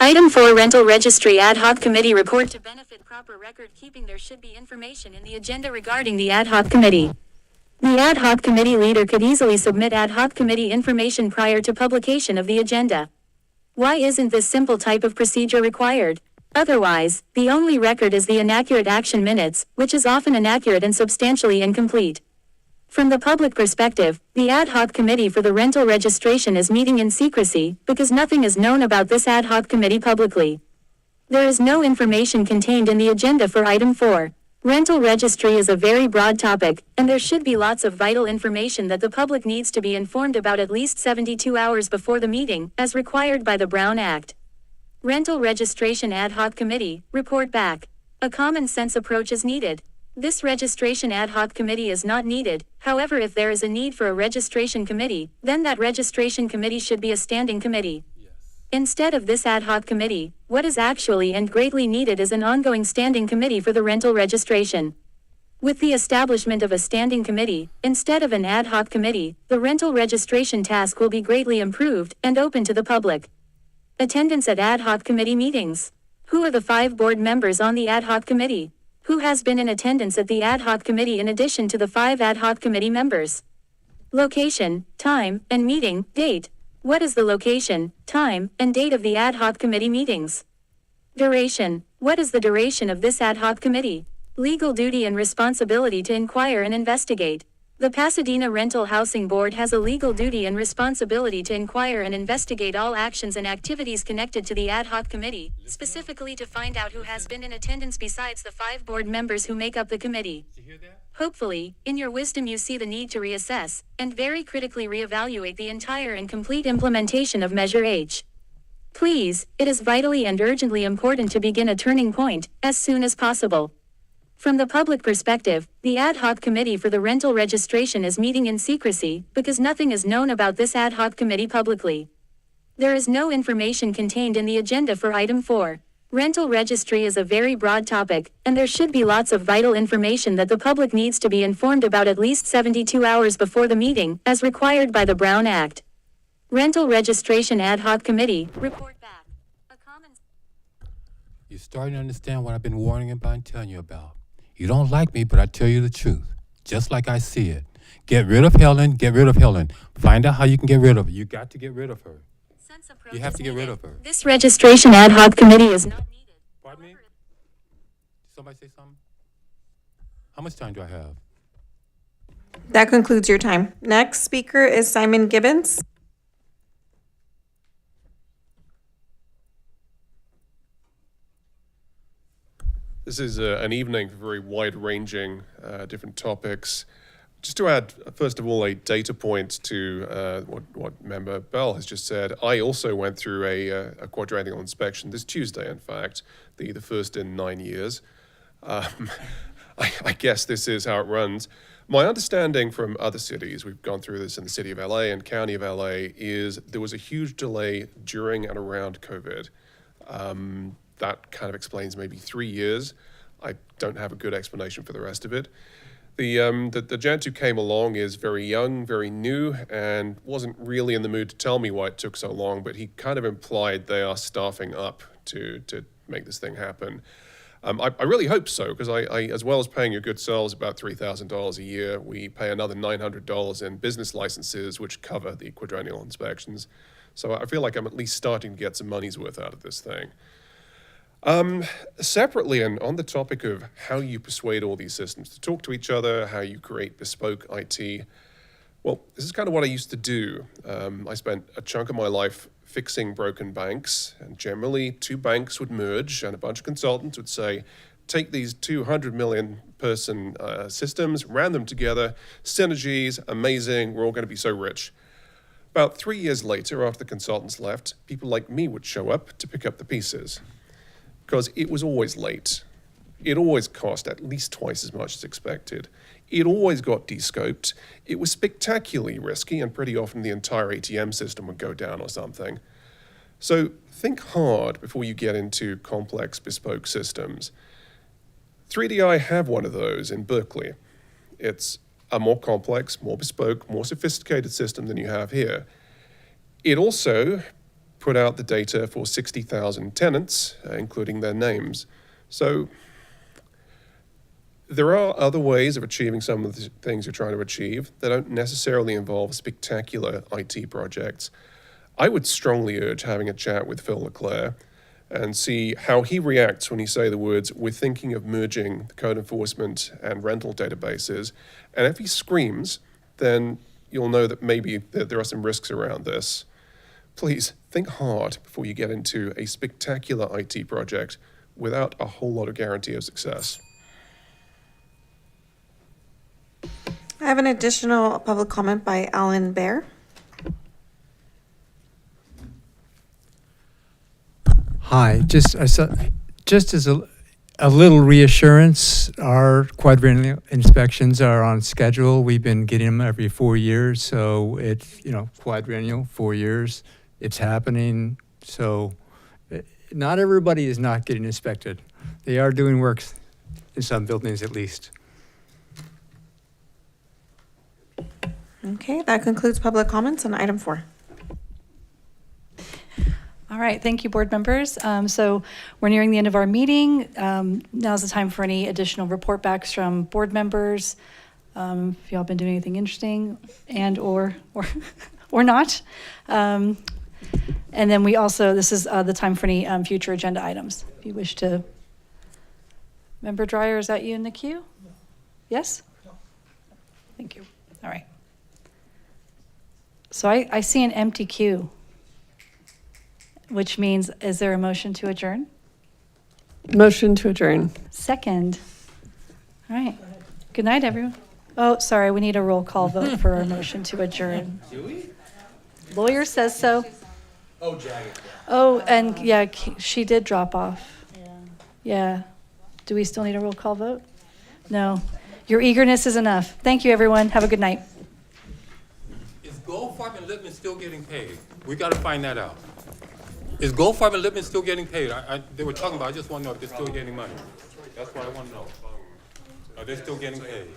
Item 4 Rental Registry Ad Hoc Committee Report. To benefit proper record keeping, there should be information in the agenda regarding the Ad Hoc Committee. The Ad Hoc Committee leader could easily submit Ad Hoc Committee information prior to publication of the agenda. Why isn't this simple type of procedure required? Otherwise, the only record is the inaccurate action minutes, which is often inaccurate and substantially incomplete. From the public perspective, the Ad Hoc Committee for the rental registration is meeting in secrecy, because nothing is known about this Ad Hoc Committee publicly. There is no information contained in the agenda for Item 4. Rental registry is a very broad topic, and there should be lots of vital information that the public needs to be informed about at least 72 hours before the meeting, as required by the Brown Act. Rental Registration Ad Hoc Committee, report back. A common sense approach is needed. This registration ad hoc committee is not needed. However, if there is a need for a registration committee, then that registration committee should be a standing committee. Instead of this ad hoc committee, what is actually and greatly needed is an ongoing standing committee for the rental registration. With the establishment of a standing committee, instead of an ad hoc committee, the rental registration task will be greatly improved and open to the public. Attendance at ad hoc committee meetings. Who are the 5 board members on the ad hoc committee? Who has been in attendance at the ad hoc committee in addition to the 5 ad hoc committee members? Location, time, and meeting date. What is the location, time, and date of the ad hoc committee meetings? Duration. What is the duration of this ad hoc committee? Legal duty and responsibility to inquire and investigate. The Pasadena Rental Housing Board has a legal duty and responsibility to inquire and investigate all actions and activities connected to the ad hoc committee, specifically to find out who has been in attendance besides the 5 board members who make up the committee. Hopefully, in your wisdom you see the need to reassess, and very critically reevaluate the entire and complete implementation of Measure H. Please, it is vitally and urgently important to begin a turning point, as soon as possible. From the public perspective, the ad hoc committee for the rental registration is meeting in secrecy, because nothing is known about this ad hoc committee publicly. There is no information contained in the agenda for item 4. Rental registry is a very broad topic, and there should be lots of vital information that the public needs to be informed about at least 72 hours before the meeting, as required by the Brown Act. Rental Registration Ad Hoc Committee, report back. You're starting to understand what I've been warning about and telling you about. You don't like me, but I tell you the truth, just like I see it. Get rid of Helen, get rid of Helen. Find out how you can get rid of her. You got to get rid of her. You have to get rid of her. This registration ad hoc committee is not needed. Pardon me? Did somebody say something? How much time do I have? That concludes your time. Next speaker is Simon Gibbons. This is an evening for very wide-ranging different topics. Just to add, first of all, a data point to what Member Bell has just said, I also went through a quadrennial inspection this Tuesday, in fact, the first in 9 years. I guess this is how it runs. My understanding from other cities, we've gone through this in the city of LA and county of LA, is there was a huge delay during and around COVID. That kind of explains maybe 3 years. I don't have a good explanation for the rest of it. The gent who came along is very young, very new, and wasn't really in the mood to tell me why it took so long, but he kind of implied they are staffing up to make this thing happen. I really hope so, because I, as well as paying your good selves about $3,000 a year, we pay another $900 in business licenses, which cover the quadrennial inspections. So I feel like I'm at least starting to get some money's worth out of this thing. Separately, and on the topic of how you persuade all these systems to talk to each other, how you create bespoke IT, well, this is kind of what I used to do. I spent a chunk of my life fixing broken banks, and generally 2 banks would merge, and a bunch of consultants would say, take these 200 million person systems, ran them together, synergies, amazing, we're all going to be so rich. About 3 years later, after the consultants left, people like me would show up to pick up the pieces. Because it was always late. It always cost at least twice as much as expected. It always got de-scoped. It was spectacularly risky, and pretty often the entire ATM system would go down or something. So think hard before you get into complex bespoke systems. 3DI have one of those in Berkeley. It's a more complex, more bespoke, more sophisticated system than you have here. It also put out the data for 60,000 tenants, including their names. So there are other ways of achieving some of the things you're trying to achieve that don't necessarily involve spectacular IT projects. I would strongly urge having a chat with Phil Leclerc and see how he reacts when you say the words, we're thinking of merging the code enforcement and rental databases. And if he screams, then you'll know that maybe there are some risks around this. Please think hard before you get into a spectacular IT project without a whole lot of guarantee of success. I have an additional public comment by Alan Baer. Hi, just as a little reassurance, our quadrennial inspections are on schedule. We've been getting them every 4 years, so it's, quadrennial, 4 years. It's happening, so not everybody is not getting inspected. They are doing work in some buildings at least. Okay, that concludes public comments on item 4. All right, thank you, board members. So we're nearing the end of our meeting. Now's the time for any additional report backs from board members. If y'all been doing anything interesting or not. And then we also, this is the time for any future agenda items. If you wish to. Member Dreyer, is that you in the queue? Yes? Thank you. All right. So I see an empty queue, which means, is there a motion to adjourn? Motion to adjourn. Second. All right. Good night, everyone. Oh, sorry, we need a roll call vote for our motion to adjourn. Do we? Lawyer says so. Oh, Jagged. Oh, and yeah, she did drop off. Yeah. Do we still need a roll call vote? No. Your eagerness is enough. Thank you, everyone. Have a good night. Is Goldfarb and Lippman still getting paid? We got to find that out. Is Goldfarb and Lippman still getting paid? They were talking about, I just want to know if they're still getting money. That's what I want to know. Are they still getting paid?